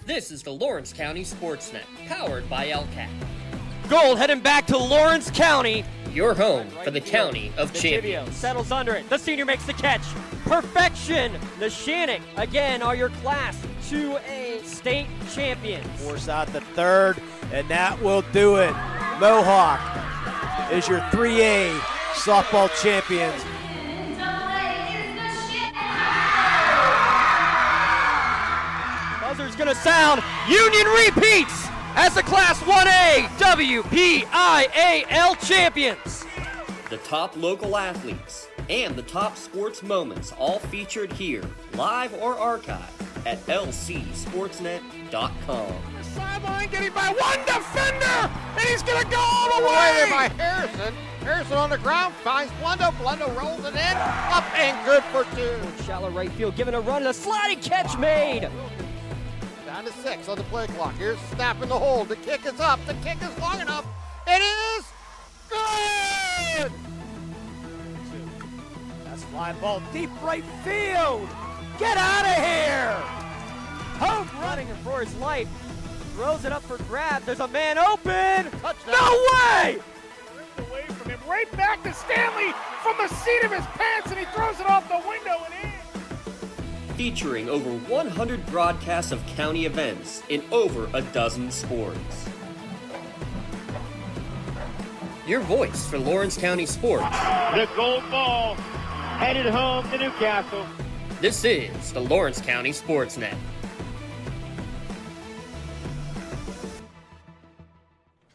This is the Lawrence County SportsNet, powered by LCAT. Gold heading back to Lawrence County. Your home for the County of Champions. Settles under it. The senior makes the catch. Perfection. Nishanik again are your Class 2A state champions. Force out the third, and that will do it. Mohawk is your 3A softball champions. Buzzer's gonna sound. Union repeats as the Class 1A WPIAL champions. The top local athletes and the top sports moments all featured here, live or archived at lcsportsnet.com. Sideline getting by one defender, and he's going to go all the way by Harrison. Harrison on the ground finds Blundo. Blundo rolls it in, up and good for two. Shallow right field, giving a run, and a sliding catch made. Down to 6 on the play clock. Here's Snap in the hold. The kick is up. The kick is long enough. It is good. That's a fly ball deep right field. Get out of here. Hope running for his life. Throws it up for grab. There's a man open. Touchdown. No way! Away from him, right back to Stanley from the seat of his pants, and he throws it off the window and in. Featuring over 100 broadcasts of county events in over a dozen sports. Your voice for Lawrence County sports. The gold ball headed home to Newcastle. This is the Lawrence County SportsNet.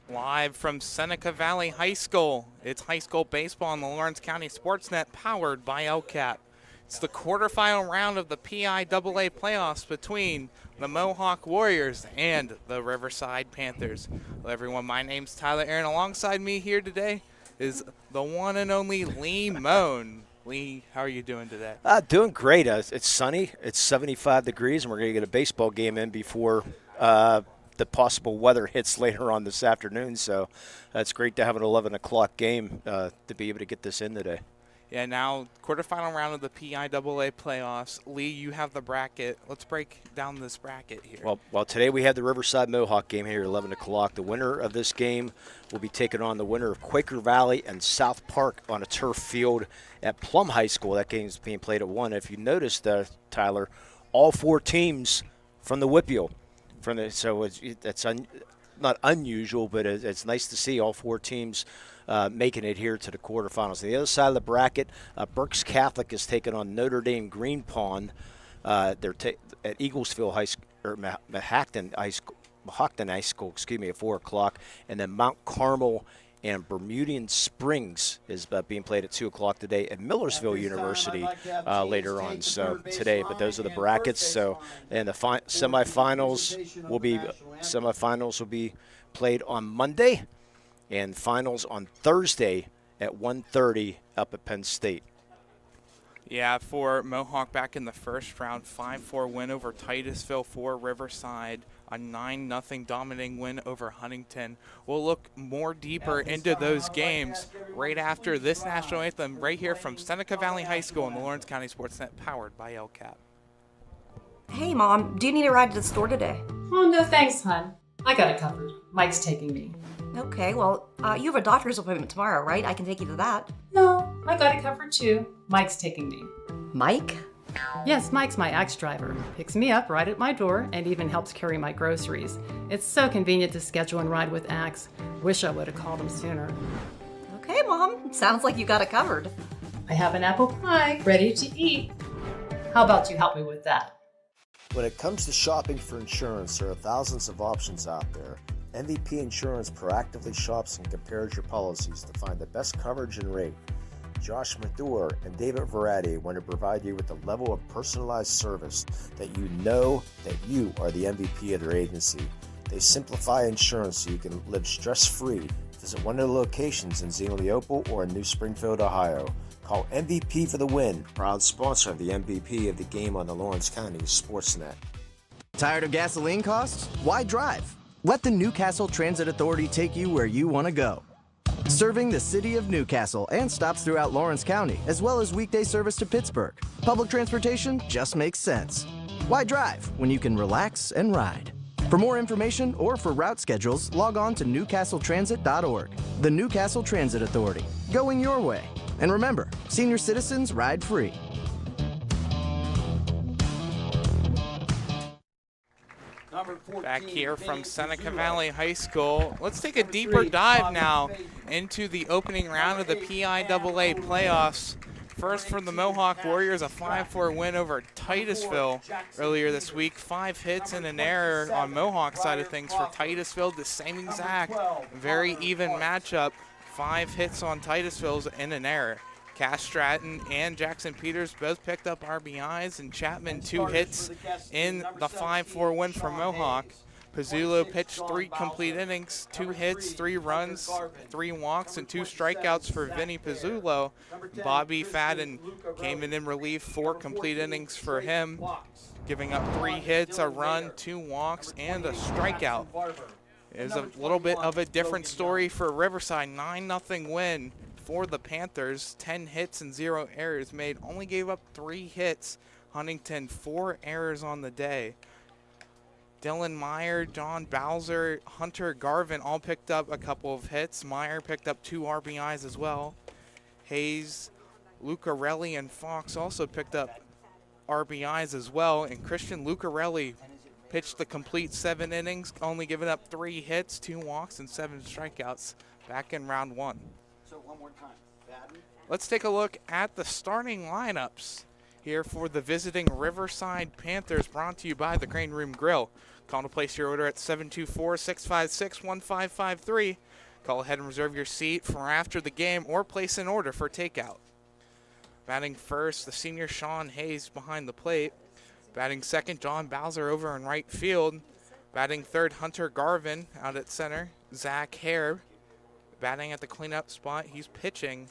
Live from Seneca Valley High School, it's high school baseball on the Lawrence County SportsNet, powered by LCAT. It's the quarterfinal round of the PIAA playoffs between the Mohawk Warriors and the Riverside Panthers. Well, everyone, my name's Tyler Aaron. Alongside me here today is the one and only Lee Moan. Lee, how are you doing today? Doing great. It's sunny. It's 75 degrees, and we're going to get a baseball game in before the possible weather hits later on this afternoon. So it's great to have an 11 o'clock game to be able to get this in today. Yeah, now quarterfinal round of the PIAA playoffs. Lee, you have the bracket. Let's break down this bracket here. Well, today we have the Riverside Mohawk game here at 11 o'clock. The winner of this game will be taking on the winner of Quaker Valley and South Park on a turf field at Plum High School. That game is being played at 1. If you noticed, Tyler, all 4 teams from the Whippeal. So it's not unusual, but it's nice to see all 4 teams making it here to the quarterfinals. On the other side of the bracket, Berks Catholic is taking on Notre Dame Green Pond. They're at Eaglesville High School, or Mohawkton High School, at 4 o'clock, and then Mount Carmel and Bermudian Springs is being played at 2 o'clock today at Millersville University later on today. But those are the brackets. So, and the semifinals will be played on Monday, and finals on Thursday at 1:30 up at Penn State. Yeah, for Mohawk back in the first round, 5-4 win over Titusville for Riverside, a 9-0 dominating win over Huntington. We'll look more deeper into those games right after this national anthem right here from Seneca Valley High School in the Lawrence County SportsNet, powered by LCAT. Hey, Mom, do you need a ride to the store today? Oh, no thanks, hon. I got it covered. Mike's taking me. Okay, well, you have a doctor's appointment tomorrow, right? I can take you to that. No, I got it covered too. Mike's taking me. Mike? Yes, Mike's my ex driver. Picks me up right at my door and even helps carry my groceries. It's so convenient to schedule and ride with Axe. Wish I would have called him sooner. Okay, Mom. Sounds like you got it covered. I have an apple pie ready to eat. How about you help me with that? When it comes to shopping for insurance, there are thousands of options out there. MVP Insurance proactively shops and compares your policies to find the best coverage and rate. Josh Mathur and David Verratti want to provide you with the level of personalized service that you know that you are the MVP of their agency. They simplify insurance so you can live stress-free. Visit one of the locations in Zeno-Leopold or in New Springfield, Ohio. Call MVP for the win, proud sponsor of the MVP of the game on the Lawrence County SportsNet. Tired of gasoline costs? Why drive? Let the Newcastle Transit Authority take you where you want to go. Serving the city of Newcastle and stops throughout Lawrence County, as well as weekday service to Pittsburgh. Public transportation just makes sense. Why drive when you can relax and ride? For more information or for route schedules, log on to newcastletransit.org. The Newcastle Transit Authority, going your way. And remember, senior citizens ride free. Back here from Seneca Valley High School. Let's take a deeper dive now into the opening round of the PIAA playoffs. First for the Mohawk Warriors, a 5-4 win over Titusville earlier this week. 5 hits and an error on Mohawk side of things for Titusville. The same exact, very even matchup. 5 hits on Titusville's and an error. Cass Stratton and Jackson Peters both picked up RBIs, and Chapman 2 hits in the 5-4 win for Mohawk. Pizzulo pitched 3 complete innings, 2 hits, 3 runs, 3 walks, and 2 strikeouts for Vinny Pizzulo. Bobby Fadden came in relief, 4 complete innings for him, giving up 3 hits, a run, 2 walks, and a strikeout. It is a little bit of a different story for Riverside. 9-0 win for the Panthers. 10 hits and 0 errors made. Only gave up 3 hits. Huntington 4 errors on the day. Dylan Meyer, John Bowser, Hunter Garvin all picked up a couple of hits. Meyer picked up 2 RBIs as well. Hayes, Lucarelli, and Fox also picked up RBIs as well. And Christian Lucarelli pitched the complete 7 innings, only giving up 3 hits, 2 walks, and 7 strikeouts back in round 1. So one more time. Let's take a look at the starting lineups here for the visiting Riverside Panthers, brought to you by the Crane Room Grill. Call to place your order at 724-656-1553. Call ahead and reserve your seat for after the game or place an order for takeout. Batting first, the senior Sean Hayes behind the plate. Batting second, John Bowser over in right field. Batting third, Hunter Garvin out at center. Zach Hare batting at the cleanup spot. He's pitching.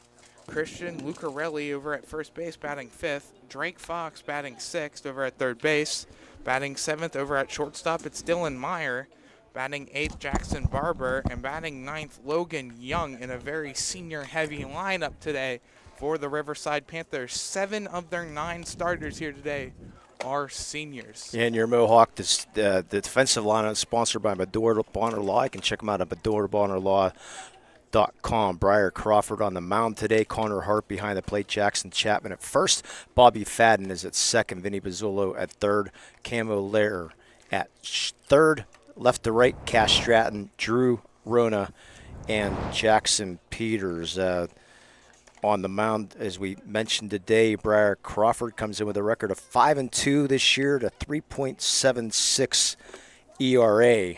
Christian Lucarelli over at first base batting fifth. Drake Fox batting sixth over at third base. Batting seventh over at shortstop, it's Dylan Meyer. Batting eighth, Jackson Barber. And batting ninth, Logan Young, in a very senior-heavy lineup today for the Riverside Panthers. 7 of their 9 starters here today are seniors. And your Mohawk, the defensive lineup is sponsored by Medora Bonner Law. You can check them out at medorabonnerlaw.com. Briar Crawford on the mound today. Connor Hart behind the plate. Jackson Chapman at first. Bobby Fadden is at second. Vinny Pizzulo at third. Camo Lair at third. Left to right, Cass Stratton, Drew Rona, and Jackson Peters. On the mound, as we mentioned today, Briar Crawford comes in with a record of 5-2 this year to 3.76 ERA.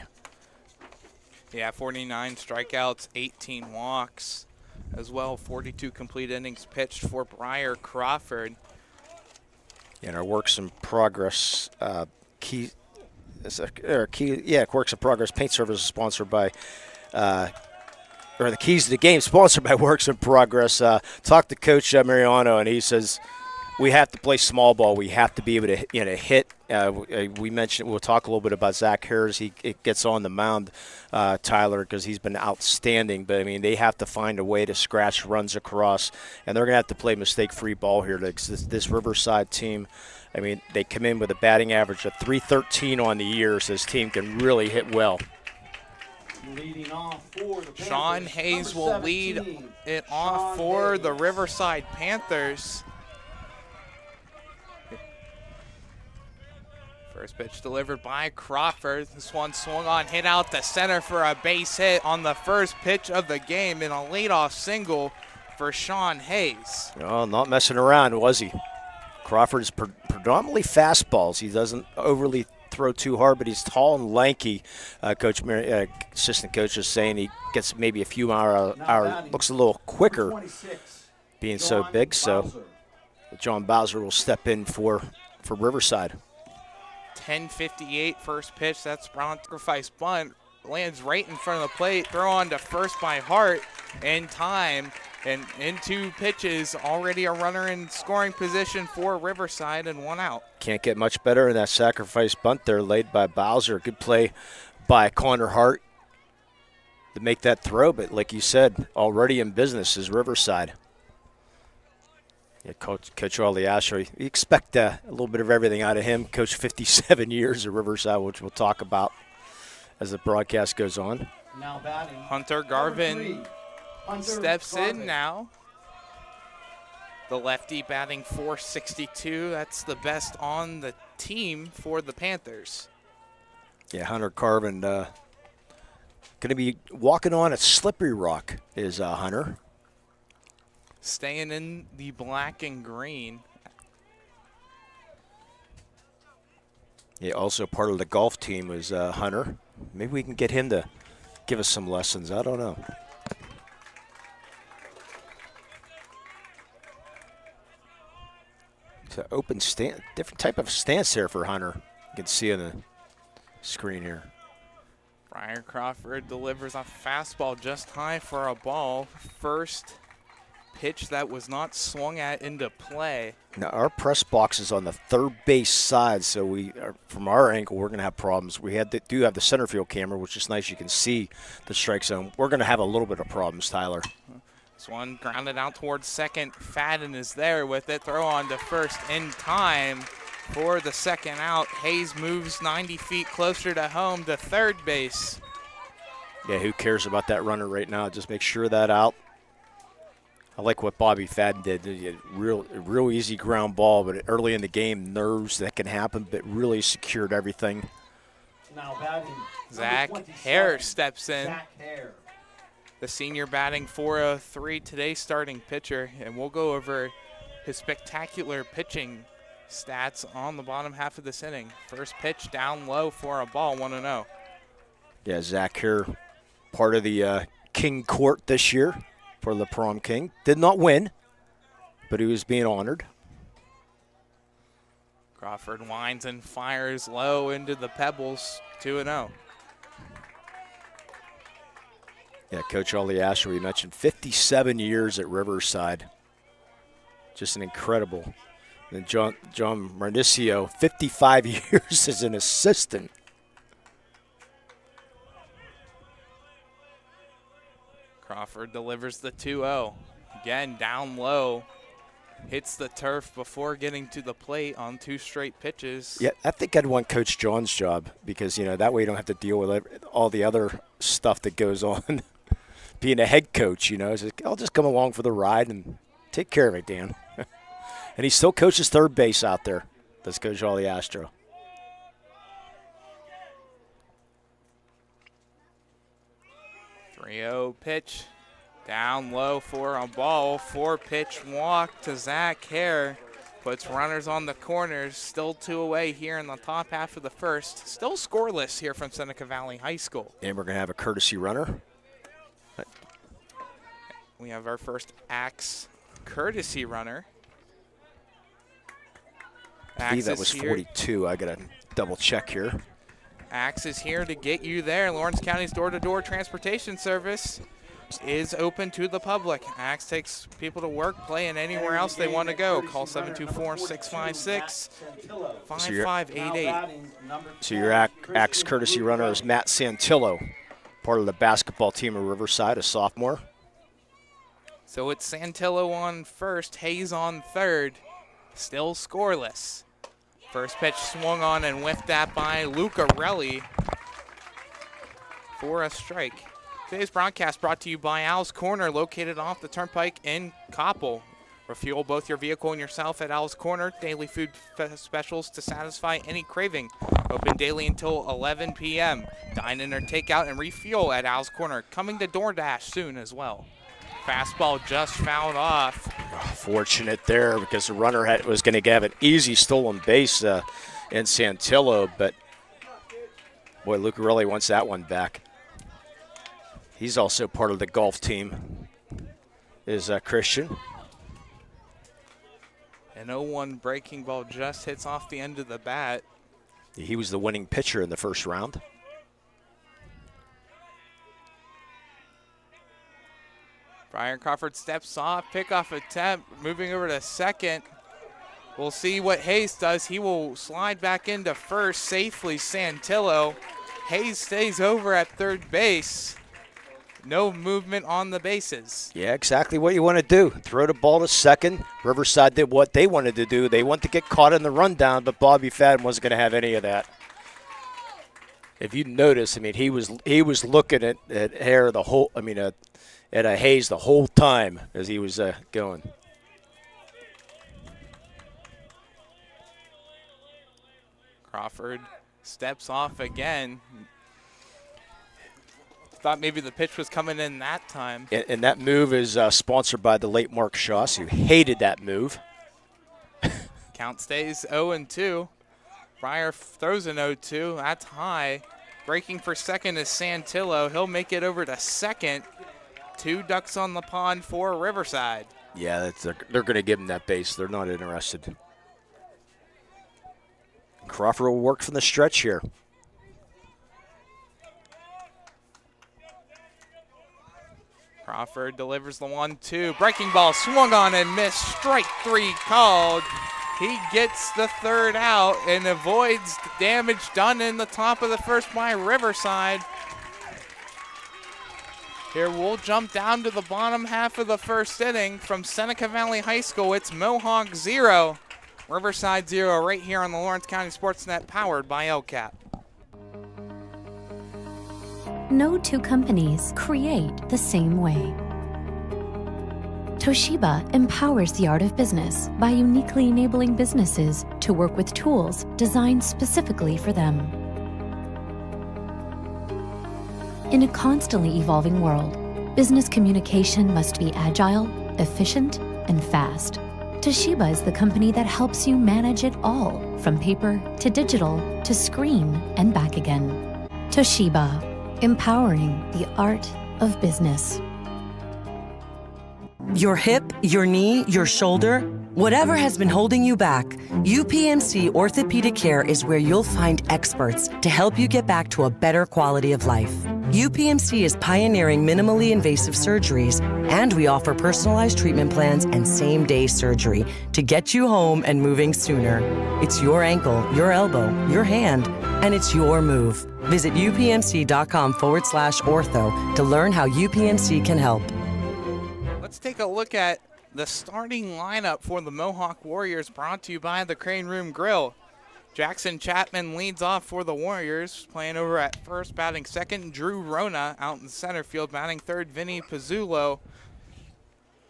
Yeah, 49 strikeouts, 18 walks as well. 42 complete innings pitched for Briar Crawford. And our works in progress works in progress paint service is sponsored by. Or the keys to the game, sponsored by Works in Progress. Talked to Coach Mariano, and he says we have to play small ball. We have to be able to hit. We mentioned we'll talk a little bit about Zach Harris. He gets on the mound, Tyler, because he's been outstanding. But I mean, they have to find a way to scratch runs across, and they're going to have to play mistake-free ball here. This Riverside team, I mean, they come in with a batting average of .313 on the year, so this team can really hit well. Leading off for the Panthers, Sean Hayes will lead it off for the Riverside Panthers. First pitch delivered by Crawford. This one swung on, hit out the center for a base hit on the first pitch of the game, and a leadoff single for Sean Hayes. Oh, not messing around, was he? Crawford's predominantly fastballs. He doesn't overly throw too hard, but he's tall and lanky. Assistant coach is saying he gets maybe a few hour looks a little quicker being so big. So John Bowser will step in for Riverside. 10:58 first pitch. That's sacrifice bunt. Lands right in front of the plate. Throw on to first by Hart in time. And in 2 pitches, already a runner in scoring position for Riverside and 1 out. Can't get much better in that sacrifice bunt there laid by Bowser. Good play by Connor Hart to make that throw. But like you said, already in business is Riverside. Yeah, Coach Oliasho, you expect a little bit of everything out of him. Coached 57 years at Riverside, which we'll talk about. as the broadcast goes on. Now batting. Hunter Garvin Number 3, Hunter steps Garvin. in now. The lefty batting .462. That's the best on the team for the Panthers. Yeah, Hunter Garvin going to be walking on a slippery rock is Hunter. Staying in the black and green. Yeah, also part of the golf team was Hunter. Maybe we can get him to give us some lessons. I don't know. It's an open stance, different type of stance there for Hunter. You can see on the screen here. Brian Crawford delivers a fastball just high for a ball. First pitch that was not swung at into play. Now our press box is on the third base side, so we are, from our angle we're going to have problems. We do have the center field camera, which is nice. You can see the strike zone. We're going to have a little bit of problems, Tyler. This one grounded out towards second. Fadden is there with it. Throw on to first in time for the second out. Hayes moves 90 feet closer to home to third base. Yeah, who cares about that runner right now? Just make sure that out. I like what Bobby Fadden did. A real easy ground ball, but early in the game, nerves that can happen, but really secured everything. Now batting. Zach Number 27, Hare steps in. Zach Hare. The senior batting .403, today's starting pitcher, and we'll go over his spectacular pitching stats on the bottom half of this inning. First pitch down low for a ball, 1-0. Yeah, Zach Hare, part of the King Court this year for the Prom King. Did not win, but he was being honored. Crawford winds and fires low into the pebbles, 2-0. Yeah, Coach Ollie Asher, we mentioned 57 years at Riverside. Just an incredible. And John Marnicio, 55 years as an assistant. Crawford delivers the 2-0. Again, down low. Hits the turf before getting to the plate on 2 straight pitches. Yeah, I think I'd want Coach John's job because, you know, that way you don't have to deal with all the other stuff that goes on. Being a head coach, you know, I'll just come along for the ride and take care of it, Dan. And he still coaches third base out there. That's Coach Ollie Astro. .30 pitch. Down low for a ball. 4-pitch walk to Zach Hare. Puts runners on the corners. Still 2 away here in the top half of the first. Still scoreless here from Seneca Valley High School. And we're going to have a courtesy runner. We have our first Axe courtesy runner. I believe that was 42. I got to double check here. Axe is here to get you there. Lawrence County's door-to-door transportation service is open to the public. Axe takes people to work, play, and anywhere else they want to go. Call 724-656-5588. So your Axe courtesy runner is Matt Santillo, part of the basketball team of Riverside, a sophomore. So it's Santillo on first, Hayes on third, still scoreless. First pitch swung on and whiffed at by Lucarelli for a strike. Today's broadcast brought to you by Al's Corner, located off the Turnpike in Coppell. Refuel both your vehicle and yourself at Al's Corner. Daily food specials to satisfy any craving. Open daily until 11 p.m. Dine in or take out and refuel at Al's Corner. Coming to DoorDash soon as well. Fastball just fouled off. Fortunate there because the runner was going to have an easy stolen base in Santillo, but boy, Lucarelli wants that one back. He's also part of the golf team, is Christian. An 0-1 breaking ball just hits off the end of the bat. He was the winning pitcher in the first round. Brian Crawford steps off, pickoff attempt, moving over to second. We'll see what Hayes does. He will slide back into first safely, Santillo. Hayes stays over at third base. No movement on the bases. Yeah, exactly what you want to do. Throw the ball to second. Riverside did what they wanted to do. They want to get caught in the rundown, but Bobby Fadden wasn't going to have any of that. if you notice, I mean, he was looking at Hayes the whole time as he was going. Crawford steps off again. Thought maybe the pitch was coming in that time. And that move is sponsored by the late Mark Schoss, who hated that move. Count stays 0-2. Breyer throws an 0-2. That's high. Breaking for second is Santillo. He'll make it over to second. 2 ducks on the pond for Riverside. Yeah, they're going to give him that base. They're not interested. Crawford will work from the stretch here. Crawford delivers the 1-2. Breaking ball swung on and missed. Strike 3 called. He gets the third out and avoids damage done in the top of the first by Riverside. Here we'll jump down to the bottom half of the first inning from Seneca Valley High School. It's Mohawk 0, Riverside 0 right here on the Lawrence County SportsNet powered by LCAP. No two companies create the same way. Toshiba empowers the art of business by uniquely enabling businesses to work with tools designed specifically for them. In a constantly evolving world, business communication must be agile, efficient, and fast. Toshiba is the company that helps you manage it all, from paper to digital to screen and back again. Toshiba, empowering the art of business. Your hip, your knee, your shoulder, whatever has been holding you back, UPMC Orthopedic Care is where you'll find experts to help you get back to a better quality of life. UPMC is pioneering minimally invasive surgeries, and we offer personalized treatment plans and same-day surgery to get you home and moving sooner. It's your ankle, your elbow, your hand, and it's your move. Visit upmc.com/ortho to learn how UPMC can help. Let's take a look at the starting lineup for the Mohawk Warriors, brought to you by the Crane Room Grill. Jackson Chapman leads off for the Warriors, playing over at first, batting second. Drew Rona out in center field, batting third. Vinny Pizzulo,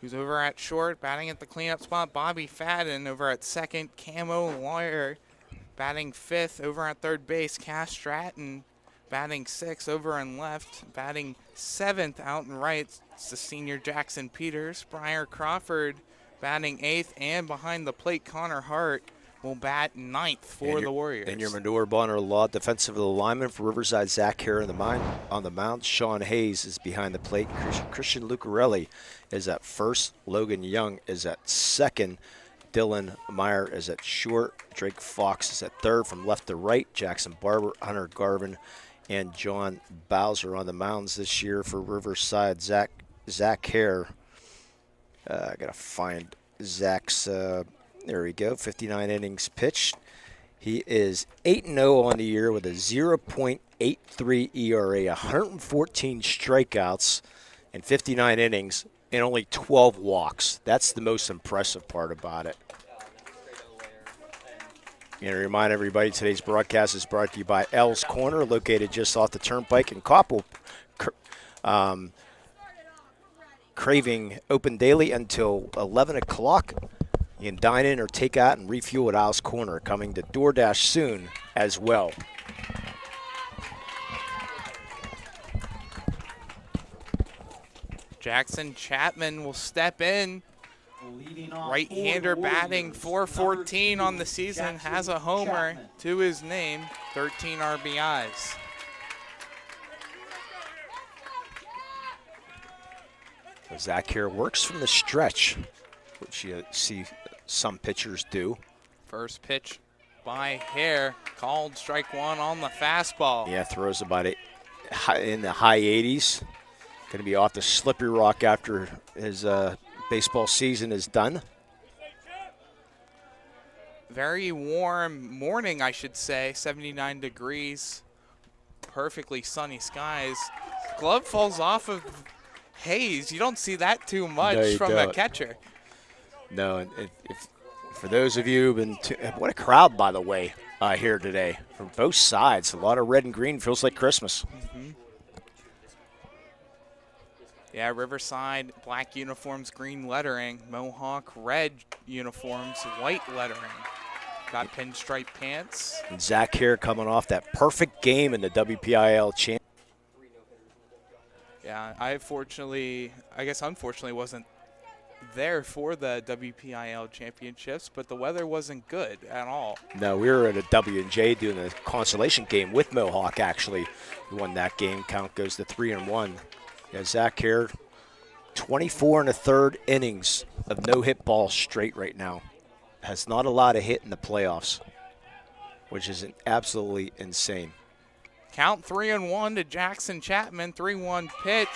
who's over at short, batting at the cleanup spot. Bobby Fadden over at second. Camo Lawyer batting fifth. Over at third base, Cass Stratton batting sixth. Over in left, batting seventh out in right, it's the senior Jackson Peters. Breyer Crawford batting eighth, and behind the plate, Connor Hart will bat ninth for the Warriors. And your Manure Bonner Law defensive lineman for Riverside, Zach Hare on the mound. Sean Hayes is behind the plate. Christian Lucarelli is at first. Logan Young is at second. Dylan Meyer is at short. Drake Fox is at third. From left to right, Jackson Barber, Hunter Garvin, and John Bowser on the mounds this year for Riverside. Zach Hare. I got to find Zach's, there we go, 59 innings pitched. He is 8-0 on the year with a 0.83 ERA, 114 strikeouts, and 59 innings, and only 12 walks. That's the most impressive part about it. And to remind everybody, today's broadcast is brought to you by L's Corner, located just off the Turnpike in Coppell. Craving open daily until 11 o'clock. You can dine in or take out and refuel at Al's Corner, coming to DoorDash soon as well. Jackson Chapman will step in. Right-hander batting, 414 on the season, has a homer to his name, 13 RBIs. Zach here works from the stretch, which you see some pitchers do. First pitch by Hare, called strike one on the fastball. Yeah, throws about it in the high 80s. Going to be off the slippery rock after his baseball season is done. Very warm morning, I should say, 79 degrees, perfectly sunny skies. Glove falls off of Hayes. You don't see that too much from a catcher. No, and for those of you who've been, what a crowd, by the way. here today from both sides. A lot of red and green. Feels like Christmas. Yeah, Riverside, black uniforms, green lettering. Mohawk, red uniforms, white lettering. Got pinstripe pants. And Zach here coming off that perfect game in the WPIAL champ. Yeah, unfortunately, wasn't there for the WPIAL championships, but the weather wasn't good at all. No, we were at a W&J doing a consolation game with Mohawk, actually. We won that game. Count goes to 3-1. Yeah, Zach here, 24 1/3 innings of no-hit balls straight right now. Has not a lot of hit in the playoffs, which is absolutely insane. Count 3-1 to Jackson Chapman, 3-1 pitch.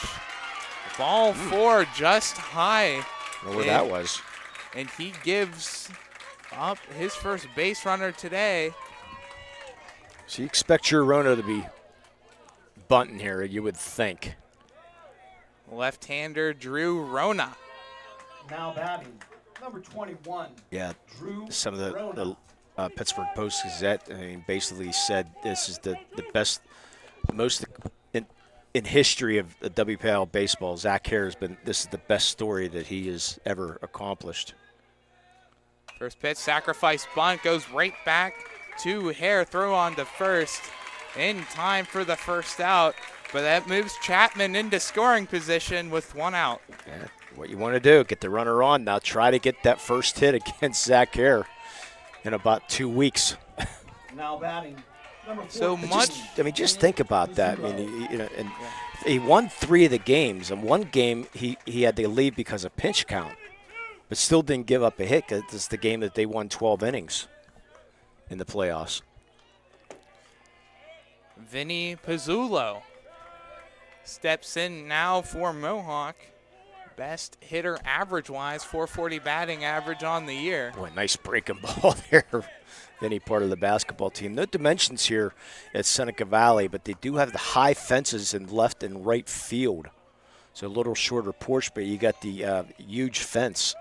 Ball 4 just high. I don't know where that was. And he gives up his first base runner today. So you expect your Rono to be bunting here, you would think. Left-hander Drew Rona. Now batting, number 21. Yeah, Drew some of the Pittsburgh Post-Gazette, basically said this is the best, most in history of the WPIAL baseball. Zach Hare this is the best story that he has ever accomplished. First pitch, sacrifice bunt, goes right back to Hare, throw on to first. In time for the first out. But that moves Chapman into scoring position with 1 out. Yeah, what you want to do, get the runner on. Now try to get that first hit against Zach Hare in about 2 weeks. Now batting, number 4. So much. Just think about that. And he won 3 of the games. In one game, he had to leave because of pinch count, but still didn't give up a hit because it's the game that they won 12 innings in the playoffs. Vinny Pizzullo steps in now for Mohawk. Best hitter average-wise, 440 batting average on the year. Boy, nice breaking ball there. Any part of the basketball team. No dimensions here at Seneca Valley, but they do have the high fences in left and right field. So a little shorter porch, but you got the huge fence.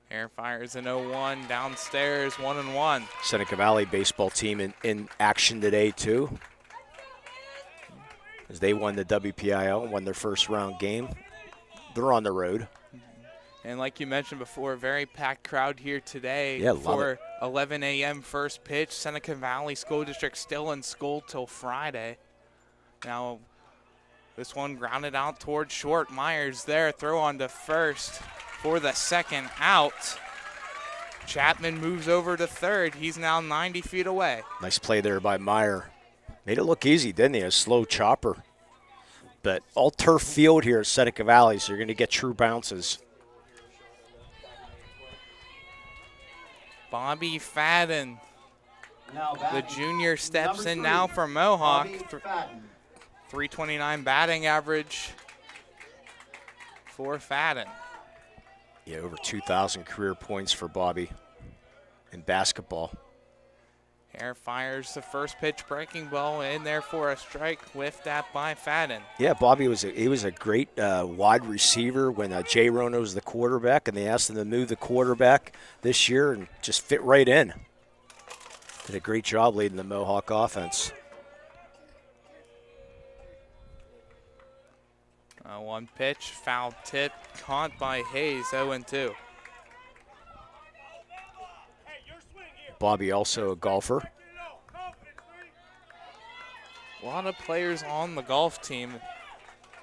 Hare fires an 0-1 downstairs, 1-1. Seneca Valley baseball team in action today, too, as they won the WPIAL and won their first round game. They're on the road. And like you mentioned before, very packed crowd here today. Yeah, for 11 a.m. first pitch. Seneca Valley School District still in school till Friday. Now, this one grounded out towards short. Myers there, throw on to first for the second out. Chapman moves over to third. He's now 90 feet away. Nice play there by Meyer. Made it look easy, didn't he? A slow chopper. But all turf field here at Seneca Valley, so you're going to get true bounces. Bobby Fadden, Now the junior, steps in now for Mohawk. 329 batting average for Fadden. Yeah, over 2,000 career points for Bobby in basketball. Hare fires the first pitch breaking ball in there for a strike, whiffed at by Fadden. Yeah, Bobby was a great wide receiver when Jay Rono was the quarterback, and they asked him to move the quarterback this year and just fit right in. Did a great job leading the Mohawk offense. One pitch, foul tip, caught by Hayes, 0-2. Bobby also a golfer. A lot of players on the golf team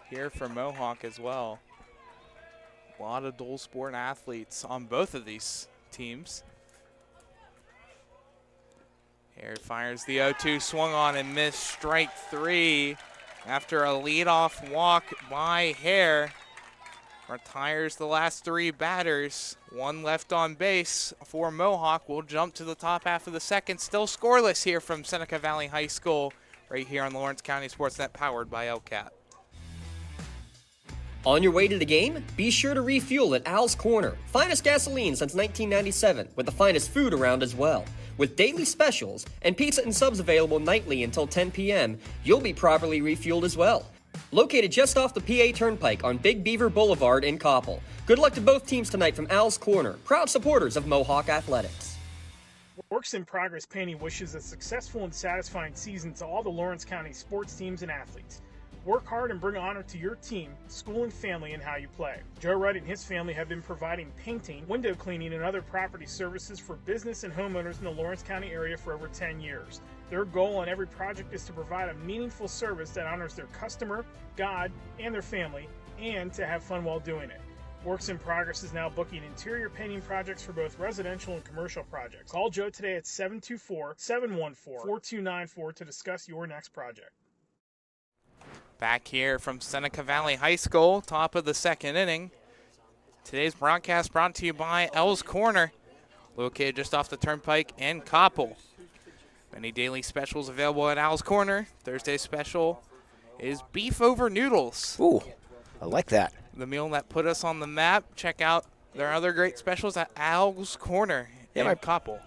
here for Mohawk as well. A lot of dual sport athletes on both of these teams. Hare fires the 0-2, swung on and missed, strike 3 after a leadoff walk by Hare. Retires the last 3 batters. 1 left on base for Mohawk. We'll jump to the top half of the second. Still scoreless here from Seneca Valley High School, right here on Lawrence County SportsNet, powered by LCAT. On your way to the game, be sure to refuel at Al's Corner. Finest gasoline since 1997, with the finest food around as well. With daily specials and pizza and subs available nightly until 10 p.m., you'll be properly refueled as well. located just off the PA Turnpike on Big Beaver Boulevard in Koppel. Good luck to both teams tonight from Al's Corner, proud supporters of Mohawk Athletics. Works in Progress Painting wishes a successful and satisfying season to all the Lawrence County sports teams and athletes. Work hard and bring honor to your team, school, and family in how you play. Joe Wright and his family have been providing painting, window cleaning, and other property services for business and homeowners in the Lawrence County area for over 10 years. Their goal on every project is to provide a meaningful service that honors their customer, God, and their family, and to have fun while doing it. Works in Progress is now booking interior painting projects for both residential and commercial projects. Call Joe today at 724-714-4294 to discuss your next project. Back here from Seneca Valley High School, top of the second inning. Today's broadcast brought to you by Al's Corner, located just off the Turnpike in Koppel. Many daily specials available at Al's Corner. Thursday's special is beef over noodles. Ooh, I like that. The meal that put us on the map. Check out their other great specials at Al's Corner in Koppel.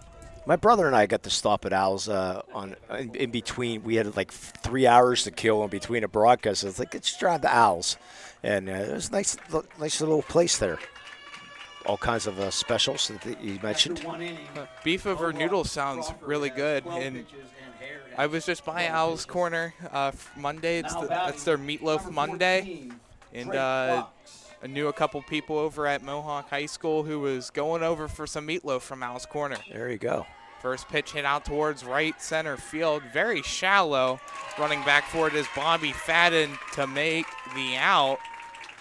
My brother and I got to stop at Al's in between. We had like 3 hours to kill in between a broadcast. It's like, let's drive to Al's. And it was a nice little place there. All kinds of specials that you mentioned. Beef over noodles sounds really good. And I was just by Al's Corner Monday. That's their Meatloaf Monday. And I knew a couple people over at Mohawk High School who was going over for some meatloaf from Al's Corner. There you go. First pitch hit out towards right center field. Very shallow. Running back for it is Bobby Fadden to make the out.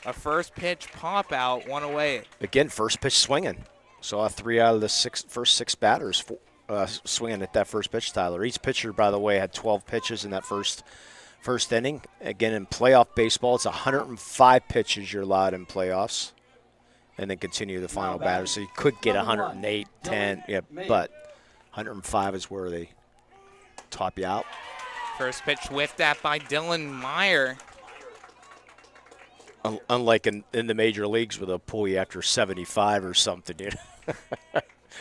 A first pitch pop out, one away. Again, first pitch swinging. Saw 3 out of the first six batters swinging at that first pitch, Tyler. Each pitcher, by the way, had 12 pitches in that first inning. Again, in playoff baseball, it's 105 pitches you're allowed in playoffs, and then continue the final batter. So you could get 108, 10, yeah, but 105 is where they top you out. First pitch whiffed at by Dylan Meyer. Unlike in the major leagues where they'll pull you after 75 or something, you know,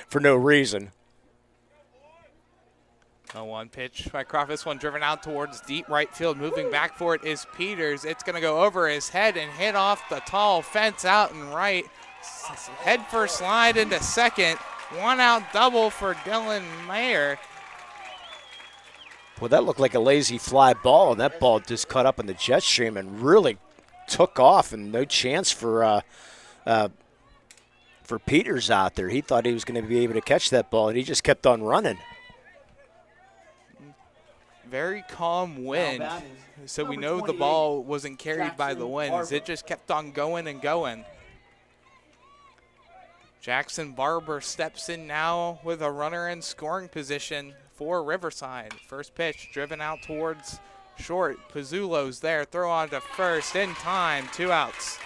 for no reason. A one pitch by Croft. This one driven out towards deep right field. Moving back for it is Peters. It's going to go over his head and hit off the tall fence out and right. Head first slide into second. One out double for Dylan Mayer. Well, that looked like a lazy fly ball, and that ball just caught up in the jet stream and really took off, and no chance for Peters out there. He thought he was going to be able to catch that ball, and he just kept on running. Very calm wind, so we know the ball wasn't carried by the winds. It just kept on going and going. Jackson Barber steps in now with a runner in scoring position for Riverside. First pitch driven out towards short. Pizzulo's there. Throw on to first in time. 2 outs.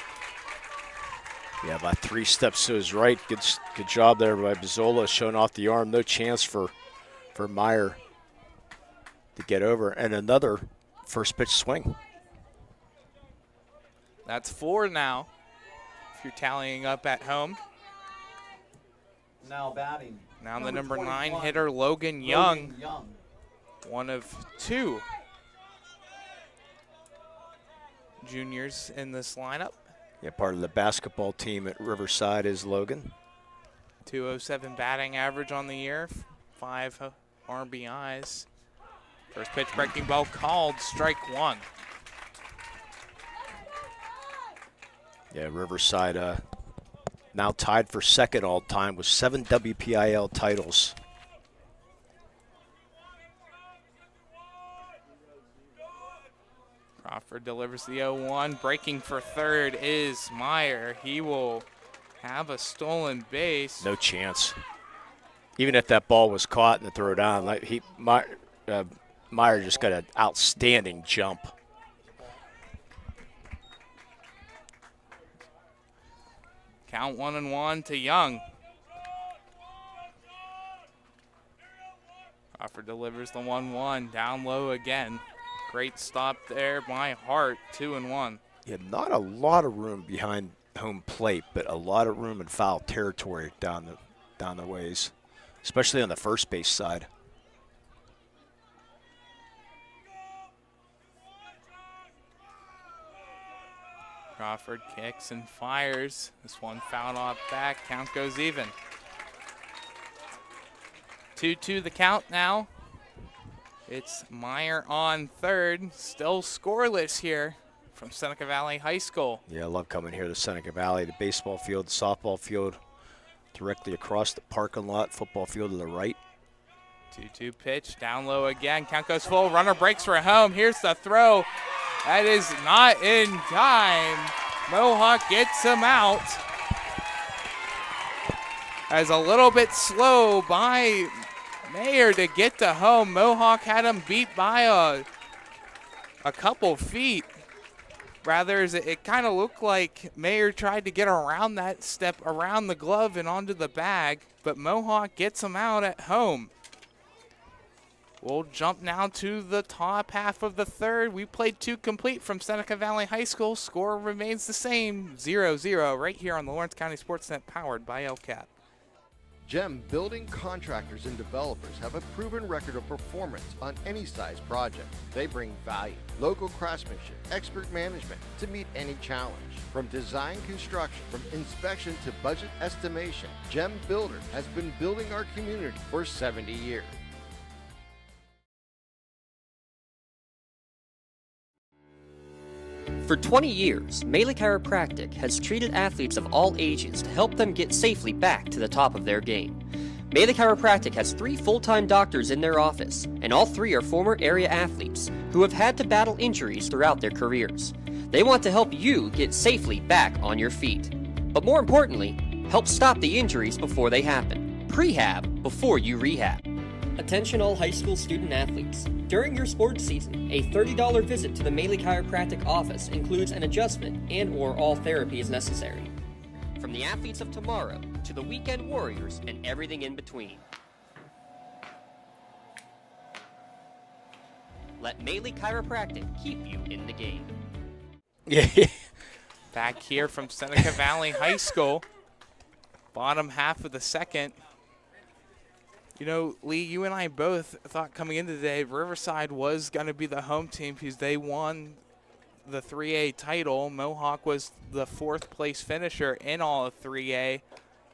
Yeah, about 3 steps to his right. Good job there by Pizzulo, showing off the arm. No chance for Meyer to get over. And another first pitch swing. That's 4 now, if you're tallying up at home. Now batting. Now the number 9 hitter, Logan Young. One of 2 juniors in this lineup. Yeah, part of the basketball team at Riverside is Logan. 207 batting average on the year, 5 RBIs. First pitch breaking ball called, strike 1. Yeah, Riverside now tied for second all time with 7 WPIAL titles. Crawford delivers the 0-1. Breaking for third is Meyer. He will have a stolen base. No chance. Even if that ball was caught in the throw down, Meyer just got an outstanding jump. Count 1-1 to Young. Crawford delivers the 1-1. Down low again. Great stop there by Hart. 2-1. Yeah, not a lot of room behind home plate, but a lot of room in foul territory down the ways, especially on the first base side. Crawford kicks and fires. This one fouled off back. Count goes even. 2-2 the count now. It's Meyer on third. Still scoreless here from Seneca Valley High School. Yeah, I love coming here to Seneca Valley. The baseball field, the softball field directly across the parking lot, football field to the right. 2-2 pitch, down low again. Count goes full. Runner breaks for home. Here's the throw. That is not in time. Mohawk gets him out. As a little bit slow by Mayer to get to home. Mohawk had him beat by a couple feet. Rather, it kind of looked like Mayer tried to get around that step, around the glove and onto the bag, but Mohawk gets him out at home. We'll jump now to the top half of the third. We played 2 complete from Seneca Valley High School. Score remains the same, 0-0, right here on the Lawrence County SportsNet, powered by LCAT. GEM building contractors and developers have a proven record of performance on any size project. They bring value, local craftsmanship, expert management to meet any challenge. From design construction, from inspection to budget estimation, GEM Builders has been building our community for 70 years. For 20 years, Melee Chiropractic has treated athletes of all ages to help them get safely back to the top of their game. Melee Chiropractic has 3 full-time doctors in their office, and all 3 are former area athletes who have had to battle injuries throughout their careers. They want to help you get safely back on your feet. But more importantly, help stop the injuries before they happen. Prehab before you rehab. Attention all high school student athletes. During your sports season, a $30 visit to the Melee Chiropractic office includes an adjustment and/or all therapy is necessary. From the athletes of tomorrow to the weekend warriors and everything in between. Let Melee Chiropractic keep you in the game. Yeah. Back here from Seneca Valley High School. Bottom half of the second. You know, Lee, you and I both thought coming into today Riverside was going to be the home team because they won the 3A title. Mohawk was the 4th place finisher in all of 3A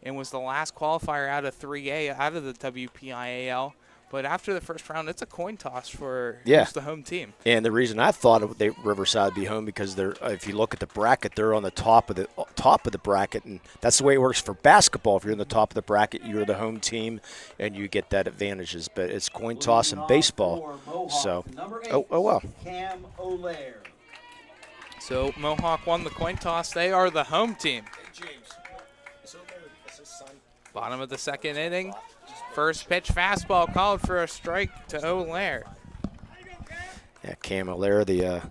and was the last qualifier out of 3A, out of the WPIAL. But after the first round, it's a coin toss for who's the home team. And the reason I thought Riverside would be home because they're, if you look at the bracket, they're on the top of the bracket, and that's the way it works for basketball. If you're in the top of the bracket, you're the home team, and you get that advantages. But it's coin toss in baseball. So, oh well. Cam O'Lear. So Mohawk won the coin toss. They are the home team. Hey, James. Is his son? Bottom of the second inning. First pitch fastball called for a strike to O'Lear. Yeah, Cam O'Lear, the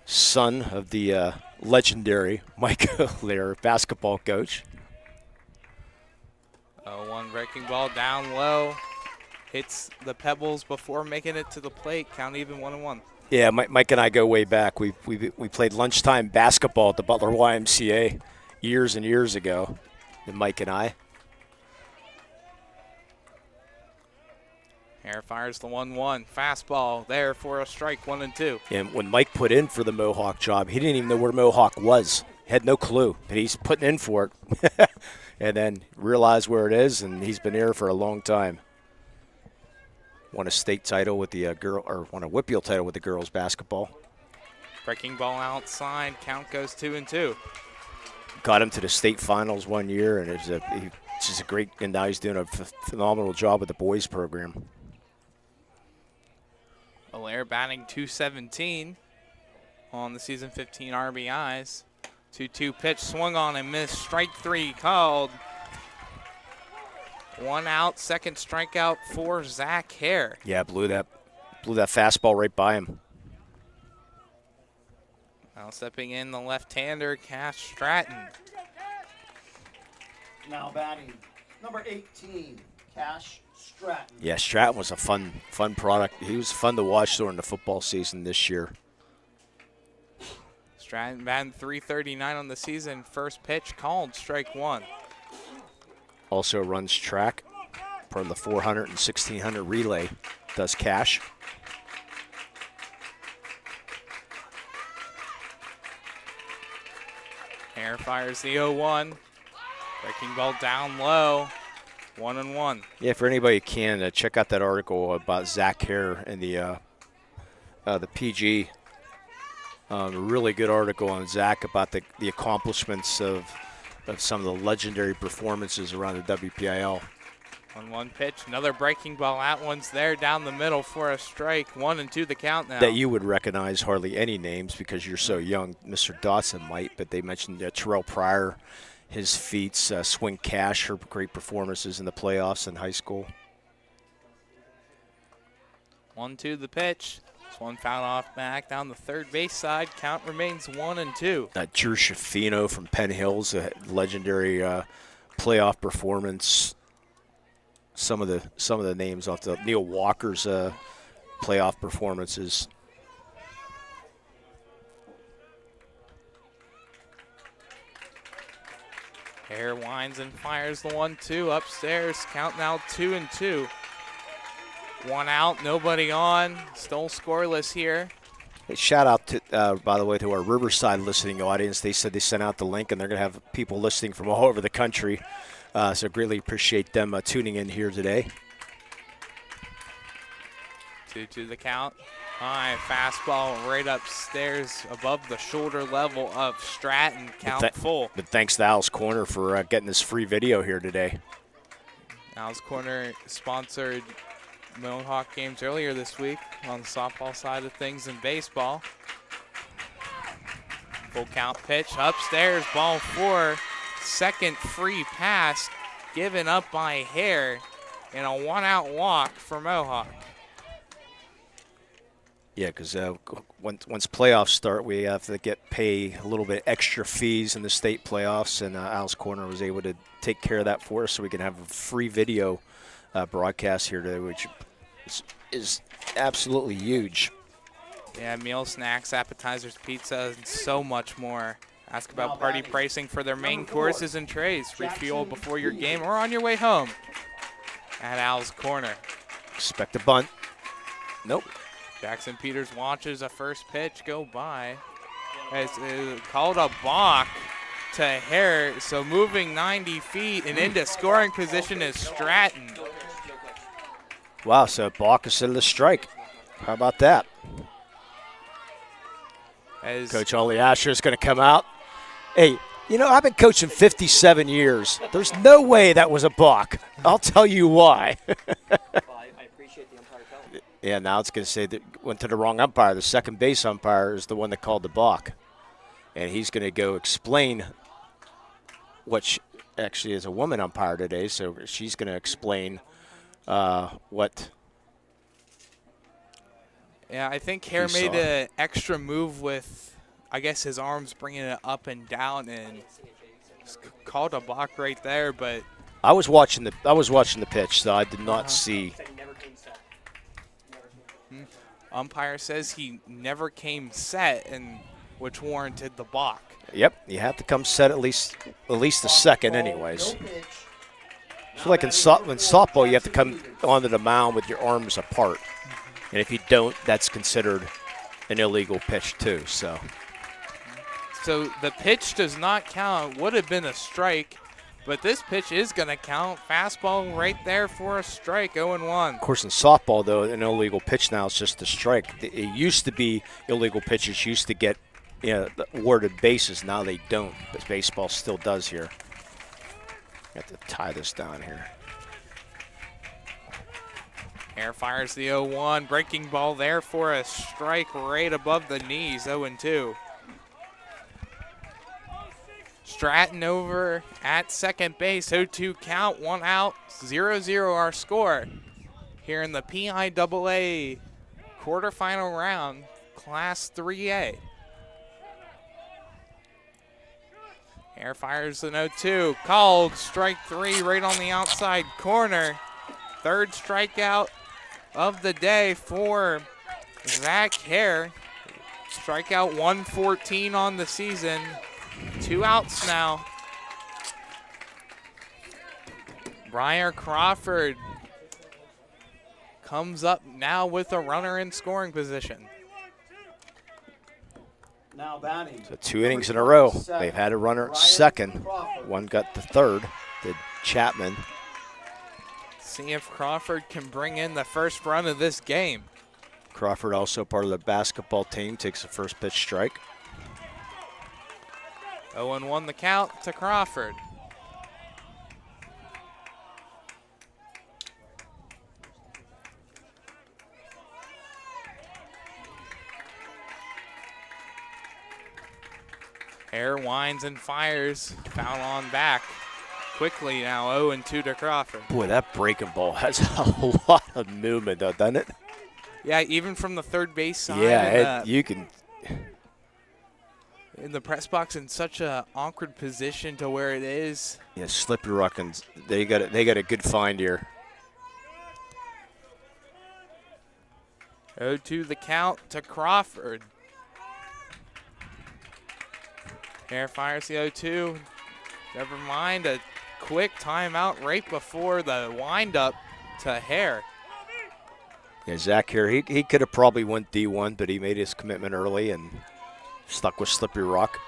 son of the legendary Mike O'Lear, basketball coach. 0-1 breaking ball down low. Hits the pebbles before making it to the plate. Count even 1-1. Yeah, Mike and I go way back. We played lunchtime basketball at the Butler YMCA years and years ago, and Mike and I. Hare fires the 1-1. Fastball there for a strike, 1-2. And when Mike put in for the Mohawk job, he didn't even know where Mohawk was. Had no clue, but he's putting in for it. And then realized where it is, and he's been here for a long time. Won a state title with the won a WPIAL title with the girls basketball. Breaking ball outside. Count goes 2-2. Got him to the state finals one year, and it's just a great. And now he's doing a phenomenal job with the boys program. O'Lear batting .217 on the season 15 RBIs. 2-2 pitch swung on and missed. Strike 3 called. 1 out, second strikeout for Zach Hare. Yeah, blew that fastball right by him. Now stepping in the left-hander, Cash Stratton. Now batting, number 18, Cash Stratton. Yeah, Stratton was a fun product. He was fun to watch during the football season this year. Stratton batting .339 on the season. First pitch called, strike 1. Also runs track, part of the 400 and 1600 relay, does Cash. Hare fires the 0-1. Breaking ball down low. 1-1. Yeah, for anybody who can, check out that article about Zach Hare and the PG. A really good article on Zach about the accomplishments of some of the legendary performances around the WPIL. 1-1 pitch, another breaking ball. That one's there down the middle for a strike. 1-2 the count now. That you would recognize hardly any names because you're so young. Mr. Dawson might, but they mentioned Terrell Pryor, his feats, Swing Cash, her great performances in the playoffs in high school. 1-2 the pitch. This one fouled off back down the third base side. Count remains 1-2. Drew Schaffino from Penn Hills, a legendary playoff performance. Some of the names off the Neil Walker's playoff performances. Hare winds and fires the 1-2 upstairs. Count now 2-2. One out, nobody on. Still scoreless here. Hey, shout out to, by the way, to our Riverside listening audience. They said they sent out the link, and they're going to have people listening from all over the country. So greatly appreciate them tuning in here today. 2-2 the count. High fastball right upstairs above the shoulder level of Stratton. Count full. But thanks to Al's Corner for getting this free video here today. Al's Corner sponsored Mohawk games earlier this week on the softball side of things and baseball. Full count pitch upstairs, ball 4. Second free pass given up by Hare and a 1-out walk for Mohawk. Yeah, because once playoffs start, we have to pay a little bit extra fees in the state playoffs, and Al's Corner was able to take care of that for us, so we can have a free video broadcast here today, which is absolutely huge. Yeah, meal, snacks, appetizers, pizza, and so much more. Ask about party pricing for their main courses and trays. Refuel before your game or on your way home at Al's Corner. Expect a bunt. Nope. Jackson Peters watches a first pitch go by. It's called a balk to Hare, so moving 90 feet and into scoring position is Stratton. Wow, so balk instead of the strike. How about that? As Coach Ollie Asher is going to come out. Hey, you know, I've been coaching 57 years. There's no way that was a balk. I'll tell you why. Yeah, now it's going to say that went to the wrong umpire. The second base umpire is the one that called the balk. And he's going to go explain what actually is a woman umpire today, so she's going to explain what. Yeah, I think Hare made an extra move with, I guess, his arms bringing it up and down, and called a balk right there. But I was watching the pitch, so I did not see. Umpire says he never came set, and which warranted the balk. Yep, you have to come set at least a second, anyways. So like in softball, you have to come onto the mound with your arms apart, and if you don't, that's considered an illegal pitch too. So the pitch does not count. Would have been a strike, but this pitch is going to count. Fastball right there for a strike, 0-1. Of course, in softball, though, an illegal pitch now is just a strike. It used to be illegal pitches used to get awarded bases. Now they don't, but baseball still does here. I have to tie this down here. Hare fires the 0-1. Breaking ball there for a strike right above the knees, 0-2. Stratton over at second base, 0-2 count, 1 out, 0-0 our score here in the PIAA quarterfinal round, Class 3A. Hare fires the 0-2, called, strike 3 right on the outside corner. Third strikeout of the day for Zach Hare. Strikeout 114 on the season. 2 outs now. Briar Crawford comes up now with a runner in scoring position. Now batting. So 2 innings in a row. They've had a runner at second. One got the third, the Chapman. See if Crawford can bring in the first run of this game. Crawford, also part of the basketball team, takes the first pitch strike. 0-1 the count to Crawford. Hare winds and fires. Foul on back. Quickly now 0-2 to Crawford. Boy, that breaking ball has a lot of movement, though, doesn't it? Yeah, even from the third base side. Yeah, you can. In the press box in such a awkward position to where it is. Yeah, Slippery Rock, and they got a good find here. 0-2 the count to Crawford. Hare fires the 0-2. Never mind, a quick timeout right before the windup to Hare. Yeah, Zach here, he could have probably went D1, but he made his commitment early and stuck with Slippery Rock,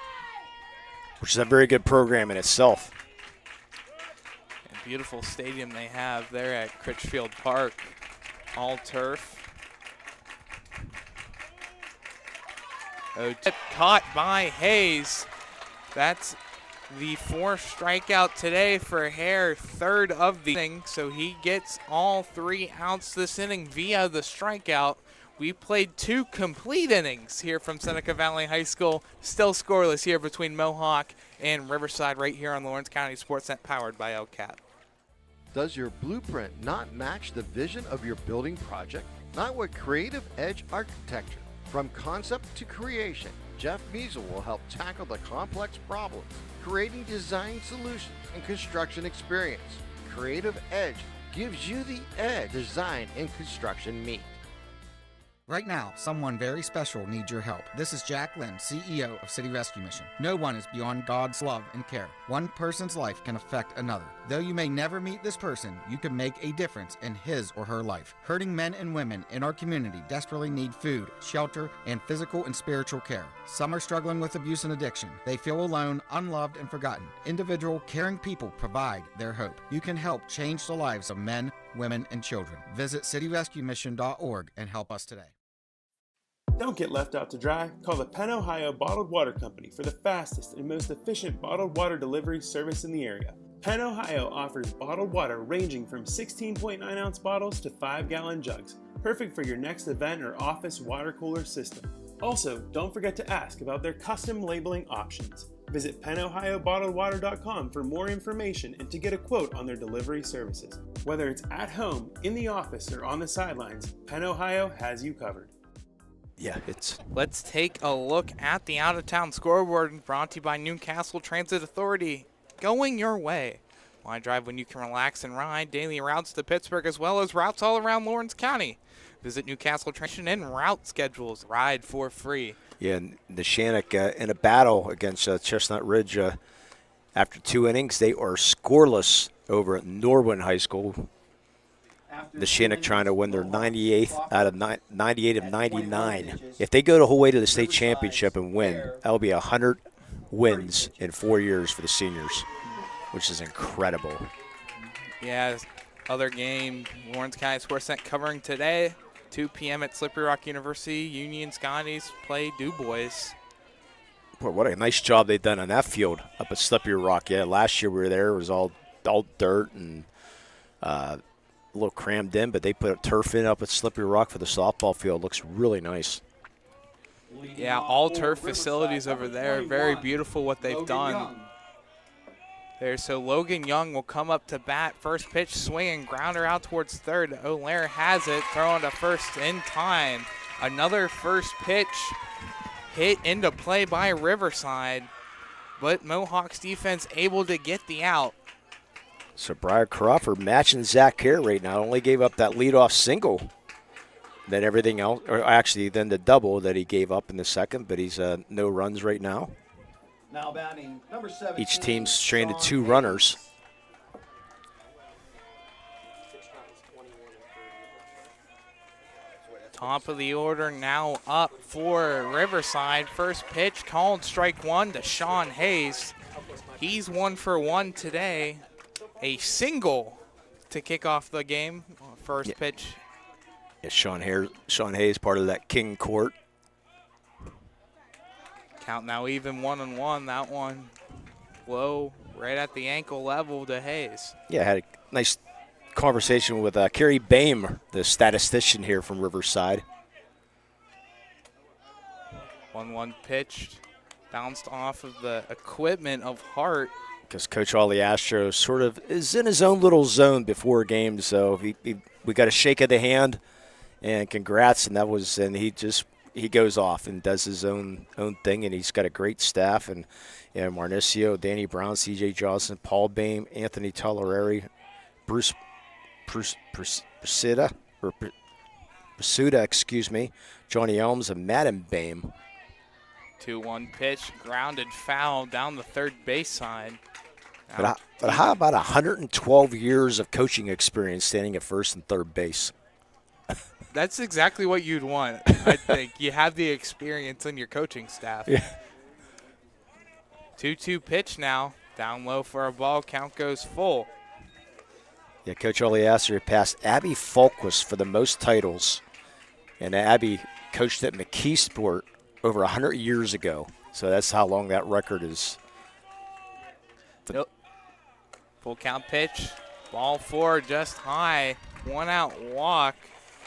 which is a very good program in itself. And beautiful stadium they have there at Critchfield Park. All turf. Oh, caught by Hayes. That's the 4th strikeout today for Hare, 3rd of the inning, so he gets all 3 outs this inning via the strikeout. We played 2 complete innings here from Seneca Valley High School. Still scoreless here between Mohawk and Riverside right here on Lawrence County SportsNet, powered by LCAT. Does your blueprint not match the vision of your building project? Not with Creative Edge Architecture. From concept to creation, Jeff Measle will help tackle the complex problems, creating design solutions and construction experience. Creative Edge gives you the edge design and construction meet. Right now, someone very special needs your help. This is Jack Lynn, CEO of City Rescue Mission. No one is beyond God's love and care. One person's life can affect another. Though you may never meet this person, you can make a difference in his or her life. Hurting men and women in our community desperately need food, shelter, and physical and spiritual care. Some are struggling with abuse and addiction. They feel alone, unloved, and forgotten. Individual, caring people provide their hope. You can help change the lives of men, women, and children. Visit cityrescuemission.org and help us today. Don't get left out to dry. Call the Penn Ohio Bottled Water Company for the fastest and most efficient bottled water delivery service in the area. Penn Ohio offers bottled water ranging from 16.9-ounce bottles to 5-gallon jugs, perfect for your next event or office water cooler system. Also, don't forget to ask about their custom labeling options. Visit PennOhioBottledWater.com for more information and to get a quote on their delivery services. Whether it's at home, in the office, or on the sidelines, Penn Ohio has you covered. Yeah, it's. Let's take a look at the out-of-town scoreboard brought to you by Newcastle Transit Authority. Going your way. Why drive when you can relax and ride? Daily routes to Pittsburgh as well as routes all around Lawrence County. Visit Newcastle Transit and route schedules. Ride for free. Yeah, and the Shannock in a battle against Chestnut Ridge. After 2 innings, they are scoreless over at Norwin High School. The Shannock trying to win their 98th out of 98 of 99. If they go the whole way to the state championship and win, that'll be 100 wins in 4 years for the seniors, which is incredible. Yeah, other game, Lawrence County SportsNet covering today. 2 p.m. at Slippery Rock University. Union Scotties play Du Bois. Boy, what a nice job they've done on that field up at Slippery Rock. Yeah, last year we were there. It was all dirt and a little crammed in, but they put a turf in up at Slippery Rock for the softball field. Looks really nice. Yeah, all turf facilities over there. Very beautiful what they've done there. So Logan Young will come up to bat. First pitch, swinging, grounder out towards third. O'Lear has it, throwing to first in time. Another first pitch hit into play by Riverside, but Mohawk's defense able to get the out. So Brian Crawford matching Zach Hare right now. Only gave up that leadoff single. Then everything else, or actually then the double that he gave up in the second, but he's no runs right now. Now batting, number 17. Each team's stranded 2 runners. Top of the order now up for Riverside. First pitch called strike one to Sean Hayes. He's 1 for 1 today. A single to kick off the game. First pitch. Yeah, Sean Hayes, part of that King Court. Count now even 1-1. That one low, right at the ankle level to Hayes. Yeah, had a nice conversation with Kerry Bame, the statistician here from Riverside. 1-1 pitch, bounced off of the equipment of Hart. Because Coach Ollie Astro sort of is in his own little zone before games, so we got a shake of the hand, and congrats, and he goes off and does his own thing, and he's got a great staff, and Marnicio, Danny Brown, C.J. Johnson, Paul Bame, Anthony Tolerari, Bruce Pursuta, Johnny Elms, and Madden Bame. 2-1 pitch, grounded foul down the third base side. But how about 112 years of coaching experience standing at first and third base? That's exactly what you'd want, I think. You have the experience in your coaching staff. Yeah. 2-2 pitch now, down low for a ball, count goes full. Yeah, Coach Ollie Astro passed Abby Falquist for the most titles, and Abby coached at McKeesport over 100 years ago. So that's how long that record is. Nope. Full count pitch, ball four just high, 1 out walk.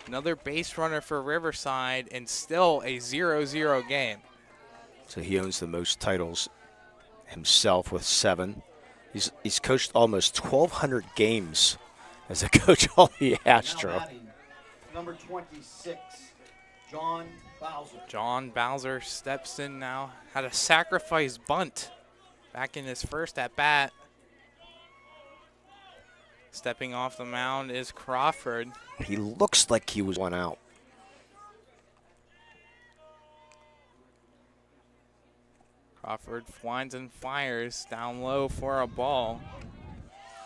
Another base runner for Riverside, and still a 0-0 game. So he owns the most titles himself with 7. He's coached almost 1,200 games as a Coach Ollie Astro. Number 26, John Bowser. John Bowser steps in now. Had a sacrifice bunt back in his first at bat. Stepping off the mound is Crawford. He looks like he was 1 out. Crawford winds and fires down low for a ball.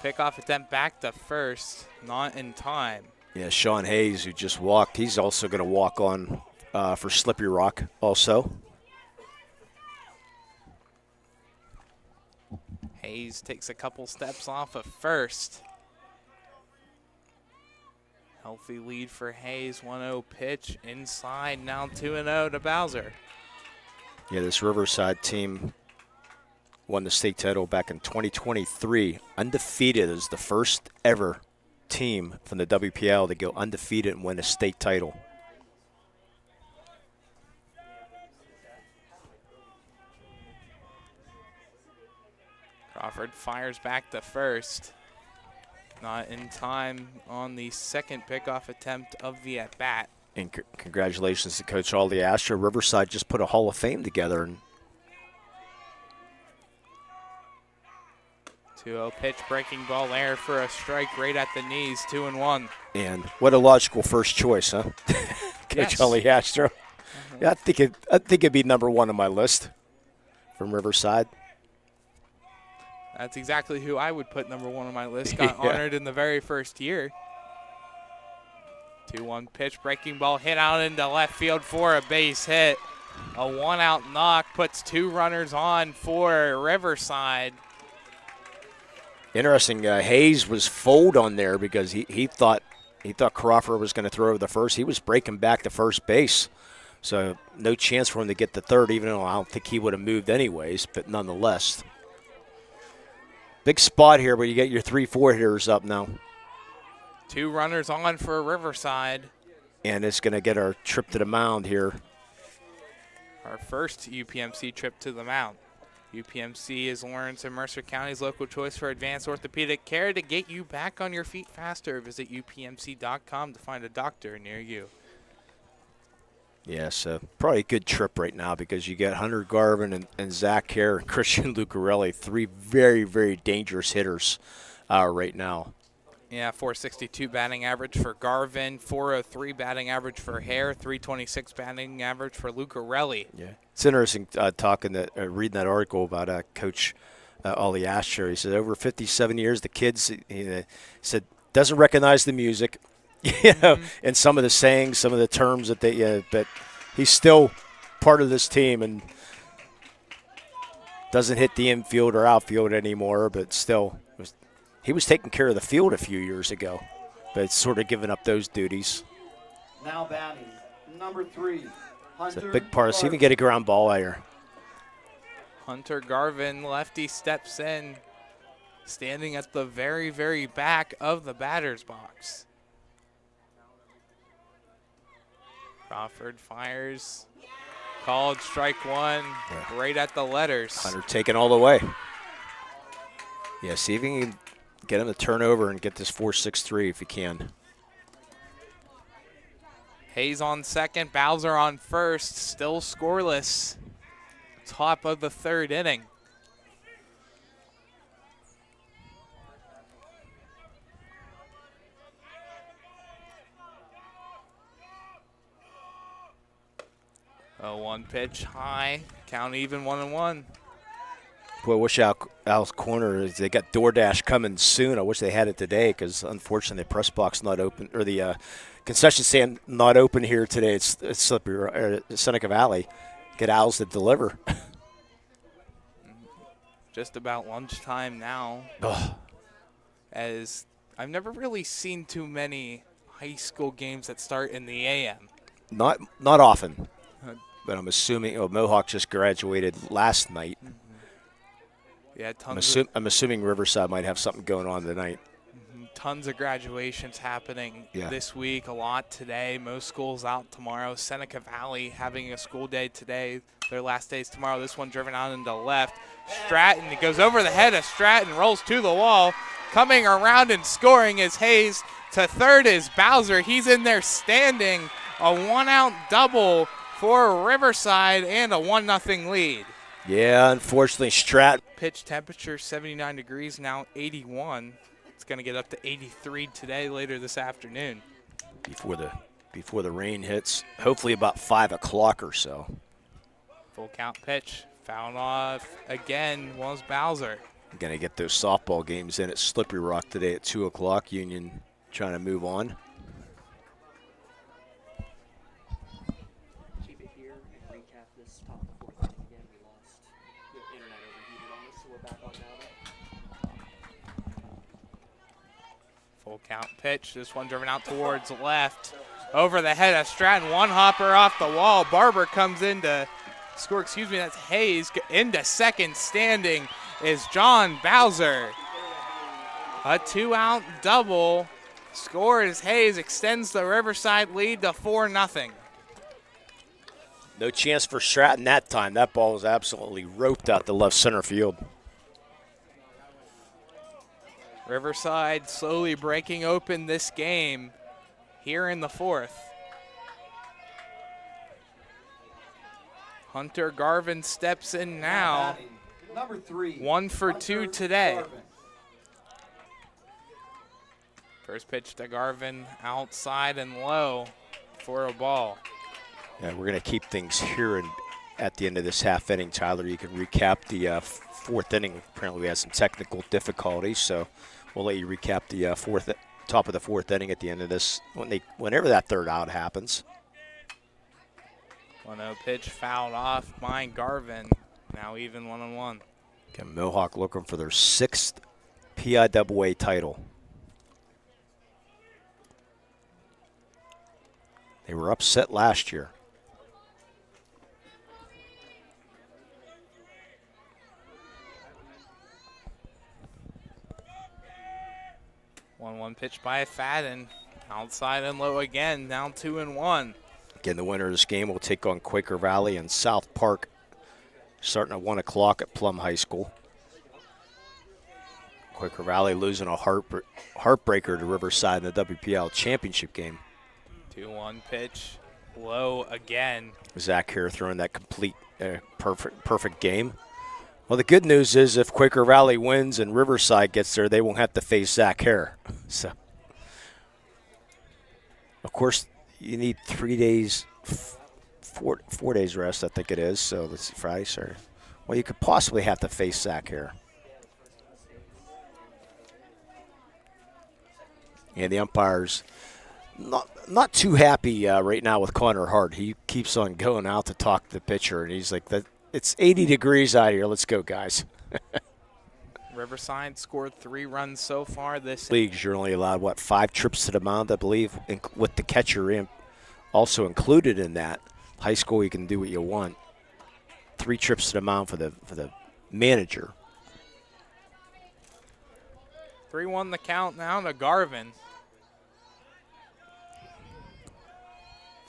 Pickoff attempt back to first, not in time. Yeah, Sean Hayes, who just walked, he's also going to walk on for Slippery Rock also. Hayes takes a couple steps off of first. Healthy lead for Hayes, 1-0 pitch inside, now 2-0 to Bowser. Yeah, this Riverside team won the state title back in 2023. Undefeated as the first ever team from the WPL to go undefeated and win a state title. Crawford fires back to first. Not in time on the second pickoff attempt of the at-bat. And congratulations to Coach Ollie Astro. Riverside just put a Hall of Fame together. And 2-0 pitch, breaking ball there for a strike right at the knees, 2-1. And what a logical first choice, huh? Coach Ollie Astro. Yeah, I think it'd be number 1 on my list from Riverside. That's exactly who I would put number 1 on my list. Got honored in the very first year. 2-1 pitch, breaking ball hit out into left field for a base hit. A 1-out knock puts 2 runners on for Riverside. Interesting. Hayes was fold on there because he thought Crawford was going to throw over the first. He was breaking back to first base, so no chance for him to get the third. Even though I don't think he would have moved anyways, but nonetheless, big spot here where you get your 3-4 hitters up now. 2 runners on for Riverside. And it's going to get our trip to the mound here. Our first UPMC trip to the mound. UPMC is Lawrence and Mercer County's local choice for advanced orthopedic care. To get you back on your feet faster, visit upmc.com to find a doctor near you. Yeah, so probably a good trip right now because you got Hunter Garvin and Zach Kerr and Christian Lucarelli, 3 very, very dangerous hitters right now. Yeah, 462 batting average for Garvin, 403 batting average for Hare, 326 batting average for Lucarelli. Yeah, it's interesting reading that article about Coach Ollie Astro. He said over 57 years, the kids, he said, doesn't recognize the music. You know, and some of the sayings, some of the terms that they, but he's still part of this team and doesn't hit the infield or outfield anymore, but still, he was taking care of the field a few years ago, but it's sort of giving up those duties. Now batting, number 3, Hunter It's a big part. So Garvin. even get a ground ball there. Hunter Garvin, lefty, steps in, standing at the very, very back of the batter's box. Crawford fires. Called strike 1, right at the letters. Hunter taking all the way. Yeah, see if you can get him to turn over and get this 4-6-3 if you can. Hayes on second, Bowser on first, still scoreless. Top of the 3rd inning. A 1 pitch high, count even 1-1. Boy, I wish Al's Corner, they got DoorDash coming soon. I wish they had it today because unfortunately the press box not open, or the concession stand not open here today. It's slippery, Seneca Valley. Get Al's to deliver. Just about lunchtime now. Ugh. As I've never really seen too many high school games that start in the AM. Not often, but I'm assuming Mohawk just graduated last night. Yeah, I'm assuming Riverside might have something going on tonight. Tons of graduations happening this week, a lot today. Most schools out tomorrow. Seneca Valley having a school day today. Their last day is tomorrow. This one driven out into left. Stratton, it goes over the head of Stratton, rolls to the wall. Coming around and scoring is Hayes. To third is Bowser. He's in there standing. A 1-out double for Riverside and a 1-0 lead. Yeah, unfortunately, Stratton. Pitch temperature 79 degrees, now 81. It's going to get up to 83 today, later this afternoon. Before the rain hits, hopefully about 5 o'clock or so. Full count pitch, fouled off again was Bowser. Going to get those softball games in at Slippery Rock today at 2 o'clock. Union trying to move on. Keep it here and recap this top of the 4th inning again. We lost. The internet overheated on us, so we're back on now. Full count pitch, this one driven out towards left. Over the head of Stratton, one hopper off the wall. Barber comes in to score, excuse me, that's Hayes. Into second standing is John Bowser. A 2-out double. Score is Hayes, extends the Riverside lead to 4-0. No chance for Stratton that time. That ball was absolutely roped out to left center field. Riverside slowly breaking open this game here in the 4th. Hunter Garvin steps in now. Number 3. 1 for Hunter 2 today. Garvin. First pitch to Garvin, outside and low for a ball. Yeah, we're going to keep things here at the end of this half inning. Tyler, you can recap the 4th inning. Apparently we had some technical difficulties, so we'll let you recap the top of the 4th inning at the end of this, whenever that 3rd out happens. 1-0 pitch fouled off by Garvin. Now even 1-1. Again, Mohawk looking for their 6th PIAA title. They were upset last year. One pitch by Fadden. Outside and low again. Now 2-1. Again, the winner of this game will take on Quaker Valley and South Park, starting at 1 o'clock at Plum High School. Quaker Valley losing a heartbreaker to Riverside in the WPL championship game. 2-1 pitch, low again. Zach here throwing that complete, perfect game. Well, the good news is if Quaker Valley wins and Riverside gets there, they won't have to face Zach Hare. So, of course, you need 3 days, 4 days rest, I think it is. So let's see, Friday, Saturday. Well, you could possibly have to face Zach Hare. And the umpires Not too happy right now with Connor Hart. He keeps on going out to talk to the pitcher, and he's like, "It's 80 degrees out here. Let's go, guys." Riverside scored 3 runs so far this leagues. You're only allowed 5 trips to the mound, I believe, with the catcher also included in that. High school, you can do what you want. 3 trips to the mound for the manager. 3-1 the count now to Garvin.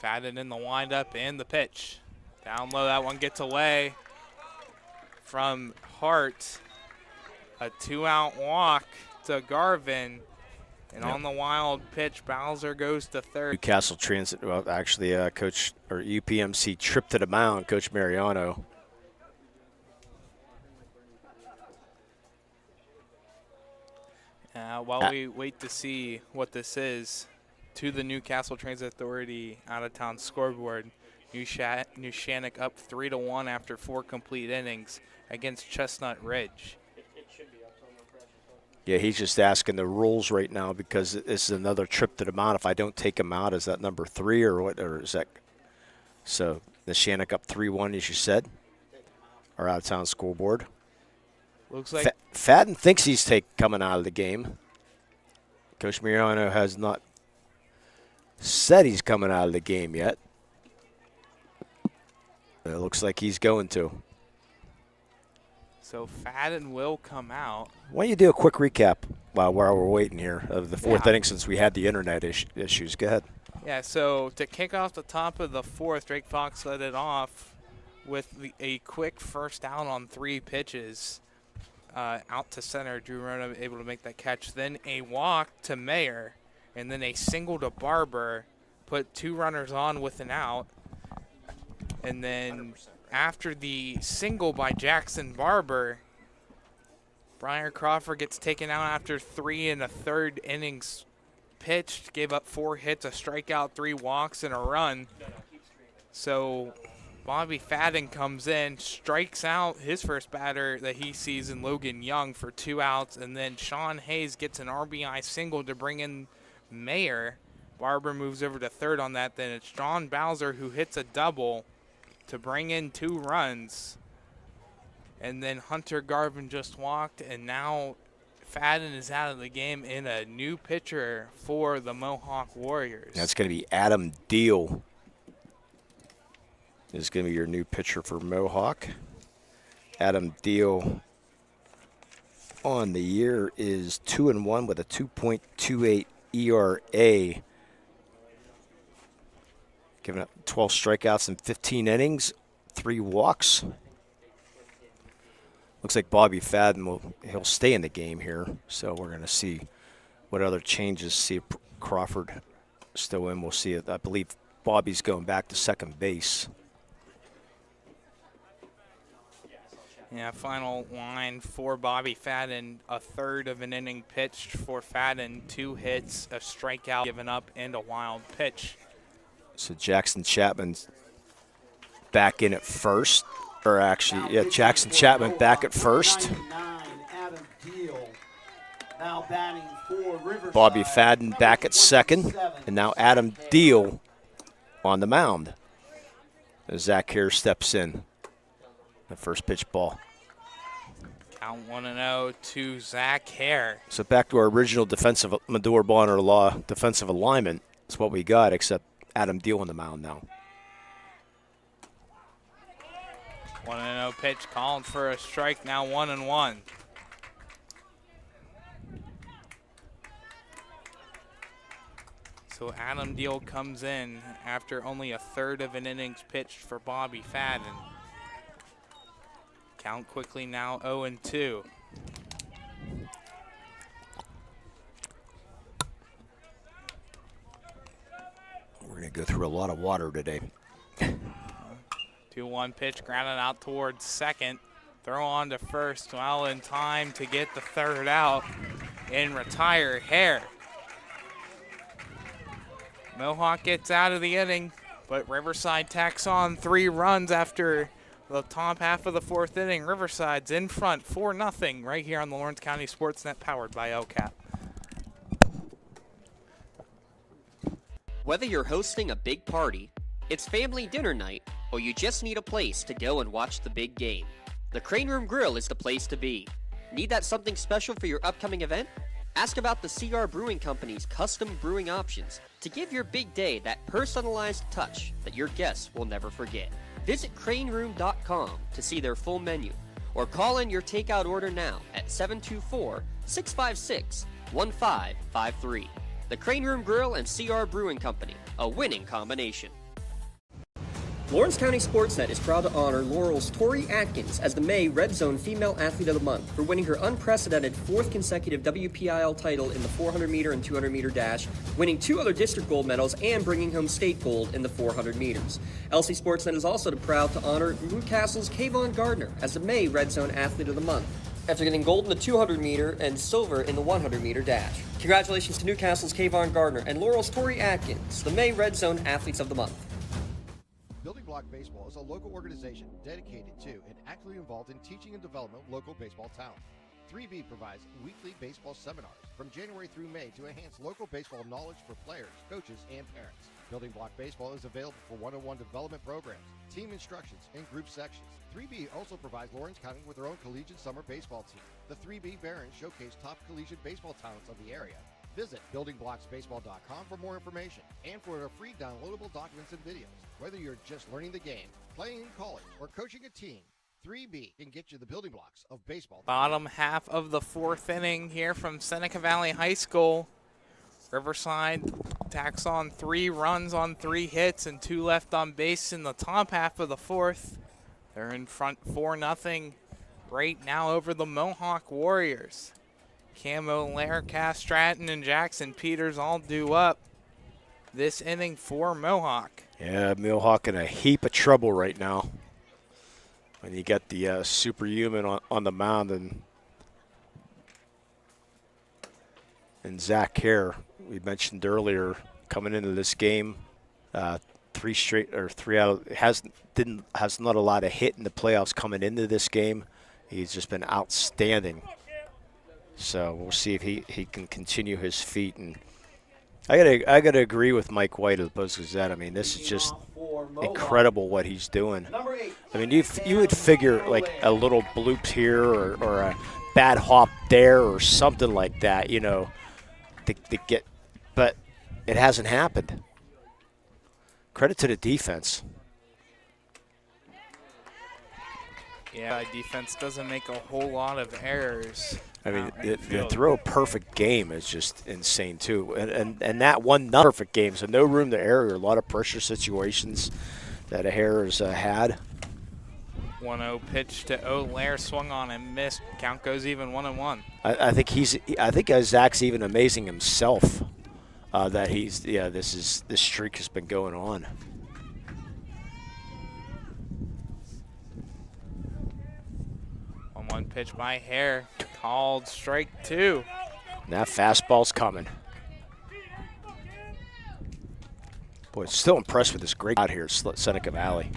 Fadden in the windup and the pitch. Down low, that one gets away from Hart. A 2-out walk to Garvin. And on the wild pitch, Bowser goes to third. Newcastle Transit, well, actually, Coach, or UPMC trip to the mound, Coach Mariano. While we wait to see what this is, to the Newcastle Transit Authority out-of-town scoreboard, New Shannock up 3-1 after 4 complete innings against Chestnut Ridge. Yeah, he's just asking the rules right now because this is another trip to the mound. If I don't take him out, is that number 3 or what? Or is that so? The Shannock up 3-1, as you said, our out-of-town scoreboard. Looks like Fadden thinks he's coming out of the game. Coach Mariano has not said he's coming out of the game yet. It looks like he's going to. So Fadden will come out. Why don't you do a quick recap while we're waiting here of the 4th inning since we had the internet issues. Go ahead. Yeah, so to kick off the top of the 4th, Drake Fox led it off with a quick first out on 3 pitches. Out to center, Drew Rona able to make that catch. Then a walk to Mayer, and then a single to Barber, put 2 runners on with an out. And then 100%. After the single by Jackson Barber, Brian Crawford gets taken out after 3 1/3 innings pitched, gave up 4 hits, a strikeout, 3 walks, and a run. So Bobby Fadden comes in, strikes out his first batter that he sees in Logan Young for 2 outs, and then Sean Hayes gets an RBI single to bring in Mayer. Barber moves over to third on that. Then it's John Bowser who hits a double to bring in 2 runs. And then Hunter Garvin just walked, and now Fadden is out of the game in a new pitcher for the Mohawk Warriors. That's going to be Adam Deal. This is going to be your new pitcher for Mohawk. Adam Deal on the year is 2-1 with a 2.28 ERA. Giving up 12 strikeouts in 15 innings, 3 walks. Looks like Bobby Fadden he'll stay in the game here. So we're going to see what other changes. See if Crawford still in. We'll see it. I believe Bobby's going back to second base. Yeah, final line for Bobby Fadden, 1/3 of an inning pitched for Fadden, 2 hits, a strikeout given up, and a wild pitch. So Jackson Chapman's back in at first. Or actually, yeah, Jackson Chapman back at first. Bobby Fadden back at second. And now Adam Deal on the mound as Zach Hare steps in. The first pitch ball. Count 1-0 to Zach Hare. So back to our original defensive, Medora Bonner Law defensive alignment. That's what we got, except Adam Deal on the mound now. 1-0 pitch called for a strike, now 1-1. So Adam Deal comes in after only 1/3 of an innings pitched for Bobby Fadden. Count quickly now 0-2. We're going to go through a lot of water today. 2-1 pitch grounded out towards second. Throw on to first, well in time to get the 3rd out and retire Hare. Mohawk gets out of the inning, but Riverside tacks on 3 runs after the top half of the 4th inning. Riverside's in front 4-0 right here on the Lawrence County SportsNet, powered by LCAP. Whether you're hosting a big party, it's family dinner night, or you just need a place to go and watch the big game, the Crane Room Grill is the place to be. Need that something special for your upcoming event? Ask about the CR Brewing Company's custom brewing options to give your big day that personalized touch that your guests will never forget. Visit craneroom.com to see their full menu, or call in your takeout order now at 724-656-1553. The Crane Room Grill and CR Brewing Company, a winning combination. Lawrence County SportsNet is proud to honor Laurel's Tori Atkins as the May Red Zone Female Athlete of the Month for winning her unprecedented 4th consecutive WPIAL title in the 400-meter and 200-meter dash, winning 2 other district gold medals, and bringing home state gold in the 400 meters. LC SportsNet is also proud to honor Newcastle's Kayvon Gardner as the May Red Zone Athlete of the Month, after getting gold in the 200-meter and silver in the 100-meter dash. Congratulations to Newcastle's Kayvon Gardner and Laurel's Tori Atkins, the May Red Zone Athletes of the Month. Building Block Baseball is a local organization dedicated to and actively involved in teaching and development of local baseball talent. 3B provides weekly baseball seminars from January through May to enhance local baseball knowledge for players, coaches, and parents. Building Block Baseball is available for one-on-one development programs, team instructions, and group sections. 3B also provides Lawrence County with their own collegiate summer baseball team. The 3B Barons showcase top collegiate baseball talents of the area. Visit buildingblocksbaseball.com for more information and for their free downloadable documents and videos. Whether you're just learning the game, playing in college, or coaching a team, 3B can get you the building blocks of baseball. Bottom half of the 4th inning here from Seneca Valley High School. Riverside tacks on 3 runs on 3 hits and 2 left on base in the top half of the 4th. They're in front 4-0 right now over the Mohawk Warriors. Camo, Lair, Cass, Stratton, and Jackson Peters all due up this inning for Mohawk. Yeah, Mohawk in a heap of trouble right now. When you got the superhuman on the mound and Zach Hare, we mentioned earlier, coming into this game, 3 out has not a lot of hit in the playoffs coming into this game. He's just been outstanding. So we'll see if he can continue his feat. And I gotta agree with Mike White of the Post-Gazette. I mean, this is just incredible what he's doing. I mean, you would figure like a little bloop here or a bad hop there or something like that, you know, to get, but it hasn't happened. Credit to the defense. Yeah, defense doesn't make a whole lot of errors. I mean, the throw a perfect game is just insane, too. And that one perfect game, so no room to error. A lot of pressure situations that Hare has had. 1-0 pitch to O'Lair, swung on and missed. Count goes even 1-1. I think Zach's even amazing himself that this streak has been going on. One pitch by Hare, called strike 2. And that fastball's coming. Boy, still impressed with this great out here at Seneca Valley.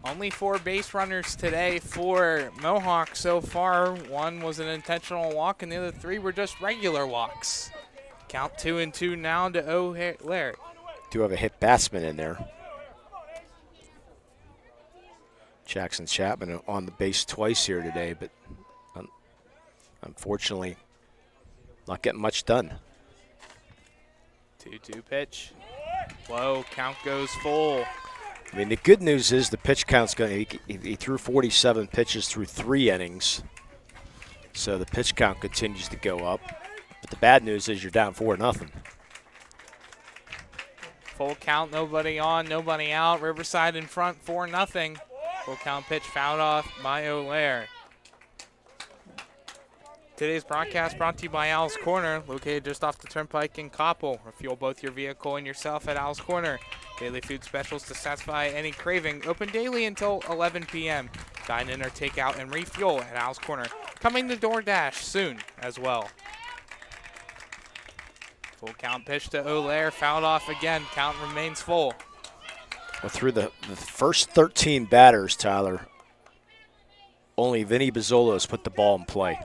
Only 4 base runners today for Mohawk so far. 1 was an intentional walk, and the other 3 were just regular walks. Count 2-2 now to O'Lair. Do have a hit batsman in there. Jackson Chapman on the base twice here today, but unfortunately not getting much done. 2-2 pitch. Low, count goes full. I mean, the good news is the pitch count's going to, he threw 47 pitches through 3 innings, so the pitch count continues to go up. But the bad news is you're down 4-0. Full count, nobody on, nobody out. Riverside in front, 4-0. Full count pitch fouled off by O'Lair. Today's broadcast brought to you by Al's Corner, located just off the Turnpike in Koppel. Refuel both your vehicle and yourself at Al's Corner. Daily food specials to satisfy any craving. Open daily until 11 p.m. Dine in or take out and refuel at Al's Corner. Coming to DoorDash soon as well. Full count pitch to O'Lair, fouled off again. Count remains full. Well, through the first 13 batters, Tyler, only Vinny Bizzola has put the ball in play.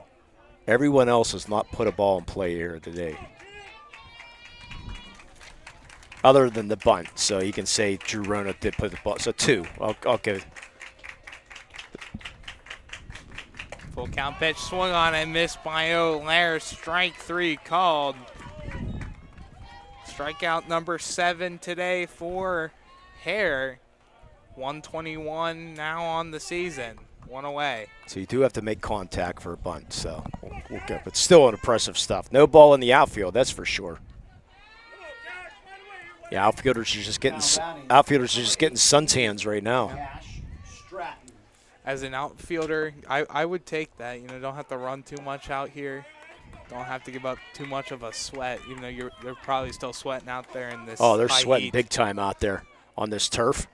Everyone else has not put a ball in play here today. other than the bunt. So you can say Drew Rona did put the ball. So 2. I'll give. Full count pitch, swung on and missed by O'Lair. Strike 3 called. Strikeout number 7 today for Hare. 121 now on the season. 1 away. So you do have to make contact for a bunt. So we'll get, but still impressive stuff. No ball in the outfield, that's for sure. Yeah, outfielders are just getting suntans right now. As an outfielder, I would take that. You know, don't have to run too much out here. Don't have to give up too much of a sweat, even though they're probably still sweating out there in this. Oh, they're high sweating heat. big time out there on this turf.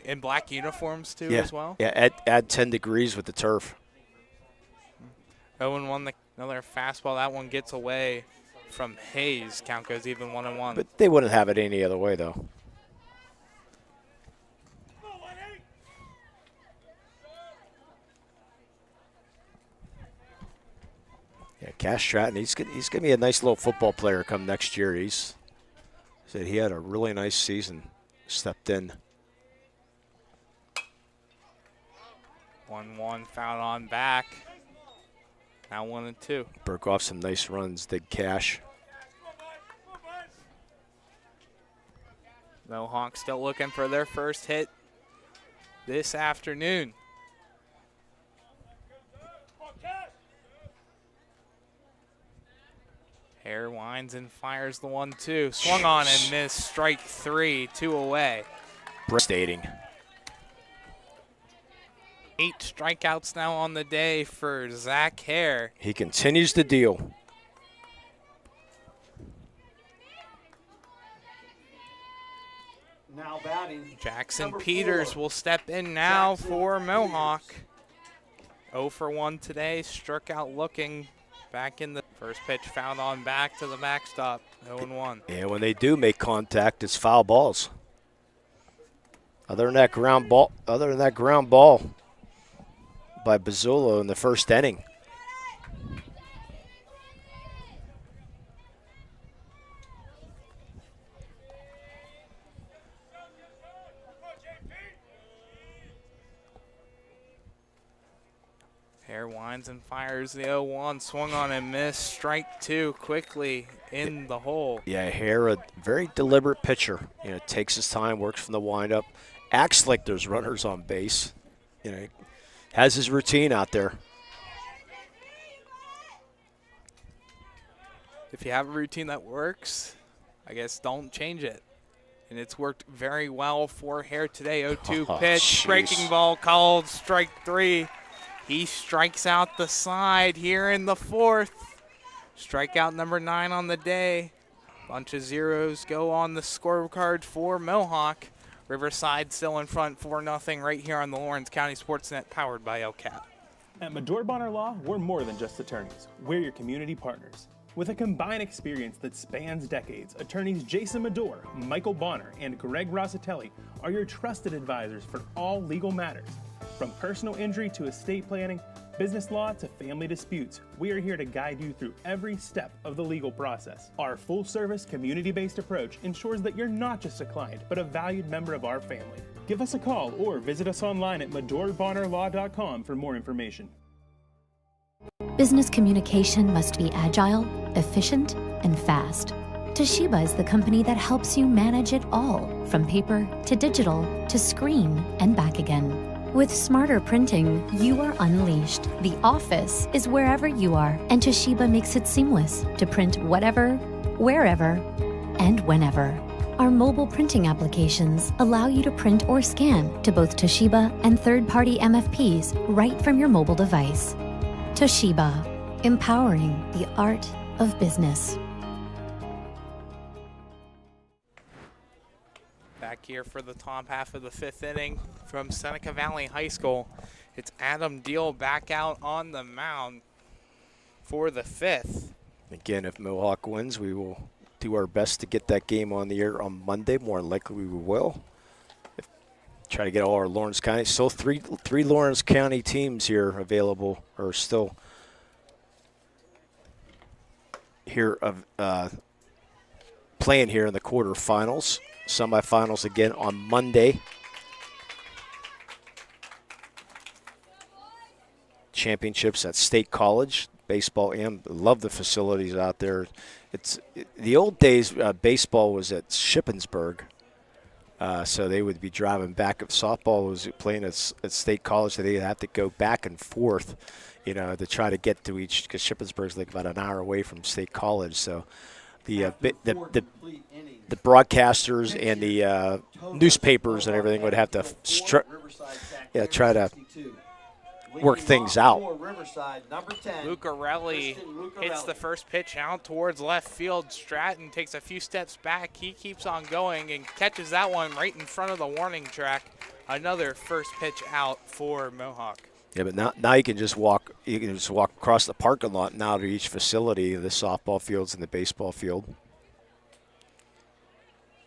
In black uniforms too, Yeah. as well. Yeah, add 10 degrees with the turf. 0-1, another fastball. That one gets away from Hayes. Count goes even 1-1. But they wouldn't have it any other way, though. Yeah, Cash Stratton, he's going to be a nice little football player come next year. He's said he had a really nice season, stepped in. 1-1, foul on back. Now 1-2. Broke off some nice runs, did Cash. Mohawk still looking for their first hit this afternoon. Hare winds and fires the 1-2. Swung on and missed. Strike 3, 2 away. Devastating. 8 strikeouts now on the day for Zach Hare. He continues to deal. Now batting. Jackson number Peters 4. will step in now Jackson for Mohawk. Peters. 0 for 1 today. Struck out looking. Back in the first pitch, found on back to the backstop. 0-1. Yeah, when they do make contact, it's foul balls. Other than that ground ball by Bazzolo in the first inning. Hare winds and fires the 0-1. Swung on and missed. Strike 2 quickly in the hole. Yeah, Hare, a very deliberate pitcher. You know, takes his time, works from the windup, acts like there's runners on base. You know, has his routine out there. If you have a routine that works, I guess don't change it. And it's worked very well for Hare today. 0-2 pitch, Jeez. breaking ball called. Strike 3. He strikes out the side here in the 4th. Strikeout number 9 on the day. Bunch of zeros go on the scorecard for Mohawk. Riverside still in front 4-0 right here on the Lawrence County SportsNet, powered by LCAT. At Medore Bonner Law, we're more than just attorneys. We're your community partners. With a combined experience that spans decades, attorneys Jason Medore, Michael Bonner, and Greg Rossitelli are your trusted advisors for all legal matters. From personal injury to estate planning, business law to family disputes, we are here to guide you through every step of the legal process. Our full-service, community-based approach ensures that you're not just a client, but a valued member of our family. Give us a call or visit us online at medorebonnerlaw.com for more information. Business communication must be agile, efficient, and fast. Toshiba is the company that helps you manage it all, from paper to digital to screen and back again. With smarter printing, you are unleashed. The office is wherever you are, and Toshiba makes it seamless to print whatever, wherever, and whenever. Our mobile printing applications allow you to print or scan to both Toshiba and third-party MFPs right from your mobile device. Toshiba, empowering the art of business. Back here for the top half of the 5th inning from Seneca Valley High School. It's Adam Deal back out on the mound for the 5th. Again, if Mohawk wins, we will do our best to get that game on the air on Monday. More likely we will. Try to get all our Lawrence County. Still three Lawrence County teams here available, or still here of playing here in the quarterfinals. semifinals again on Monday. Championships at State College, baseball, and love the facilities out there. The old days, baseball was at Shippensburg, so they would be driving back. If softball was playing at State College, so they'd have to go back and forth, to try to get to each, because Shippensburg's like about an hour away from State College. So the broadcasters and the newspapers and everything would have to try to work things out. Lucarelli hits the first pitch out towards left field. Stratton takes a few steps back. He keeps on going and catches that one right in front of the warning track. Another first pitch out for Mohawk. Yeah, but now you can just walk. You can just walk across the parking lot now to each facility, the softball fields and the baseball field.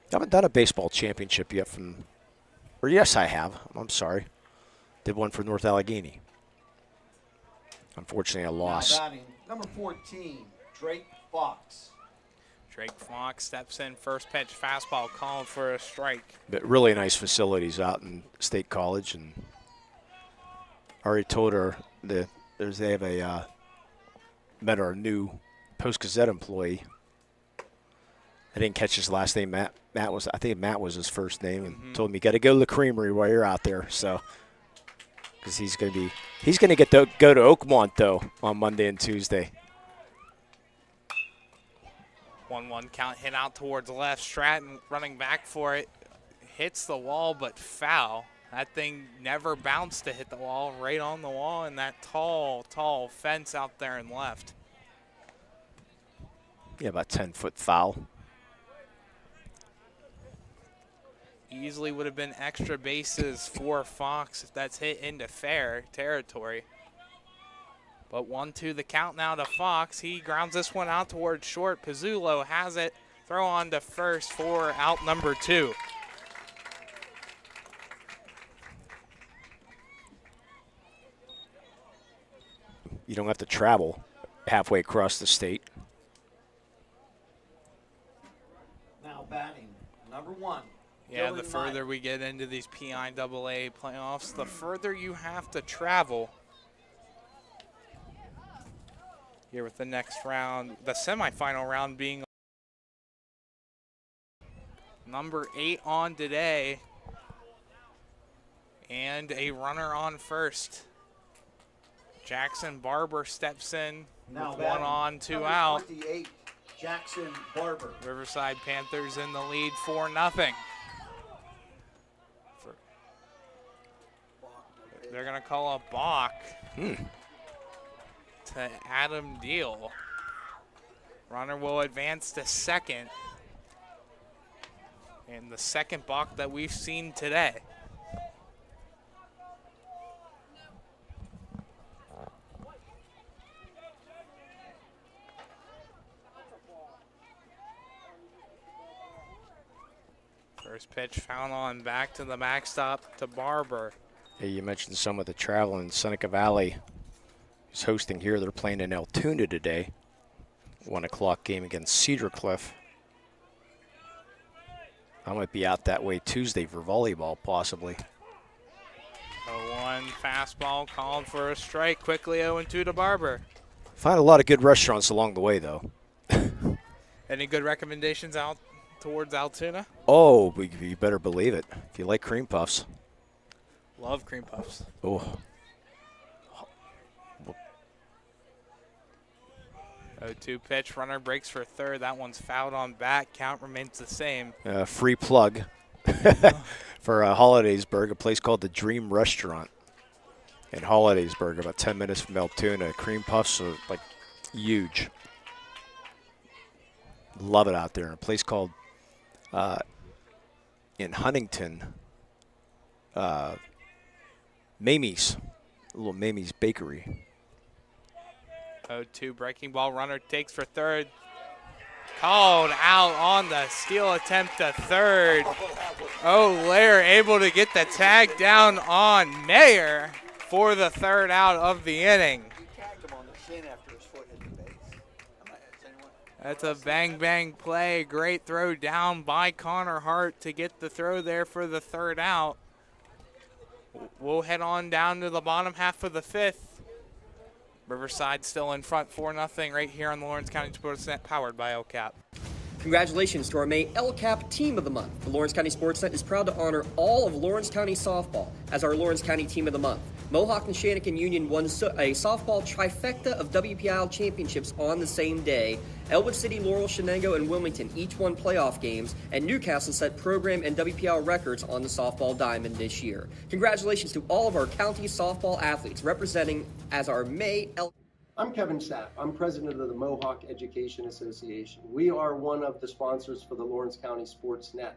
I haven't done a baseball championship yet or yes, I have. I'm sorry. Did one for North Allegheny. Unfortunately, I lost. Now batting, number 14, Drake Fox. Drake Fox steps in, first pitch, fastball called for a strike. But really nice facilities out in State College, and I already told her they have met our new Post-Gazette employee. I didn't catch his last name. I think Matt was his first name, and told me you got to go to the creamery while you're out there. So, because he's going to get to go to Oakmont though on Monday and Tuesday. 1-1 count, hit out towards left. Stratton running back for it, hits the wall but foul. That thing never bounced to hit the wall, right on the wall, and that tall fence out there in left. Yeah, about 10-foot foul. Easily would have been extra bases for Fox if that's hit into fair territory. But 1-2 the count now to Fox. He grounds this one out towards short. Pizzullo has it. Throw on to first for out number 2. You don't have to travel halfway across the state. Now batting, number 1. Yeah, the further we get into these PIAA playoffs, the further you have to travel. Here with the next round, the semifinal round being number 8 on today, and a runner on first. Jackson Barber steps in now with 1 on, 2 out. 28, Jackson Barber. Riverside Panthers in the lead 4-0. They're going to call a balk to Adam Deal. Runner will advance to second. And the second balk that we've seen today. First pitch found on back to the backstop to Barber. Hey, you mentioned some of the travel in Seneca Valley is hosting here. They're playing in Altoona today. 1 o'clock game against Cedar Cliff. I might be out that way Tuesday for volleyball, possibly. 0-1 fastball called for a strike. Quickly 0-2 to Barber. Find a lot of good restaurants along the way, though. Any good recommendations out towards Altoona? Oh, you better believe it. If you like cream puffs. Love cream puffs. Oh. 0-2 pitch, runner breaks for third. That one's fouled on back. Count remains the same. Free plug for Hollidaysburg, a place called the Dream Restaurant in Hollidaysburg, about 10 minutes from Altoona. Cream puffs are like huge. Love it out there. A place called in Huntington, Mamie's, a little Mamie's Bakery. 0-2 breaking ball, runner takes for third. Called out on the steal attempt to third. O'Lear able to get the tag down on Mayer for the third out of the inning. That's a bang-bang play. Great throw down by Connor Hart to get the throw there for the third out. We'll head on down to the bottom half of the fifth. Riverside still in front 4-0 right here on the Lawrence County SportsNet, powered by LCAP. Congratulations to our May LCAP Team of the Month. The Lawrence County SportsNet is proud to honor all of Lawrence County softball as our Lawrence County Team of the Month. Mohawk and Shannikin Union won a softball trifecta of WPIAL championships on the same day. Elwood City, Laurel, Shenango, and Wilmington each won playoff games, and Newcastle set program and WPIAL records on the softball diamond this year. Congratulations to all of our county softball athletes representing as our May LCAP. I'm Kevin Sapp. I'm president of the Mohawk Education Association. We are one of the sponsors for the Lawrence County SportsNet.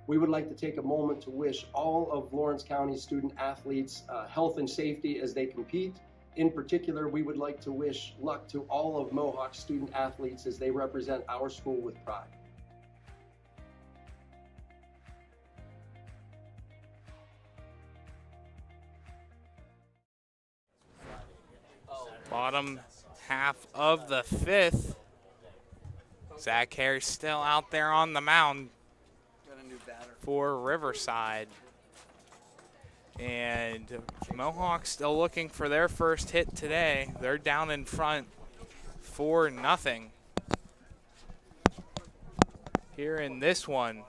We would like to take a moment to wish all of Lawrence County student athletes health and safety as they compete. In particular, we would like to wish luck to all of Mohawk student athletes as they represent our school with pride. Bottom half of the fifth. Zach Harris still out there on the mound for Riverside. And Mohawk still looking for their first hit today. They're down in front 4-0. Here in this one,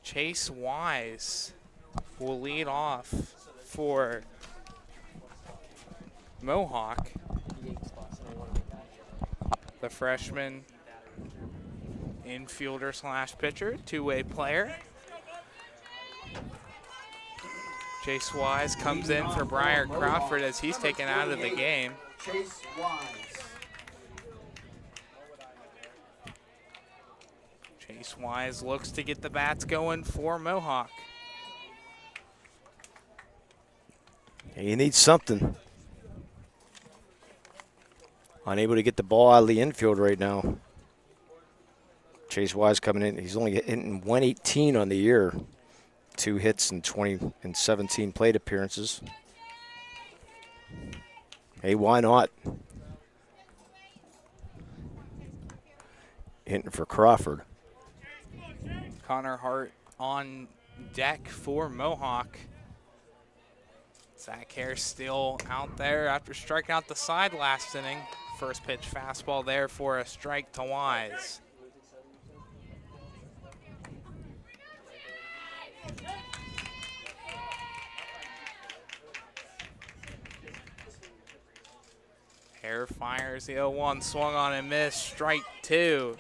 Chase Wise will lead off for Mohawk. The freshman infielder slash pitcher, two-way player. Chase Wise comes in for Briar Crawford as he's taken out of the game. Chase Wise. Chase Wise looks to get the bats going for Mohawk. He needs something. Unable to get the ball out of the infield right now. Chase Wise coming in. He's only hitting 118 on the year. 2 hits and 17 plate appearances. Hey, why not? Hitting for Crawford. Connor Hart on deck for Mohawk. Zach Harris still out there after striking out the side last inning. First pitch fastball there for a strike to Wise. Hare fires the 0-1, swung on and missed, strike 2.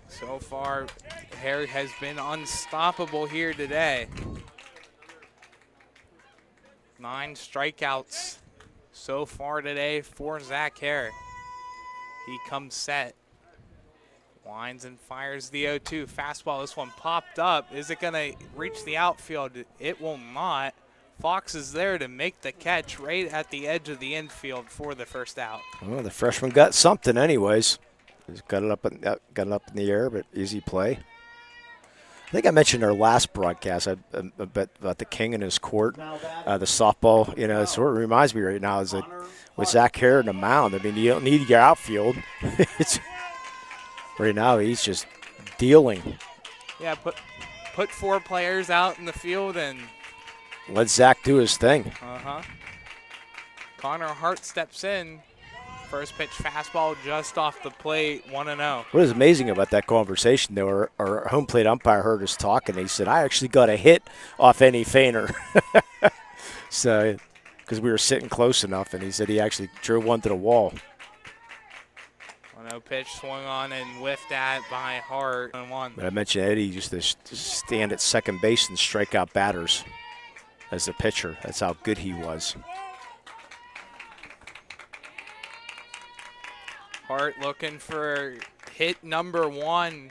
So far, Hare has been unstoppable here today. 9 strikeouts so far today for Zach Hare. He comes set. Winds and fires the 0-2. Fastball, this one popped up. Is it going to reach the outfield? It will not. Fox is there to make the catch right at the edge of the infield for the first out. Well, the freshman got something anyways. He's got it up in the air, but easy play. I think I mentioned our last broadcast about the king and his court, the softball. You know, so what it reminds me right now is that with Zach Hare in the mound, I mean, you don't need your outfield. It's right now he's just dealing. Yeah, put 4 players out in the field and let Zach do his thing. Connor Hart steps in. First pitch fastball just off the plate, 1-0. What is amazing about that conversation, though, our home plate umpire heard us talking. He said, I actually got a hit off any feiner. So, because we were sitting close enough, and he said he actually drew one to the wall. 1-0 pitch swung on and whiffed at by Hart. 1-1. But I mentioned Eddie used to stand at second base and strike out batters as a pitcher. That's how good he was. Hart looking for hit number 1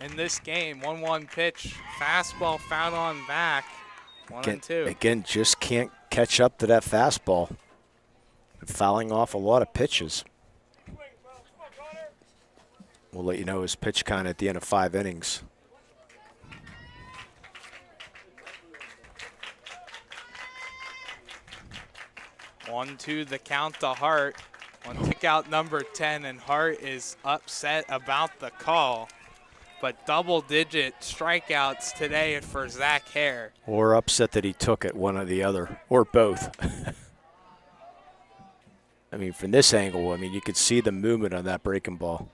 in this game. 1-1 pitch. Fastball found on back. 1-2. Again, just can't catch up to that fastball. Fouling off a lot of pitches. We'll let you know his pitch count at the end of 5 innings. 1-2 the count to Hart. On kick out number 10, and Hart is upset about the call. But double-digit strikeouts today for Zach Hare. Or upset that he took it, one or the other, or both. I mean, from this angle, I mean, you could see the movement on that breaking ball.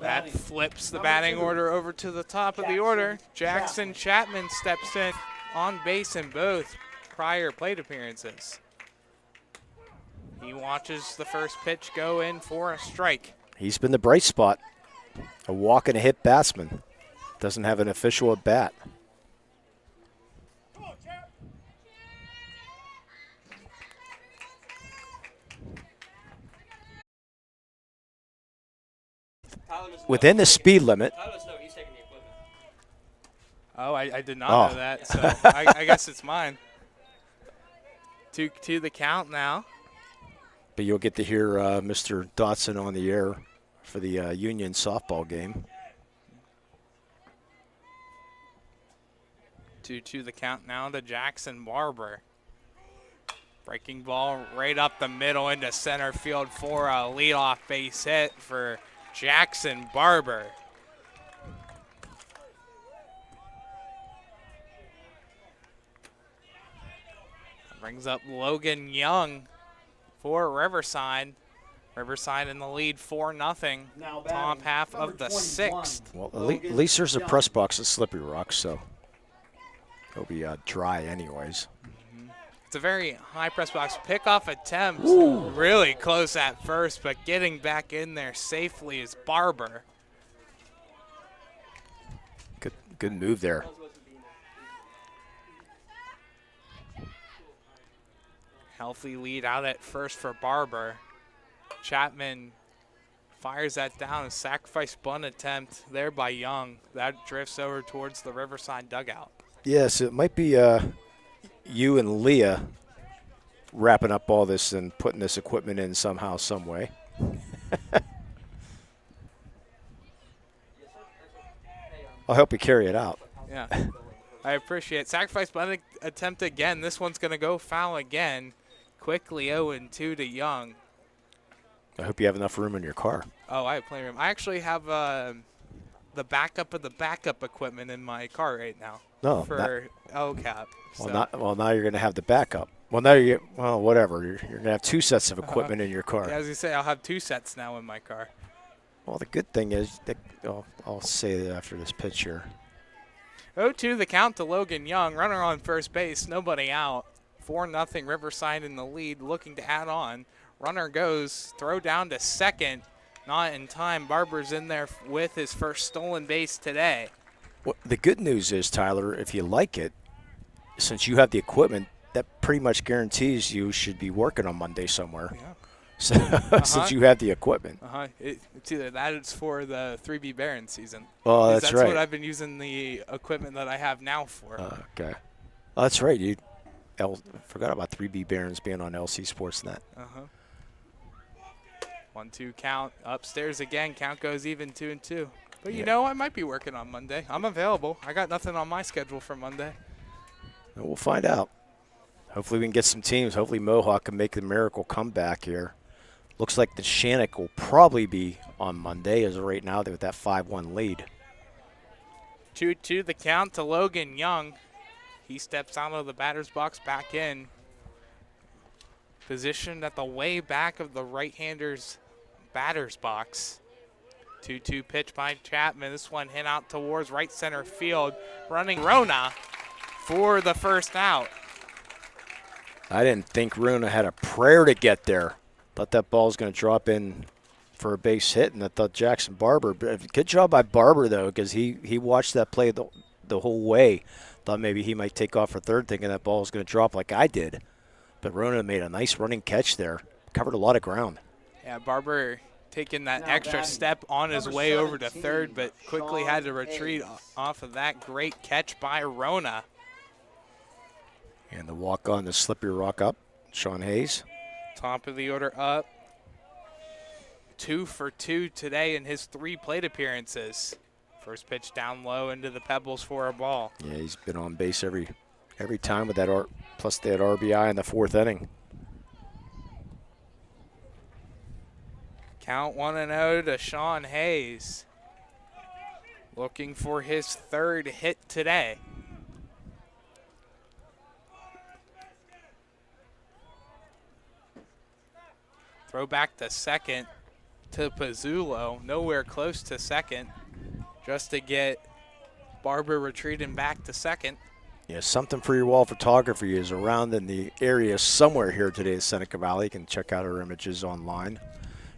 That flips the batting order over to the top of the order. Jackson Chapman steps in on base in both prior plate appearances. He watches the first pitch go in for a strike. He's been the bright spot. A walk and a hit batsman. Doesn't have an official at bat. Within the speed limit. Oh, I did not know that, so I guess it's mine. 2-2 the count now. But you'll get to hear Mr. Dotson on the air for the Union softball game. 2-2 the count now to Jackson Barber. Breaking ball right up the middle into center field for a leadoff base hit for Jackson Barber. Brings up Logan Young for Riverside. Riverside in the lead 4-0. Top half of the 6th. Well, at least there's a press box at Slippery Rock, so it'll be dry anyways. It's a very high press box. Pickoff attempt. Ooh. Really close at first, but getting back in there safely is Barber. Good move there. Healthy lead out at first for Barber. Chapman fires that down. A sacrifice bunt attempt there by Young. That drifts over towards the Riverside dugout. Yes, it might be you and Leah wrapping up all this and putting this equipment in somehow, some way. I'll help you carry it out. Yeah, I appreciate it. Sacrifice bunt attempt again. This one's going to go foul again. Quickly 0-2 to Young. I hope you have enough room in your car. Oh, I have plenty of room. I actually have the backup of the backup equipment in my car right now. No, for LCAP. Well, now you're going to have the backup. Well, now whatever. You're going to have 2 sets of equipment in your car. Yeah, as you say, I'll have 2 sets now in my car. Well, the good thing is, that, I'll say that after this pitch here. 0-2 the count to Logan Young. Runner on first base, nobody out. 4-0 Riverside in the lead, looking to add on. Runner goes, throw down to second. Not in time. Barber's in there with his first stolen base today. Well, the good news is, Tyler, if you like it, since you have the equipment, that pretty much guarantees you should be working on Monday somewhere. Yeah. So, since you have the equipment. It's either that or it's for the 3B Baron season. Oh, that's right. That's what I've been using the equipment that I have now for. Okay. Oh, that's right. I forgot about 3B Barons being on LC SportsNet. 1-2 count. Upstairs again. Count goes even 2-2. But you know, I might be working on Monday. I'm available. I got nothing on my schedule for Monday. We'll find out. Hopefully we can get some teams. Hopefully Mohawk can make the miracle comeback here. Looks like the Shannock will probably be on Monday, as of right now they're with that 5-1 lead. 2-2 the count to Logan Young. He steps out of the batter's box, back in. Positioned at the way back of the right-hander's batter's box. 2-2 pitch by Chapman. This one hit out towards right center field. Running Rona for the first out. I didn't think Rona had a prayer to get there. Thought that ball was going to drop in for a base hit, and I thought Jackson Barber. Good job by Barber, though, because he watched that play the whole way. Thought maybe he might take off for third, thinking that ball was going to drop like I did. But Rona made a nice running catch there. Covered a lot of ground. Yeah, Barber taking that extra step on his way over to third, but quickly had to retreat off of that great catch by Rona. And the walk on the Slippery Rock up, Sean Hayes. Top of the order up. 2 for 2 today in his 3 plate appearances. First pitch down low into the pebbles for a ball. Yeah, he's been on base every time with that Plus they had RBI in the 4th inning. Count 1-0 to Sean Hayes. Looking for his 3rd hit today. Throw back to second to Pizzulo. Nowhere close to second. Just to get Barber retreating back to second. Yeah, something for your wall photography is around in the area somewhere here today at Seneca Valley. You can check out our images online.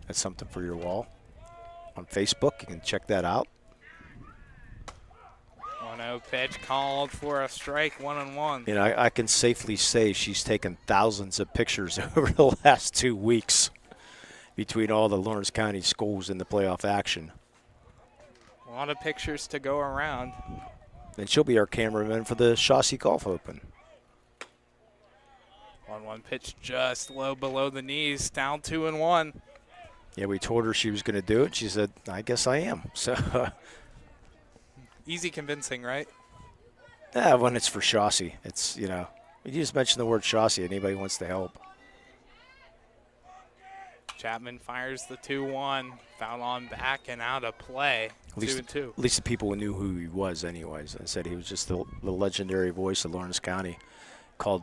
That's something for your wall. On Facebook, you can check that out. 1-0 pitch called for a strike, 1-1. You know, I can safely say she's taken thousands of pictures over the last 2 weeks between all the Lawrence County schools in the playoff action. A lot of pictures to go around. And she'll be our cameraman for the Chaussee Golf Open. 1-1 pitch just low below the knees, down 2-1. Yeah, we told her she was going to do it. She said, I guess I am. So easy convincing, right? Yeah, when it's for Chaussee, it's, you know, you just mention the word Chaussee, anybody wants to help. Chapman fires the 2-1, foul on back and out of play. At least 2-2. At least the people knew who he was anyways. I said he was just the legendary voice of Lawrence County, called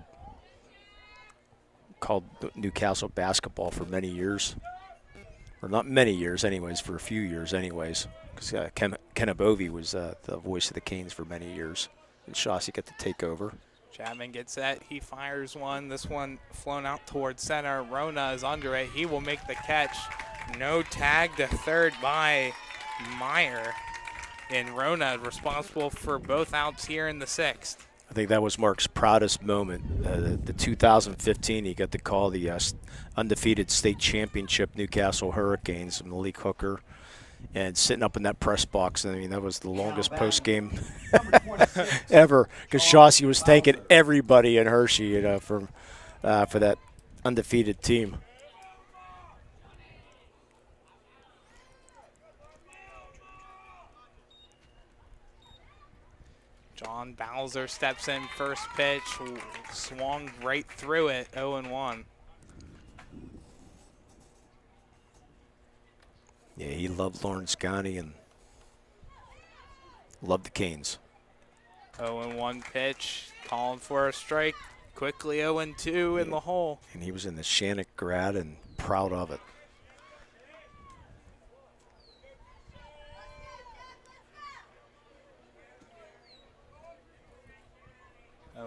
Newcastle basketball for many years. Or not many years anyways, for a few years anyways. Because Kenabovie was the voice of the Canes for many years. And Chaussee got to take over. Chapman gets set. He fires one. This one flown out towards center. Rona is under it. He will make the catch. No tag to third by Meyer. And Rona responsible for both outs here in the 6th. I think that was Mark's proudest moment. The 2015, he got to call the undefeated state championship Newcastle Hurricanes from Malik Hooker. And sitting up in that press box, I mean, that was the longest post-game ever, because Chaussee was thanking everybody in Hershey, you know, for that undefeated team. John Bowser steps in, first pitch, swung right through it, 0-1. Yeah, he loved Lawrence County and loved the Canes. 0-1 pitch, calling for a strike. Quickly 0-2 in the hole. And he was in the Shannock grad and proud of it.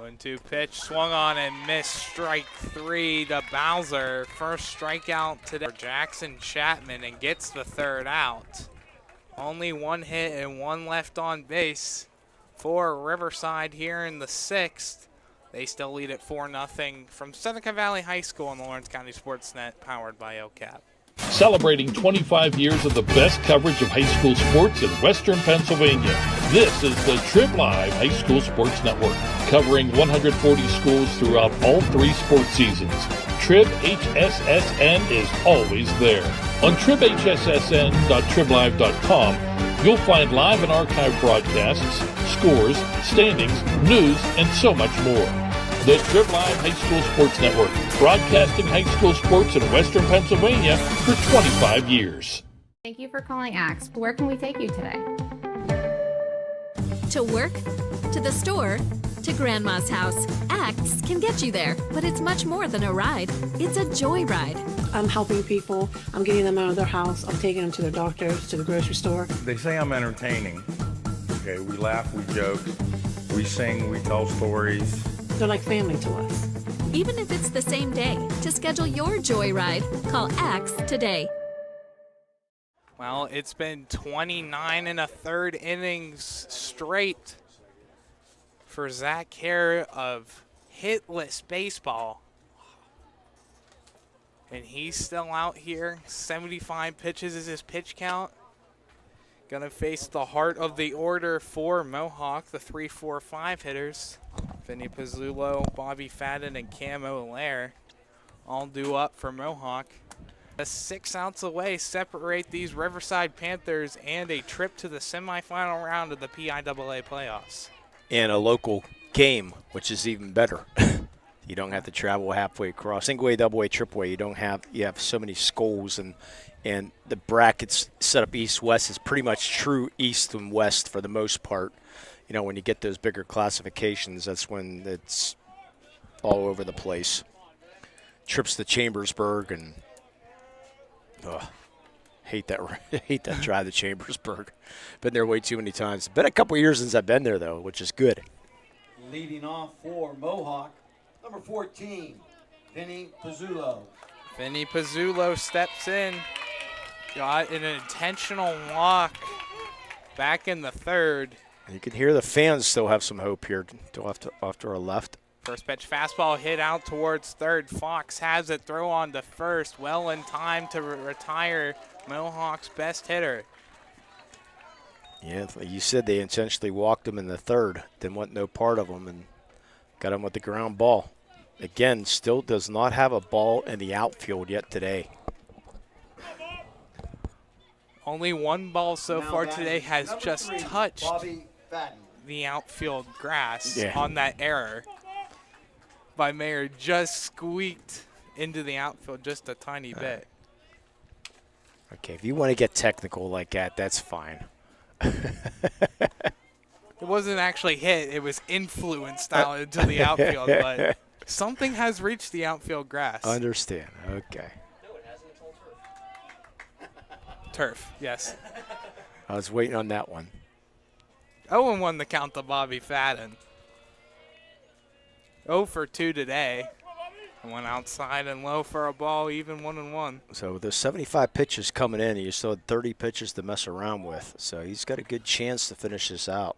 And 2 pitch, swung on and missed, strike 3 to Bowser. First strikeout today for Jackson Chapman, and gets the 3rd out. Only 1 hit and 1 left on base for Riverside here in the 6th. They still lead at 4-0 from Seneca Valley High School on the Lawrence County SportsNet, powered by LCAP. Celebrating 25 years of the best coverage of high school sports in Western Pennsylvania. This is the Trib Live High School Sports Network, covering 140 schools throughout all 3 sports seasons. Trib HSSN is always there. On tribhssn.triblive.com, you'll find live and archive broadcasts, scores, standings, news, and so much more. The Trib Live High School Sports Network, broadcasting high school sports in Western Pennsylvania for 25 years. Thank you for calling Axe. Where can we take you today? To work, to the store, to Grandma's house. Axe can get you there, but it's much more than a ride. It's a joyride. I'm helping people. I'm getting them out of their house. I'm taking them to their doctors, to the grocery store. They say I'm entertaining. Okay, we laugh, we joke, we sing, we tell stories. They're like family to us. Even if it's the same day, to schedule your joyride, call Axe today. Well, it's been 29 1/3 innings straight for Zach Hare of hitless baseball. And he's still out here. 75 pitches is his pitch count. Gonna face the heart of the order for Mohawk, the 3-4-5 hitters. Vinny Pizzulo, Bobby Fadden, and Cam O'Lair all due up for Mohawk. 6 outs away separate these Riverside Panthers and a trip to the semifinal round of the PIAA playoffs. And a local game, which is even better. You don't have to travel halfway across. Single A, double A, triple A. You have so many schools, and the brackets set up east-west is pretty much true east and west for the most part. You know, when you get those bigger classifications, that's when it's all over the place. Trips to Chambersburg and hate that drive to Chambersburg. Been there way too many times. Been a couple years since I've been there though, which is good. Leading off for Mohawk, number 14, Vinny Pizzulo. Vinny Pizzulo steps in. Got an intentional walk back in the third. You can hear the fans still have some hope here off to our left. First pitch fastball hit out towards third. Fox has it, throw on to first. Well in time to retire Mohawk's best hitter. Yeah, you said they intentionally walked him in the third. Didn't want no part of him and got him with the ground ball. Again, still does not have a ball in the outfield yet today. Only one ball so far today has just touched the outfield grass on that error by Mayer. Just squeaked into the outfield just a tiny bit. Okay, if you want to get technical like that, that's fine. It wasn't actually hit. It was influenced out into the outfield, but something has reached the outfield grass. Understand. Okay. Turf, yes. I was waiting on that one. 0-1 the count to Bobby Fadden. 0 for 2 today. Went outside and low for a ball, even 1-1. So there's 75 pitches coming in, and you still had 30 pitches to mess around with. So he's got a good chance to finish this out.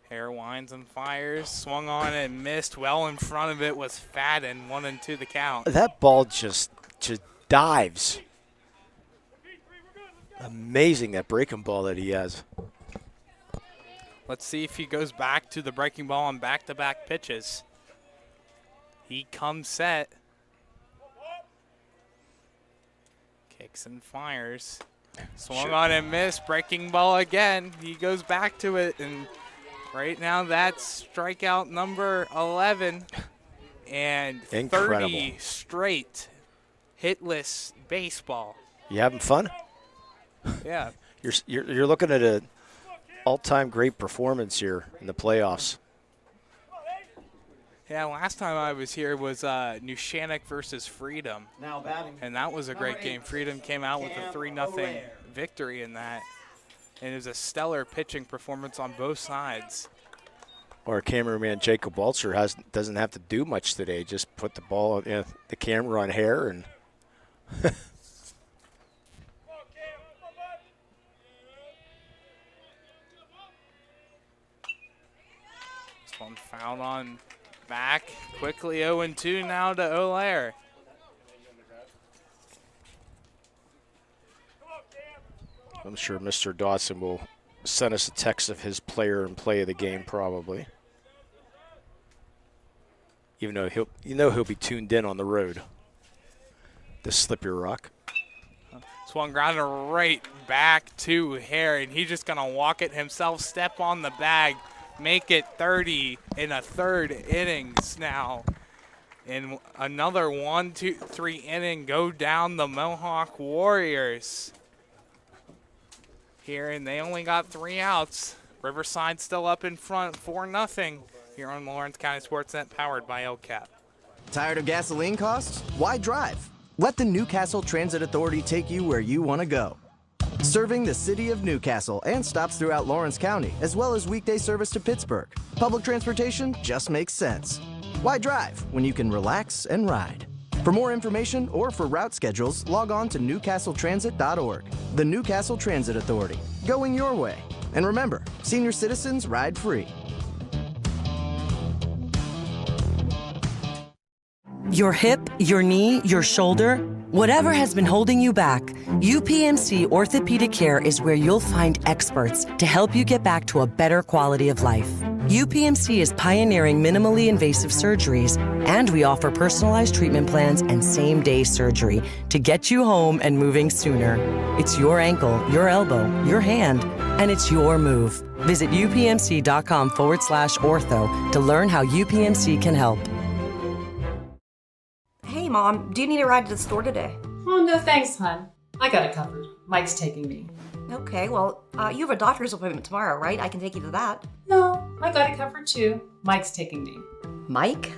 Hare winds and fires, swung on and missed. Well in front of it was Fadden, 1-2 the count. That ball just dives. Amazing, that breaking ball that he has. Let's see if he goes back to the breaking ball on back-to-back pitches. He comes set. Kicks and fires. Swung on and missed. Breaking ball again. He goes back to it, and right now that's strikeout number 11. And Incredible. 30 straight hitless baseball. You having fun? Yeah. You're looking at an all-time great performance here in the playoffs. Yeah, last time I was here was Nushanek versus Freedom. Now batting. And that was a great game. Freedom came out with a 3-0 victory in that. And it was a stellar pitching performance on both sides. Our cameraman Jacob Walzer doesn't have to do much today. Just put the ball, the camera on Hare, and this one fouled on back. Quickly 0-2 now to Olaire. I'm sure Mr. Dawson will send us a text of his player and play of the game probably. Even though he'll be tuned in on the road. The Slippery Rock. Swung grounder right back to Hare, and he's just gonna walk it himself, step on the bag, make it 30 in a third innings now. And another 1, 2, 3 inning go down the Mohawk Warriors. Here, and they only got 3 outs. Riverside still up in front, 4-0 here on Lawrence County SportsNet, powered by LCAP. Tired of gasoline costs? Why drive? Let the Newcastle Transit Authority take you where you want to go. Serving the city of Newcastle and stops throughout Lawrence County, as well as weekday service to Pittsburgh. Public transportation just makes sense. Why drive when you can relax and ride? For more information or for route schedules, log on to newcastletransit.org. The Newcastle Transit Authority, going your way. And remember, senior citizens ride free. Your hip, your knee, your shoulder, Whatever has been holding you back, UPMC Orthopedic Care is where you'll find experts to help you get back to a better quality of life. UPMC is pioneering minimally invasive surgeries, and we offer personalized treatment plans and same-day surgery to get you home and moving sooner. It's your ankle, your elbow, your hand, and it's your move. Visit upmc.com/ortho to learn how UPMC can help. Hey, Mom, do you need a ride to the store today? Oh, no thanks, hon. I got it covered. Mike's taking me. Okay, well, you have a doctor's appointment tomorrow, right? I can take you to that. No, I got it covered too. Mike's taking me. Mike?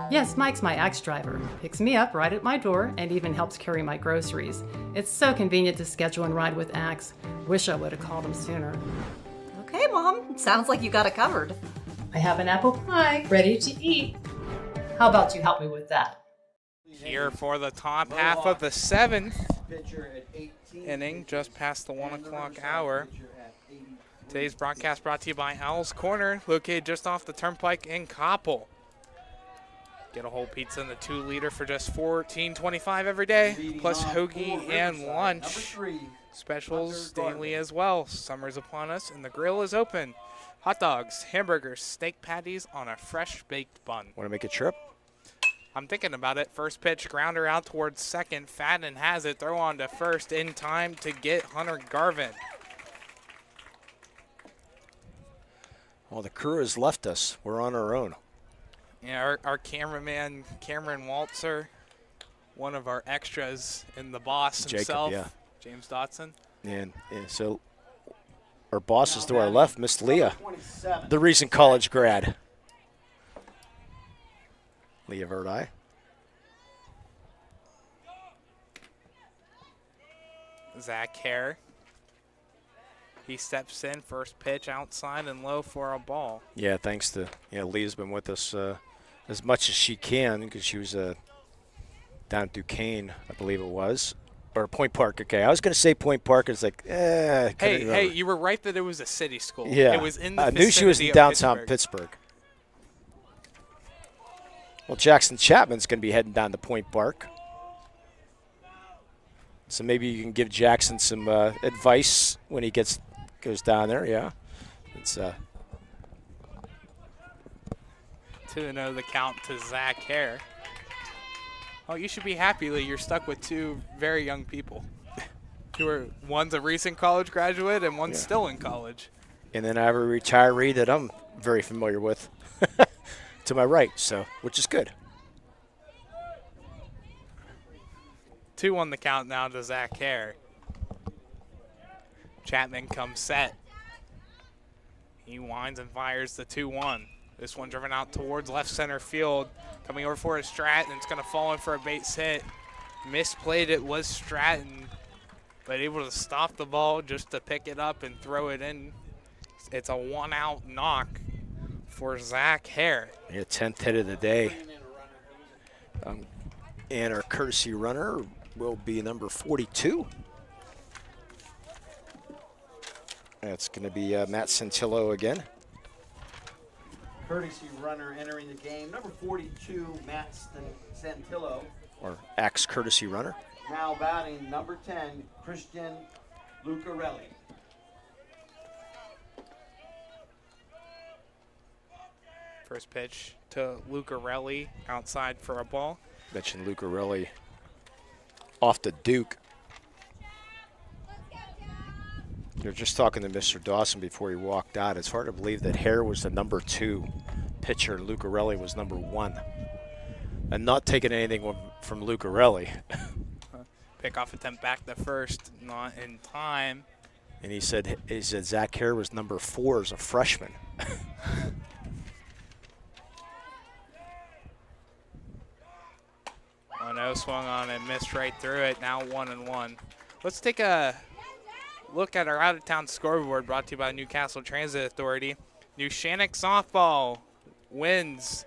Yes, Mike's my Axe driver. Picks me up right at my door and even helps carry my groceries. It's so convenient to schedule and ride with Axe. Wish I would have called him sooner. Okay, Mom. Sounds like you got it covered. I have an apple pie ready to eat. How about you help me with that? Here for the top half of the 7th inning, just past the 1 o'clock hour. Today's broadcast brought to you by Owl's Corner, located just off the Turnpike in Koppel. Get a whole pizza in the 2-liter for just $14.25 every day, plus hoagie and lunch. Specials daily as well. Summer's upon us and the grill is open. Hot dogs, hamburgers, steak patties on a fresh baked bun. Want to make a trip? I'm thinking about it. First pitch, grounder out towards second. Fadden has it. Throw on to first in time to get Hunter Garvin. Well, the crew has left us. We're on our own. Yeah, our cameraman, Cameron Waltzer, one of our extras in The Boss himself, Jacob, yeah. James Dotson. And so our boss is to our left, Miss Leah, the recent college grad. Leah Verdi. Zach Hare. He steps in, first pitch outside and low for a ball. Yeah, thanks to Leah's been with us as much as she can because she was down at Duquesne, I believe it was, or Point Park. Okay, I was going to say Point Park. It's like, Hey, you were right that it was a city school. Yeah, it was in the I knew she was in downtown Pittsburgh. Well, Jackson Chapman's going to be heading down to Point Park. So maybe you can give Jackson some advice when he goes down there. Yeah, it's 2-0 the count to Zach Hare. Oh, you should be happy that you're stuck with two very young people. One's a recent college graduate and one's still in college. And then I have a retiree that I'm very familiar with to my right, so which is good. 2-1 the count now to Zach Hare. Chapman comes set. He winds and fires the 2-1. This one driven out towards left center field. Coming over for a Stratton. It's going to fall in for a base hit. Misplayed it was Stratton, but able to stop the ball just to pick it up and throw it in. It's a 1-out knock for Zach Hare. Yeah, 10th hit of the day. And our courtesy runner will be number 42. That's going to be Matt Santillo again. Courtesy runner entering the game, number 42, Matt Santillo. Or Axe courtesy runner. Now batting number 10, Christian Lucarelli. First pitch to Lucarelli outside for a ball. Mentioned Lucarelli off to Duke. You're just talking to Mr. Dawson before he walked out. It's hard to believe that Hare was the number 2 pitcher and Lucarelli was number 1. And not taking anything from Lucarelli. Pickoff attempt back to first, not in time. And he said Zach Hare was number 4 as a freshman. Oh no, swung on and missed right through it. Now 1-1. Let's take a look at our out-of-town scoreboard brought to you by Newcastle Transit Authority. New Shannock softball wins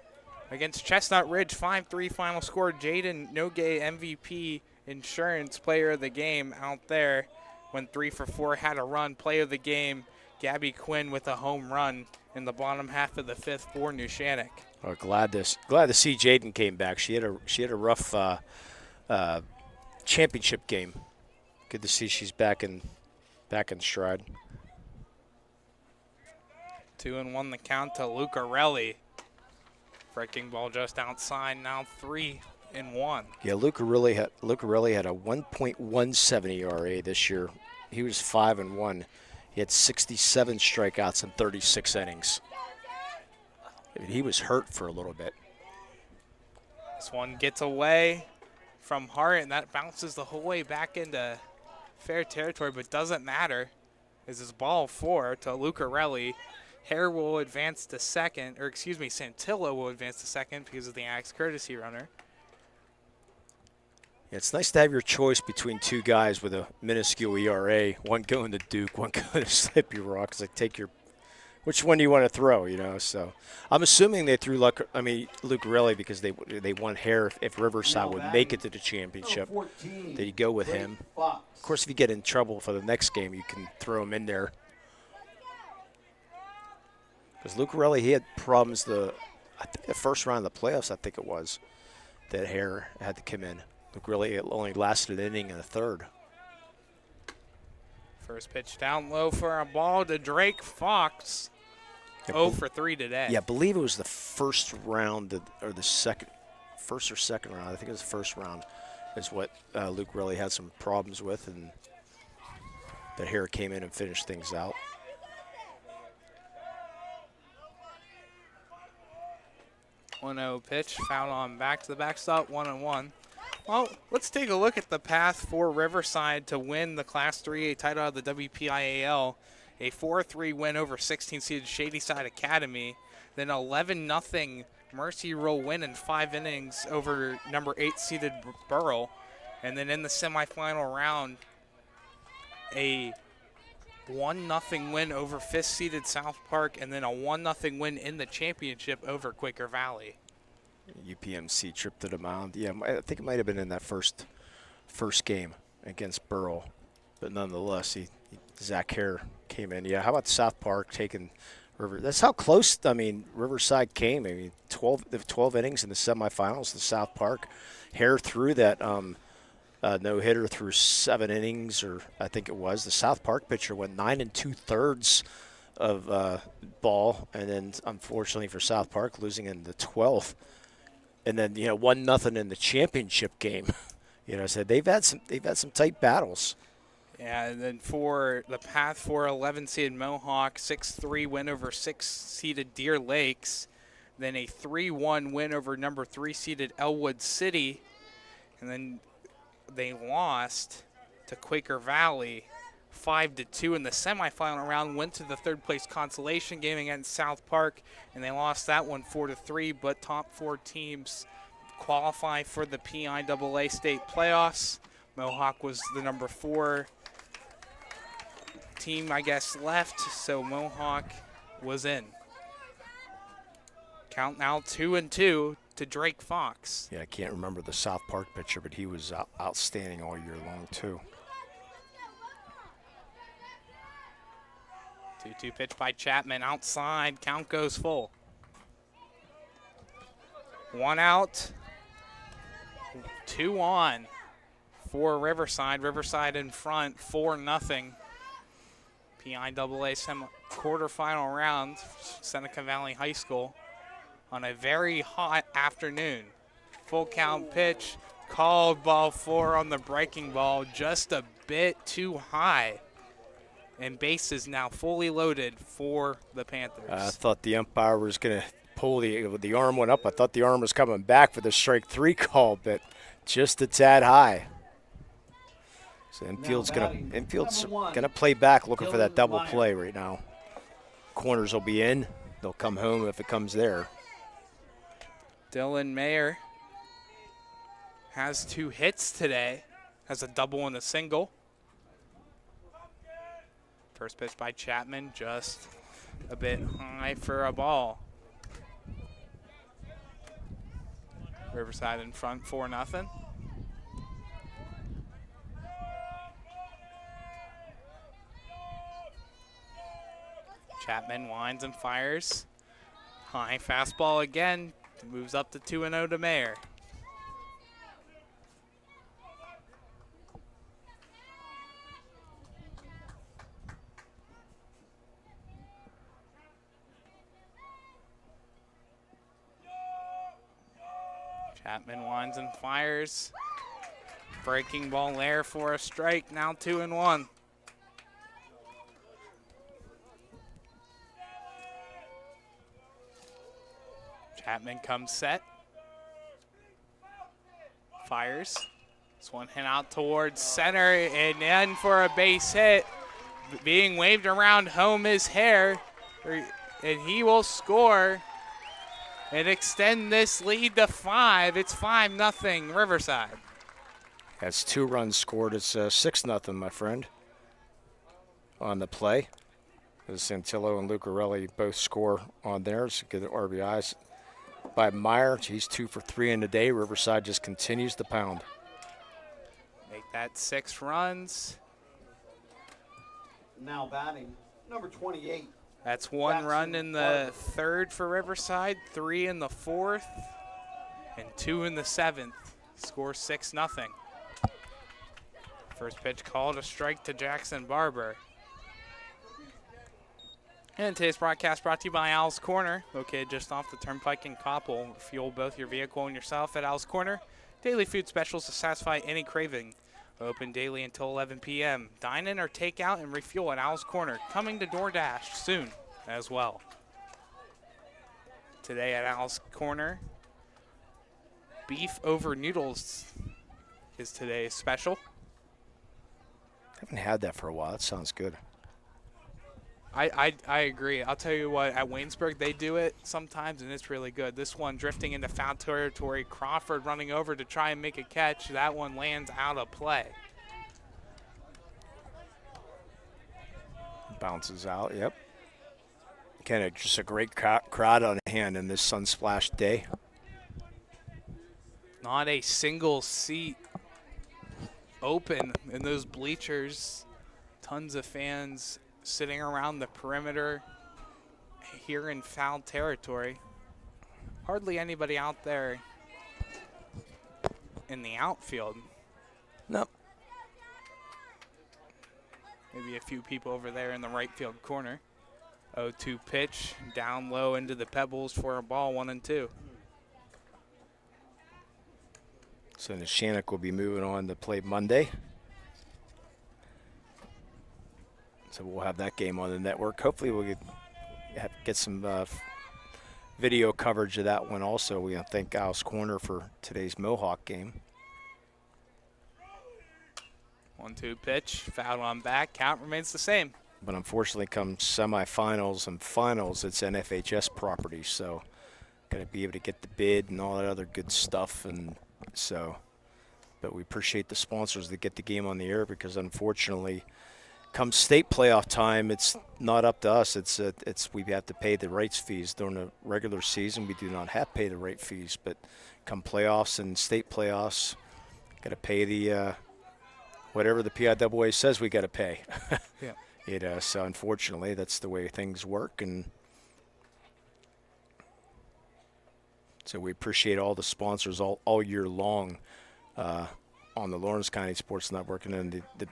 against Chestnut Ridge 5-3 final score. Jaden Nogay, MVP insurance player of the game out there. Went 3 for 4, had a run. Play of the game, Gabby Quinn with a home run in the bottom half of the 5th for New Shannock. Oh, glad to see Jaden came back. She had a rough championship game. Good to see she's back in stride. 2-1 the count to Lucarelli. Breaking ball just outside, now 3-1. Yeah, Lucarelli had a 1.17 ERA this year. He was 5-1. He had 67 strikeouts in 36 innings. He was hurt for a little bit. This one gets away from Hart, and that bounces the whole way back into fair territory, but doesn't matter. This is ball 4 to Lucarelli. Hare will advance to second, or excuse me, Santillo will advance to second because of the Axe courtesy runner. Yeah, it's nice to have your choice between two guys with a minuscule ERA, one going to Duke, one going to Slippy Rock. Because take which one do you want to throw? So I'm assuming they threw Lucarelli because they want Hare if Riverside would make it to the championship. They go with him. Of course, if you get in trouble for the next game, you can throw him in there. Because Lucarelli, he had problems I think the first round of the playoffs, I think it was, that Hare had to come in. Lucarelli only lasted an inning and a third. First pitch down low for a ball to Drake Fox. 0 for 3 today. Yeah, I believe it was the first round or the first or second round. I think it was the first round is what Lucarelli had some problems with, and that Hare came in and finished things out. 1-0 pitch, foul on back to the backstop, 1-1. Well, let's take a look at the path for Riverside to win the Class 3A title of the WPIAL. A 4-3 win over 16-seeded Shadyside Academy, then 11-0 Mercy Rule win in 5 innings over number 8-seeded Burrell, and then in the semifinal round, a 1-0 win over 5th-seeded South Park, and then a 1-0 win in the championship over Quaker Valley. UPMC trip to the mound. Yeah, I think it might have been in that first game against Burrell, but nonetheless, Zach Hare came in. Yeah, how about South Park taking River? That's how close, Riverside came. 12 innings in the semifinals to South Park. Hare threw that no-hitter through 7 innings, or I think it was. The South Park pitcher went 9 2/3 of ball, and then unfortunately for South Park, losing in the 12th. And then 1-0 in the championship game. So they've had some tight battles. Yeah, and then for the path for 11-seeded Mohawk, 6-3 win over 6-seeded Deer Lakes, then a 3-1 win over number 3-seeded Elwood City, and then they lost to Quaker Valley 5-2 in the semifinal round, went to the third-place consolation game against South Park, and they lost that one 4-3, but top 4 teams qualify for the PIAA state playoffs. Mohawk was the number 4 team, I guess, left, so Mohawk was in. Count now 2-2 to Drake Fox. Yeah, I can't remember the South Park pitcher, but he was outstanding all year long, too. 2-2 pitch by Chapman outside. Count goes full. 1 out. 2 on for Riverside. Riverside in front, 4-0. PIAA quarterfinal round, Seneca Valley High School, on a very hot afternoon. Full count pitch, called ball 4 on the breaking ball, just a bit too high. And bases now fully loaded for the Panthers. I thought the umpire was going to pull the arm went up. I thought the arm was coming back for the strike 3 call, but just a tad high. So infield's gonna play back, looking for that double play right now. Corners will be in. They'll come home if it comes there. Dylan Mayer has 2 hits today. Has a double and a single. First pitch by Chapman, just a bit high for a ball. Riverside in front, 4-0. Chapman winds and fires. High fastball again. Moves up to 2-0 to Mayer. Chapman winds and fires. Breaking ball there for a strike, now 2-1. Chapman comes set. Fires. This one hit out towards center and in for a base hit. Being waved around home is Hare, and he will score and extend this lead to 5. It's 5-0 Riverside. That's 2 runs scored. It's 6-0, my friend, on the play. Santillo and Lucarelli both score on theirs. Get the RBIs by Meyer. He's 2 for 3 in the day. Riverside just continues to pound. Make that 6 runs. Now batting, number 28. That's 1 run in the 3rd for Riverside, 3 in the 4th, and 2 in the 7th. Score 6-0. First pitch called, a strike to Jackson Barber. And today's broadcast brought to you by Al's Corner, located just off the Turnpike in Coppell. Fuel both your vehicle and yourself at Al's Corner. Daily food specials to satisfy any craving. Open daily until 11 p.m. Dine in or take out and refuel at Al's Corner. Coming to DoorDash soon as well. Today at Al's Corner, beef over noodles is today's special. Haven't had that for a while. That sounds good. I agree. I'll tell you what, at Waynesburg, they do it sometimes, and it's really good. This one drifting into foul territory. Crawford running over to try and make a catch. That one lands out of play. Bounces out, yep. Kind of just a great crowd on hand in this sun-splashed day. Not a single seat open in those bleachers. Tons of fans sitting around the perimeter here in foul territory. Hardly anybody out there in the outfield. Nope. Maybe a few people over there in the right field corner. 0-2 pitch, down low into the pebbles for a ball, 1-2. So Neshannock will be moving on to play Monday. So we'll have that game on the network. Hopefully we'll get some video coverage of that one also. We thank Al's Corner for today's Mohawk game. 1-2 pitch, fouled on back, count remains the same. But unfortunately, come semifinals and finals, it's NFHS property, so got to be able to get the bid and all that other good stuff. And so, but we appreciate the sponsors that get the game on the air, because unfortunately, come state playoff time, it's not up to us. It's we have to pay the rights fees during the regular season. We do not have to pay the right fees, but come playoffs and state playoffs, got to pay the whatever the PIAA says we got to pay. Yeah. So unfortunately, that's the way things work, and so we appreciate all the sponsors all year long on the Lawrence County Sports Network, and then the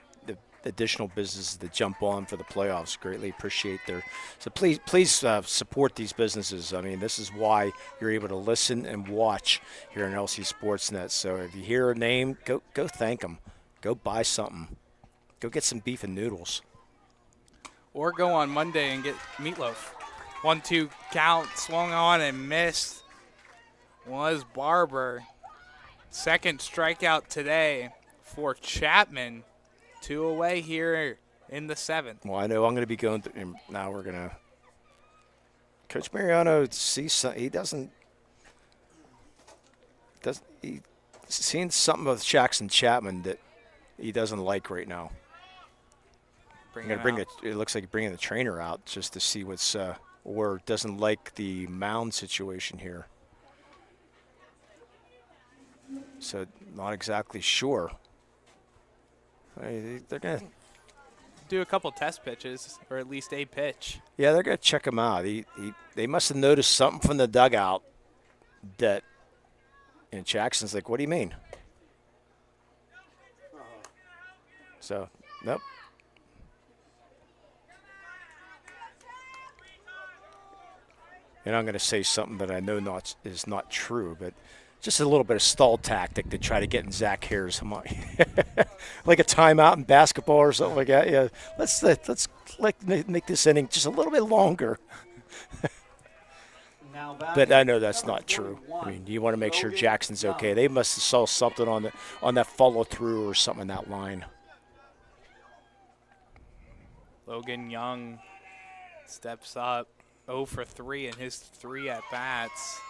additional businesses that jump on for the playoffs. Greatly appreciate their. So please support these businesses. I mean, this is why you're able to listen and watch here on LC SportsNet. So if you hear a name, go thank them. Go buy something. Go get some beef and noodles. Or go on Monday and get meatloaf. 1-2 count, swung on and missed. Was Barber. Second strikeout today for Chapman. 2 away here in the 7th. Well, I know I'm going to be going through, now we're going to. Coach Mariano sees some, he's seeing something with Jackson Chapman that he doesn't like right now. It looks like bringing the trainer out just to see what's, or doesn't like the mound situation here. So not exactly sure. They're going to do a couple test pitches, or at least a pitch. Yeah, they're going to check him out. They must have noticed something from the dugout that, and Jackson's like, what do you mean? So, nope. And I'm going to say something that I know is not true, but just a little bit of stall tactic to try to get in Zach Hare's mind. Like a timeout in basketball or something like that. Yeah, let's make this inning just a little bit longer. But I know that's not true. I mean, you want to make sure Jackson's okay. They must have saw something on that follow through or something in that line. Logan Young steps up 0 for 3 in his 3 at bats.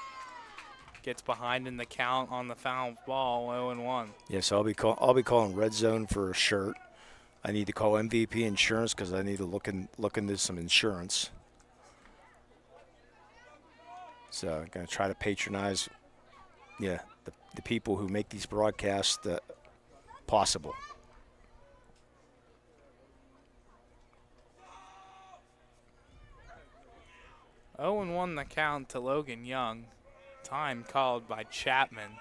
Gets behind in the count on the foul ball, 0-1. Yeah, so I'll be calling red zone for a shirt. I need to call MVP insurance because I need to look into some insurance. So I'm going to try to patronize, the people who make these broadcasts possible. Oh, and 1 the count to Logan Young. Time called by Chapman.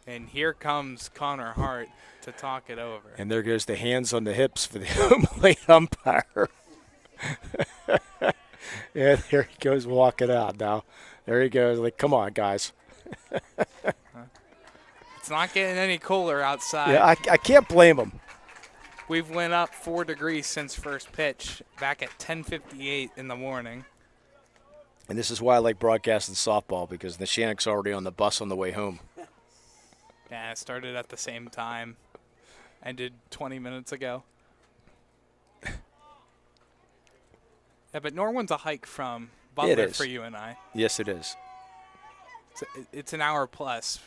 And here comes Connor Hart to talk it over. And there goes the hands on the hips for the home plate umpire. Yeah, there he goes walking out now. There he goes. Like, come on, guys. It's not getting any cooler outside. Yeah, I can't blame him. We've went up 4 degrees since first pitch, back at 10:58 in the morning. And this is why I like broadcasting softball, because Nishanik's already on the bus on the way home. Yeah, it started at the same time. Ended 20 minutes ago. Yeah, but Norwin's a hike from Butler for you and I. Yes, it is. It's an hour plus,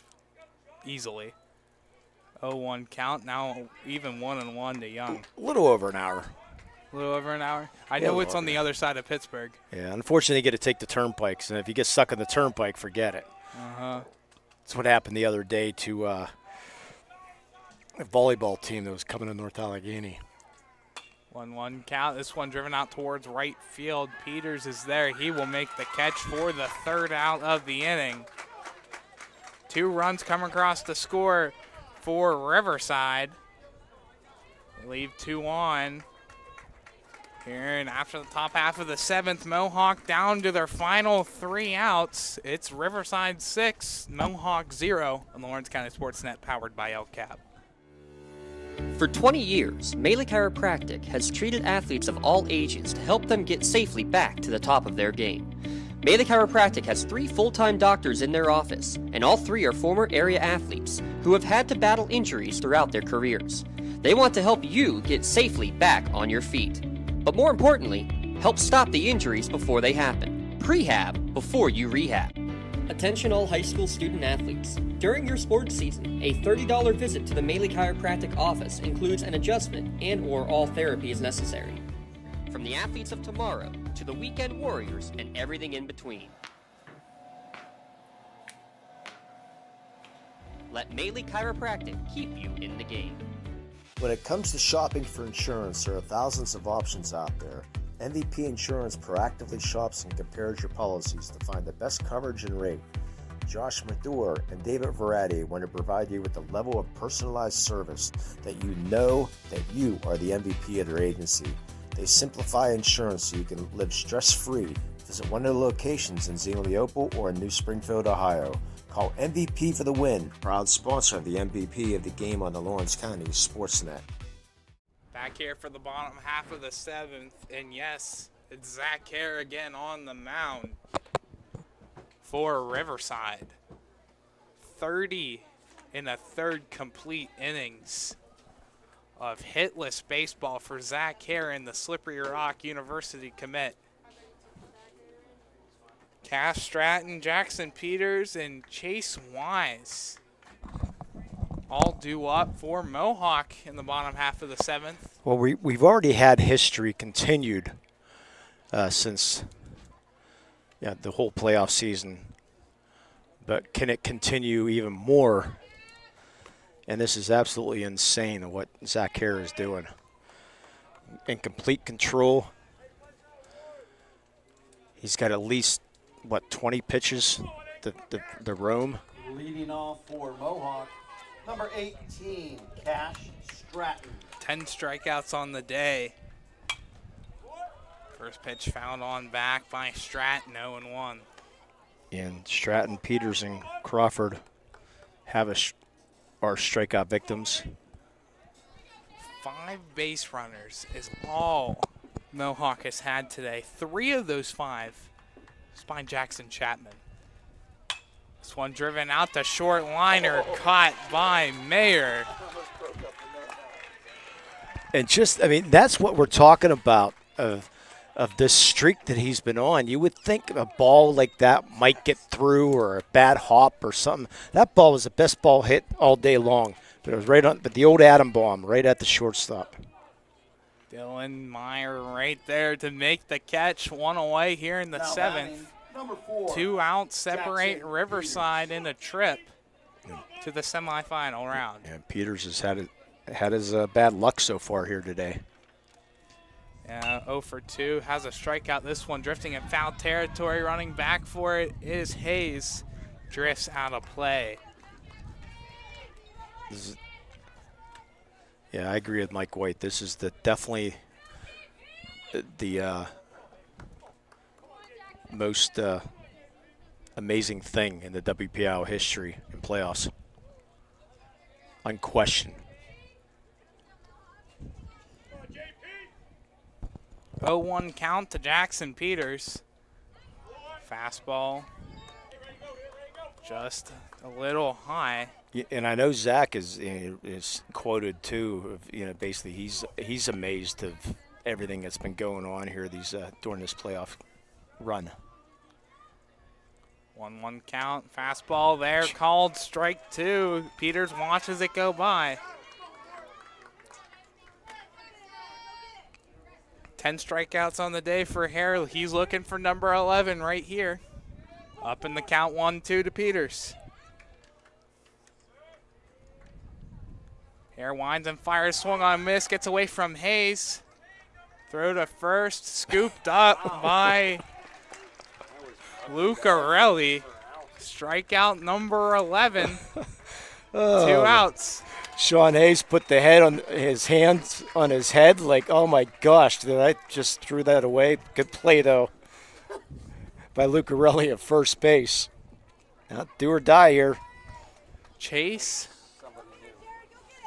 easily. 0-1 count, now even 1-1 to Young. A little over an hour. A little over an hour? I know it's on the other side of Pittsburgh. Yeah, unfortunately you get to take the turnpikes, and if you get stuck on the turnpike, forget it. Uh-huh. That's what happened the other day to a volleyball team that was coming to North Allegheny. 1-1 count. This one driven out towards right field. Peters is there. He will make the catch for the 3rd out of the inning. 2 runs come across the score for Riverside. They leave 2 on. Here and after the top half of the 7th, Mohawk down to their final 3 outs. It's Riverside 6, Mohawk 0 on the Lawrence County SportsNet, powered by LCAP. For 20 years, Melee Chiropractic has treated athletes of all ages to help them get safely back to the top of their game. Melee Chiropractic has 3 full-time doctors in their office, and all 3 are former area athletes who have had to battle injuries throughout their careers. They want to help you get safely back on your feet. But more importantly, help stop the injuries before they happen. Prehab before you rehab. Attention all high school student athletes. During your sports season, a $30 visit to the Melee Chiropractic office includes an adjustment and/or all therapy is necessary. From the athletes of tomorrow to the weekend warriors and everything in between. Let Melee Chiropractic keep you in the game. When it comes to shopping for insurance, there are thousands of options out there. MVP Insurance proactively shops and compares your policies to find the best coverage and rate. Josh Madur and David Verratti want to provide you with the level of personalized service that you know that you are the MVP of their agency. They simplify insurance so you can live stress-free. Visit one of the locations in Xenia Leopold or in New Springfield, Ohio. Call MVP for the win. Proud sponsor of the MVP of the game on the Lawrence County SportsNet. Back here for the bottom half of the 7th, and yes, it's Zach Hare again on the mound for Riverside. 30 in a 3rd complete innings of hitless baseball for Zach Hare and the Slippery Rock University commit. Cass Stratton, Jackson Peters, and Chase Wise all due up for Mohawk in the bottom half of the 7th. Well, we've already had history continued since the whole playoff season. But can it continue even more? And this is absolutely insane what Zach Hare is doing. In complete control. He's got at least, 20 pitches to roam? Leading off for Mohawk, number 18, Cash Stratton. 10 strikeouts on the day. First pitch found on back by Stratton, 0-1. And Stratton, Peters, and Crawford have our strikeout victims. 5 base runners is all Mohawk has had today. 3 of those 5 is by Jackson Chapman. This one driven out the short liner, caught by Mayer. And just, I mean, that's what we're talking about of this streak that he's been on. You would think a ball like that might get through, or a bad hop or something. That ball was the best ball hit all day long. But it was right on, but the old atom bomb right at the shortstop. Dylan Meyer right there to make the catch. 1 away here in the 7th. Number 4. 2 outs separate Jackson Riverside in a trip to the semifinal round. And Peters has had his bad luck so far here today. Yeah, 0 for 2, has a strikeout. This one drifting in foul territory, running back for it is Hayes. Drifts out of play. Yeah, I agree with Mike White. This is definitely the most amazing thing in the WPIAL history in playoffs. Unquestioned. 0-1 count to Jackson Peters. Fastball just a little high. Yeah, and I know Zach is quoted too. Basically he's amazed of everything that's been going on here during this playoff run. 1-1 count. Fastball there, called strike 2. Peters watches it go by. 10 strikeouts on the day for Hare. He's looking for number 11 right here. Up in the count, 1-2 to Peters. Hare winds and fires, swung on, miss, gets away from Hayes. Throw to first, scooped up by Lucarelli. Strikeout number 11. 2 outs. Sean Hayes put the head on his hands on his head like, oh my gosh, did I just threw that away? Good play though by Lucarelli at first base. Now, do or die here. Chase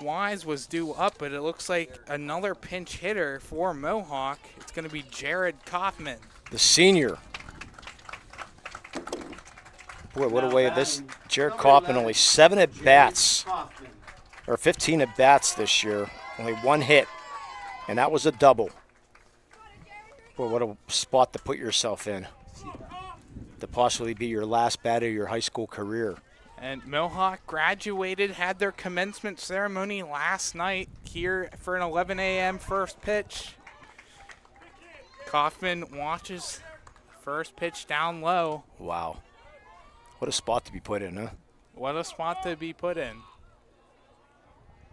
Wise was due up, but it looks like another pinch hitter for Mohawk. It's going to be Jared Kaufman. The senior. Boy, what a way this. Jared Kaufman only 7 at-bats, or 15 at-bats this year. Only 1 hit, and that was a double. Boy, what a spot to put yourself in. To possibly be your last bat of your high school career. And Mohawk graduated, had their commencement ceremony last night here for an 11 a.m. first pitch. Kaufman watches first pitch down low. Wow. What a spot to be put in, huh? What a spot to be put in.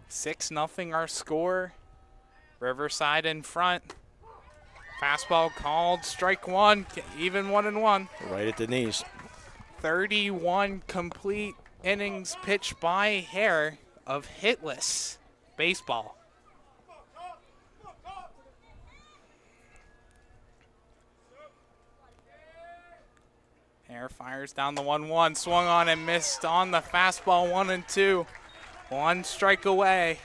6-0 our score. Riverside in front. Fastball called, strike 1, even 1-1. Right at the knees. 31 complete innings pitched by Hare of hitless baseball. Hare fires down the 1-1, swung on and missed on the fastball, 1-2. 1 strike away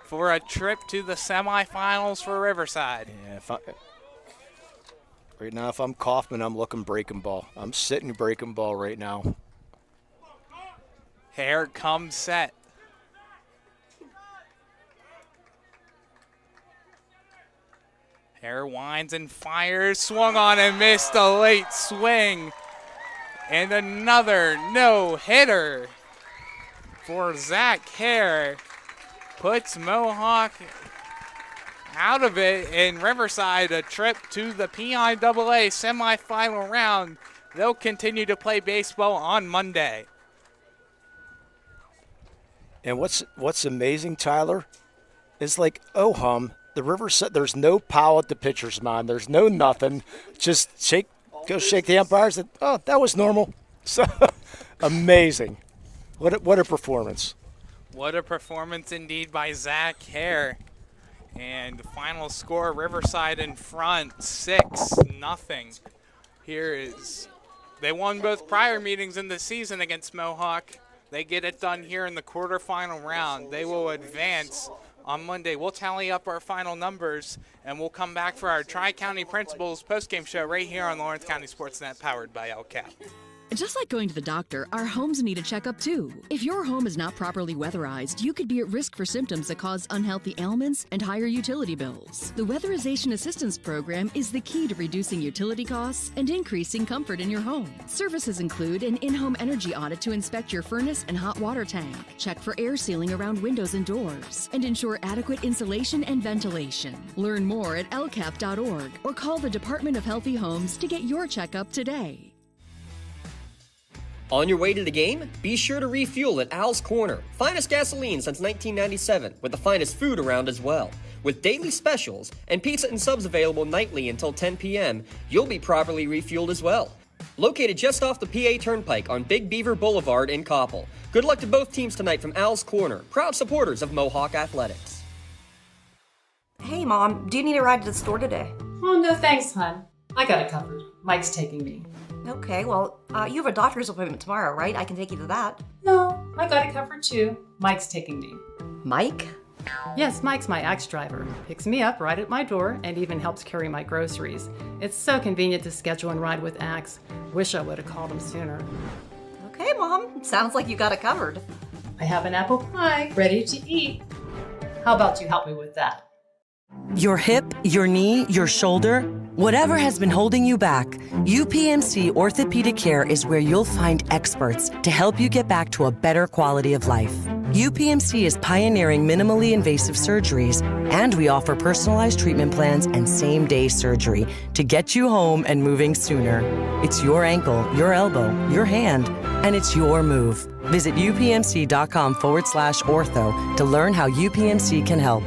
for a trip to the semifinals for Riverside. Yeah, right now, if I'm Kaufman, I'm looking breaking ball. I'm sitting breaking ball right now. Hare comes set. Hare winds and fires, swung on and missed a late swing. And another no-hitter for Zach Hare. Puts Mohawk out of it in Riverside, a trip to the PIAA semifinal round. They'll continue to play baseball on Monday. And what's amazing, Tyler, is like, oh hum, the Riverside, there's no power at the pitcher's mound. There's no nothing. Just go shake the umpires. And, oh, that was normal. So amazing. What a performance. What a performance indeed by Zach Hare. And the final score, Riverside in front, 6-0. Here is, they won both prior meetings in the season against Mohawk. They get it done here in the quarterfinal round. They will advance on Monday. We'll tally up our final numbers, and we'll come back for our Tri-County Principals postgame show right here on Lawrence County SportsNet, powered by LCAP. Just like going to the doctor, our homes need a checkup too. If your home is not properly weatherized, you could be at risk for symptoms that cause unhealthy ailments and higher utility bills. The Weatherization Assistance Program is the key to reducing utility costs and increasing comfort in your home. Services include an in-home energy audit to inspect your furnace and hot water tank, check for air sealing around windows and doors, and ensure adequate insulation and ventilation. Learn more at lcap.org or call the Department of Healthy Homes to get your checkup today. On your way to the game, be sure to refuel at Al's Corner. Finest gasoline since 1997, with the finest food around as well. With daily specials and pizza and subs available nightly until 10 p.m., you'll be properly refueled as well. Located just off the PA Turnpike on Big Beaver Boulevard in Coppell. Good luck to both teams tonight from Al's Corner, proud supporters of Mohawk Athletics. Hey, Mom, do you need a ride to the store today? Oh, no thanks, hon. I got it covered. Mike's taking me. Okay, well, you have a doctor's appointment tomorrow, right? I can take you to that. No, I got it covered too. Mike's taking me. Mike? Yes, Mike's my ex driver. Picks me up right at my door and even helps carry my groceries. It's so convenient to schedule and ride with Axe. Wish I would have called him sooner. Okay, Mom. Sounds like you got it covered. I have an apple pie ready to eat. How about you help me with that? Your hip, your knee, your shoulder, whatever has been holding you back, UPMC Orthopedic Care is where you'll find experts to help you get back to a better quality of life. UPMC is pioneering minimally invasive surgeries, and we offer personalized treatment plans and same-day surgery to get you home and moving sooner. It's your ankle, your elbow, your hand, and it's your move. Visit upmc.com/ortho to learn how UPMC can help.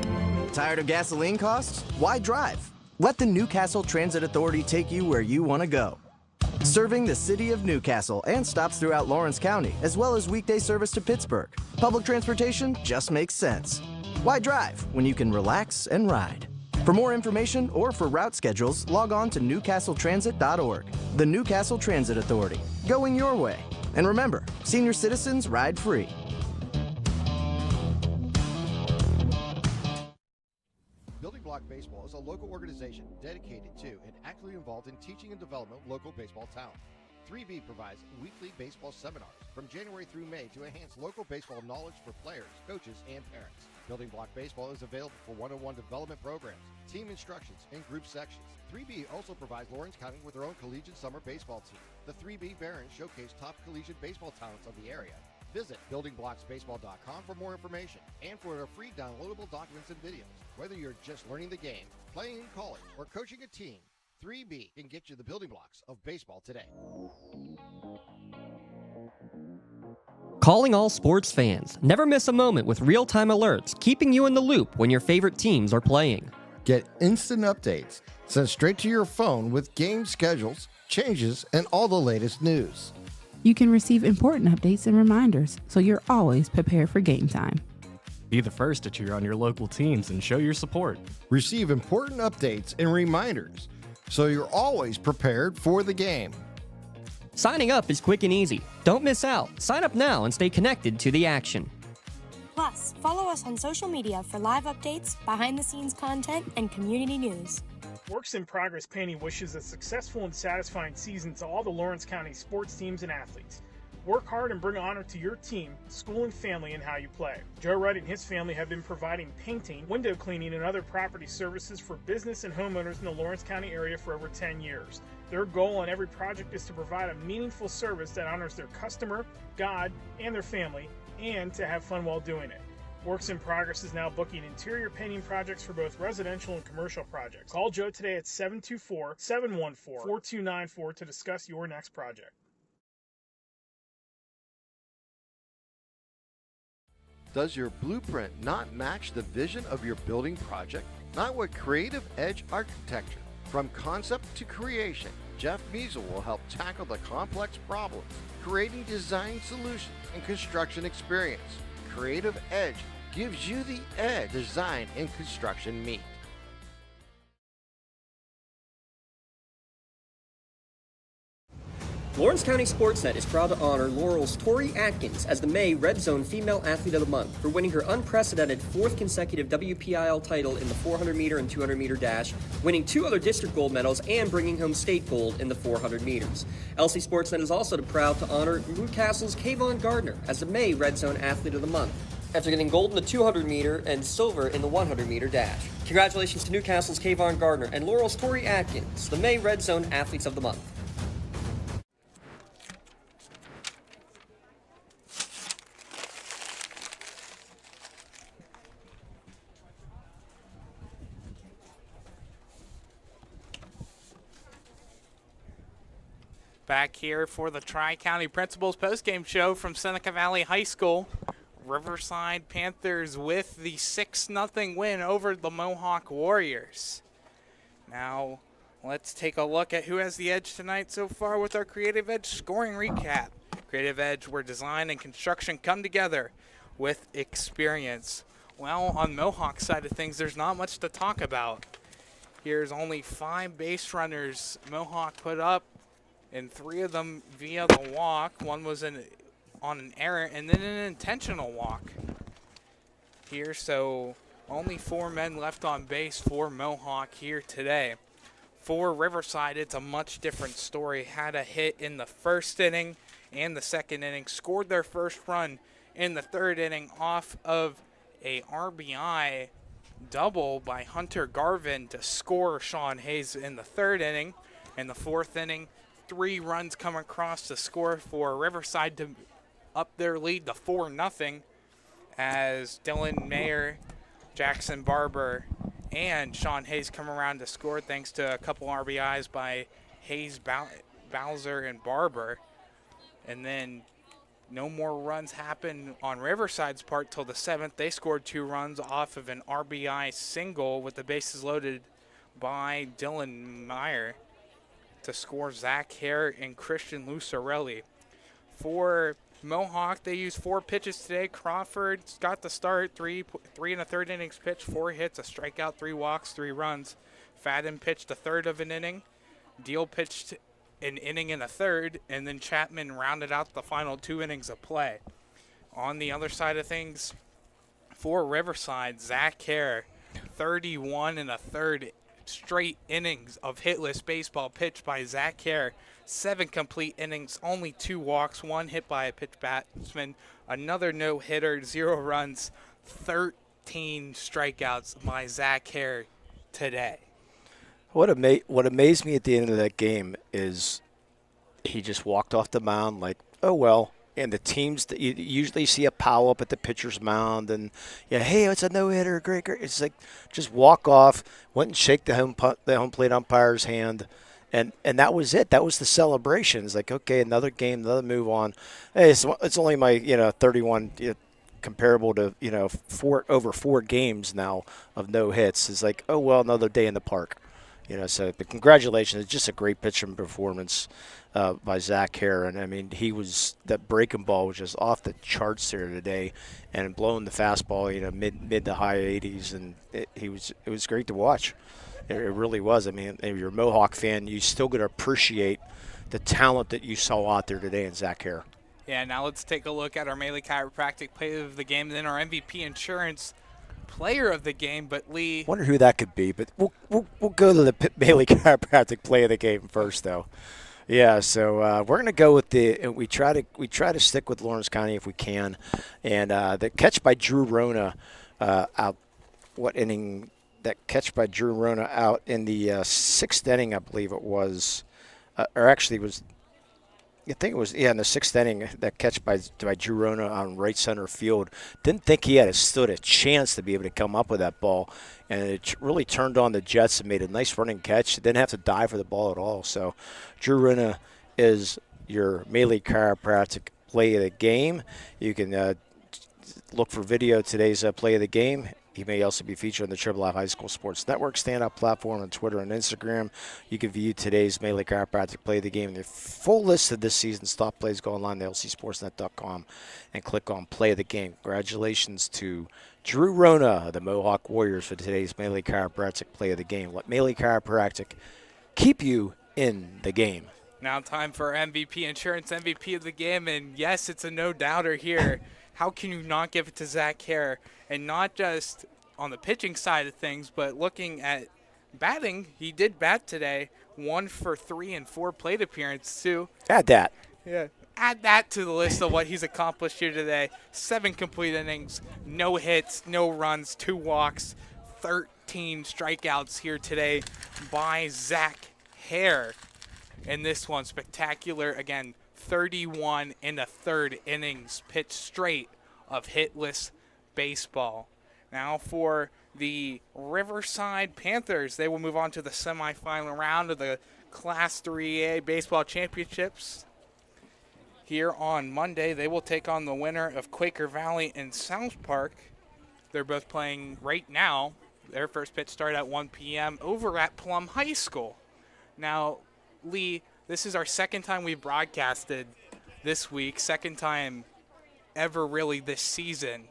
Tired of gasoline costs? Why drive? Let the Newcastle Transit Authority take you where you want to go. Serving the city of Newcastle and stops throughout Lawrence County, as well as weekday service to Pittsburgh. Public transportation just makes sense. Why drive when you can relax and ride? For more information or for route schedules, log on to newcastletransit.org. The Newcastle Transit Authority, going your way. And remember, senior citizens ride free. Building Block Baseball is a local organization dedicated to and actively involved in teaching and development of local baseball talent. 3B provides weekly baseball seminars from January through May to enhance local baseball knowledge for players, coaches, and parents. Building Block Baseball is available for one-on-one development programs, team instructions, and group sections. 3B also provides Lawrence County with their own collegiate summer baseball team. The 3B Barons showcase top collegiate baseball talents of the area. Visit buildingblocksbaseball.com for more information and for their free downloadable documents and videos. Whether you're just learning the game, playing in college, or coaching a team, 3B can get you the building blocks of baseball today. Calling all sports fans. Never miss a moment with real-time alerts, keeping you in the loop when your favorite teams are playing. Get instant updates sent straight to your phone with game schedules, changes, and all the latest news. You can receive important updates and reminders, so you're always prepared for game time. Be the first to cheer on your local teams and show your support. Receive important updates and reminders, so you're always prepared for the game. Signing up is quick and easy. Don't miss out. Sign up now and stay connected to the action. Plus, follow us on social media for live updates, behind-the-scenes content, and community news. Works in Progress Painting wishes a successful and satisfying season to all the Lawrence County sports teams and athletes. Work hard and bring honor to your team, school, and family in how you play. Joe Wright and his family have been providing painting, window cleaning, and other property services for business and homeowners in the Lawrence County area for over 10 years. Their goal on every project is to provide a meaningful service that honors their customer, God, and their family, and to have fun while doing it. Works in Progress is now booking interior painting projects for both residential and commercial projects. Call Joe today at 724-714-4294 to discuss your next project. Does your blueprint not match the vision of your building project? Not with Creative Edge Architecture. From concept to creation, Jeff Measel will help tackle the complex problems, creating design solutions and construction experience. Creative Edge gives you the edge design and construction meet. Lawrence County SportsNet is proud to honor Laurel's Tori Atkins as the May Red Zone Female Athlete of the Month for winning her unprecedented 4th consecutive WPIAL title in the 400-meter and 200-meter dash, winning 2 other district gold medals, and bringing home state gold in the 400 meters. LC SportsNet is also proud to honor Newcastle's Kayvon Gardner as the May Red Zone Athlete of the Month, after getting gold in the 200-meter and silver in the 100-meter dash. Congratulations to Newcastle's Kayvon Gardner and Laurel's Tori Atkins, the May Red Zone Athletes of the Month. Back here for the Tri-County Principals postgame show from Seneca Valley High School. Riverside Panthers with the 6-0 win over the Mohawk Warriors. Now, let's take a look at who has the edge tonight so far with our Creative Edge scoring recap. Creative Edge, where design and construction come together with experience. Well, on Mohawk's side of things, there's not much to talk about. Here's only 5 base runners Mohawk put up, and 3 of them via the walk. One was on an error, and then an intentional walk here. So only 4 men left on base for Mohawk here today. For Riverside, it's a much different story. Had a hit in the first inning and the second inning. Scored their first run in the third inning off of a RBI double by Hunter Garvin to score Sean Hayes in the third inning. In the fourth inning, 3 runs come across to score for Riverside to up their lead to 4-0 as Dylan Mayer, Jackson Barber, and Sean Hayes come around to score thanks to a couple RBIs by Hayes, Bowser, and Barber. And then no more runs happen on Riverside's part till the 7th. They scored 2 runs off of an RBI single with the bases loaded by Dylan Meyer to score Zach Hare and Christian Lucarelli. For Mohawk, they used 4 pitches today. Crawford got the start, 3 and a third innings pitched, 4 hits, a strikeout, 3 walks, 3 runs. Fadden pitched a third of an inning. Deal pitched an inning and a third, and then Chapman rounded out the final 2 innings of play. On the other side of things, for Riverside, Zach Hare, 31 and a third straight innings of hitless baseball pitched by Zach Hare. 7 complete innings, only 2 walks, 1 hit by a pitch batsman, another no-hitter, 0 runs, 13 strikeouts by Zach Hare today. What amazed me at the end of that game is he just walked off the mound like, oh, well. And the teams that you usually see a pow up at the pitcher's mound and, yeah, hey, it's a no-hitter, great. It's like just walk off, went and shake the home plate umpire's hand, and that was it. That was the celebration. It's like, okay, another game, another move on. Hey, it's only my 31 comparable to over 4 games now of no hits. It's like, oh well, another day in the park. So but congratulations. It's just a great pitching performance by Zach Hare. And, I mean, that breaking ball was just off the charts there today and blowing the fastball, mid to high 80s. And it was great to watch. It really was. I mean, if you're a Mohawk fan, you still got to appreciate the talent that you saw out there today in Zach Hare. Yeah, now let's take a look at our Melee Chiropractic Player of the Game and then our MVP Insurance Player of the Game. But Lee, wonder who that could be. But we'll go to the Melee Chiropractic Player of the Game first, though. Yeah, so we're going to go with we try to stick with Lawrence County if we can, and the catch by Drew Rona out. What inning? That catch by Drew Rona out in the 6th inning, I believe it was, or actually was. I think it was, in the 6th inning, that catch by Drew Rona on right center field. Didn't think he stood a chance to be able to come up with that ball, and it really turned on the Jets and made a nice running catch. Didn't have to dive for the ball at all. So Drew Rona is your Melee Chiropractic Play of the Game. You can look for video today's Play of the Game. He may also be featured on the PIAA High School Sports Network stand-up platform on Twitter and Instagram. You can view today's Melee Chiropractic Play of the Game. The full list of this season's top plays, go online to lcsportsnet.com and click on Play of the Game. Congratulations to Drew Rona, the Mohawk Warriors, for today's Melee Chiropractic Play of the Game. Let Melee Chiropractic keep you in the game. Now time for MVP Insurance MVP of the game, and yes, it's a no-doubter here. How can you not give it to Zach Hare? And not just on the pitching side of things, but looking at batting, he did bat today, 1 for 3 and 4 plate appearances too. Add that. Yeah. Add that to the list of what he's accomplished here today. 7 complete innings, no hits, no runs, 2 walks, 13 strikeouts here today by Zach Hare. And this one, spectacular. Again, 31 in the 3rd innings pitched straight of hitless baseball. Now for the Riverside Panthers, they will move on to the semifinal round of the Class 3A Baseball Championships. Here on Monday, they will take on the winner of Quaker Valley and South Park. They're both playing right now. Their first pitch started at 1 p.m. over at Plum High School. Now, Lee, this is our second time we've broadcasted this week, second time ever really this season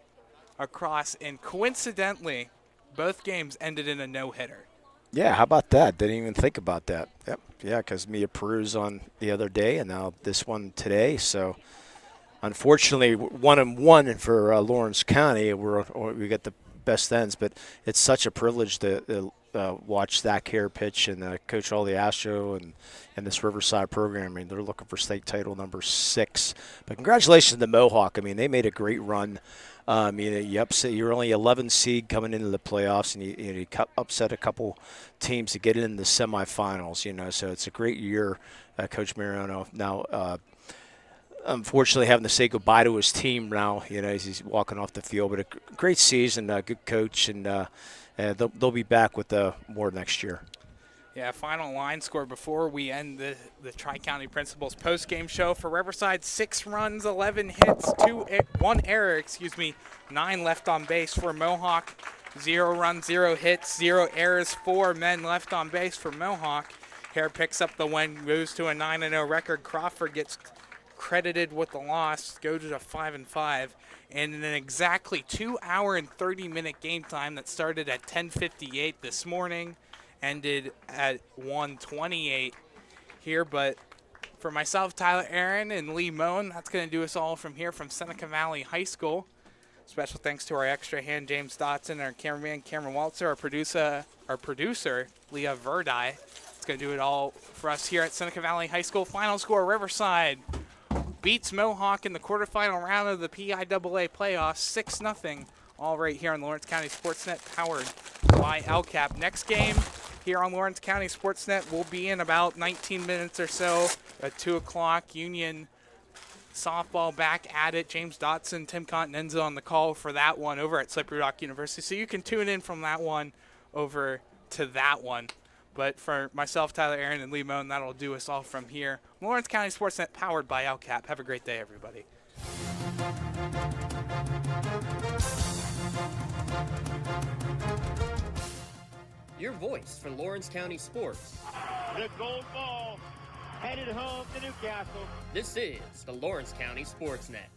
across, and coincidentally, both games ended in a no-hitter. Yeah, how about that? Didn't even think about that. Yep. Yeah, because Mia Peru's on the other day, and now this one today. So, unfortunately, 1-1 for Lawrence County. We got the best ends, but it's such a privilege to watch Zach Hare pitch and coach all the Astro and this Riverside program. I mean, they're looking for state title number 6. But congratulations to Mohawk. I mean, they made a great run. You're only 11 seed coming into the playoffs, and you upset a couple teams to get in the semifinals. So it's a great year. Coach Mariano now, unfortunately, having to say goodbye to his team now. As he's walking off the field, but a great season, good coach, and they'll be back with more next year. Yeah, final line score before we end the Tri-County Principals post-game show for Riverside: 6 runs, 11 hits, 1 error, 9 left on base for Mohawk. 0 runs, 0 hits, 0 errors, 4 men left on base for Mohawk. Hare picks up the win, moves to a 9-0 record. Crawford gets credited with the loss, goes to 5-5. And in an exactly 2-hour and 30-minute game time that started at 10:58 this morning, ended at 1:28 here. But for myself, Tyler Aaron, and Lee Moen, that's going to do us all from here from Seneca Valley High School. Special thanks to our extra hand, James Dotson, our cameraman, Cameron Waltzer, our producer, Leah Verdi. It's going to do it all for us here at Seneca Valley High School. Final score, Riverside beats Mohawk in the quarterfinal round of the PIAA playoffs, 6-0. All right here on Lawrence County SportsNet, powered by LCAP. Next game here on Lawrence County SportsNet will be in about 19 minutes or so at 2 o'clock. Union softball back at it. James Dotson, Tim Continenza on the call for that one over at Slippery Rock University. So you can tune in from that one over to that one. But for myself, Tyler Aaron, and Lee Moen, that'll do us all from here. Lawrence County SportsNet, powered by LCAP. Have a great day, everybody. Your voice for Lawrence County sports. The gold ball headed home to Newcastle. This is the Lawrence County SportsNet.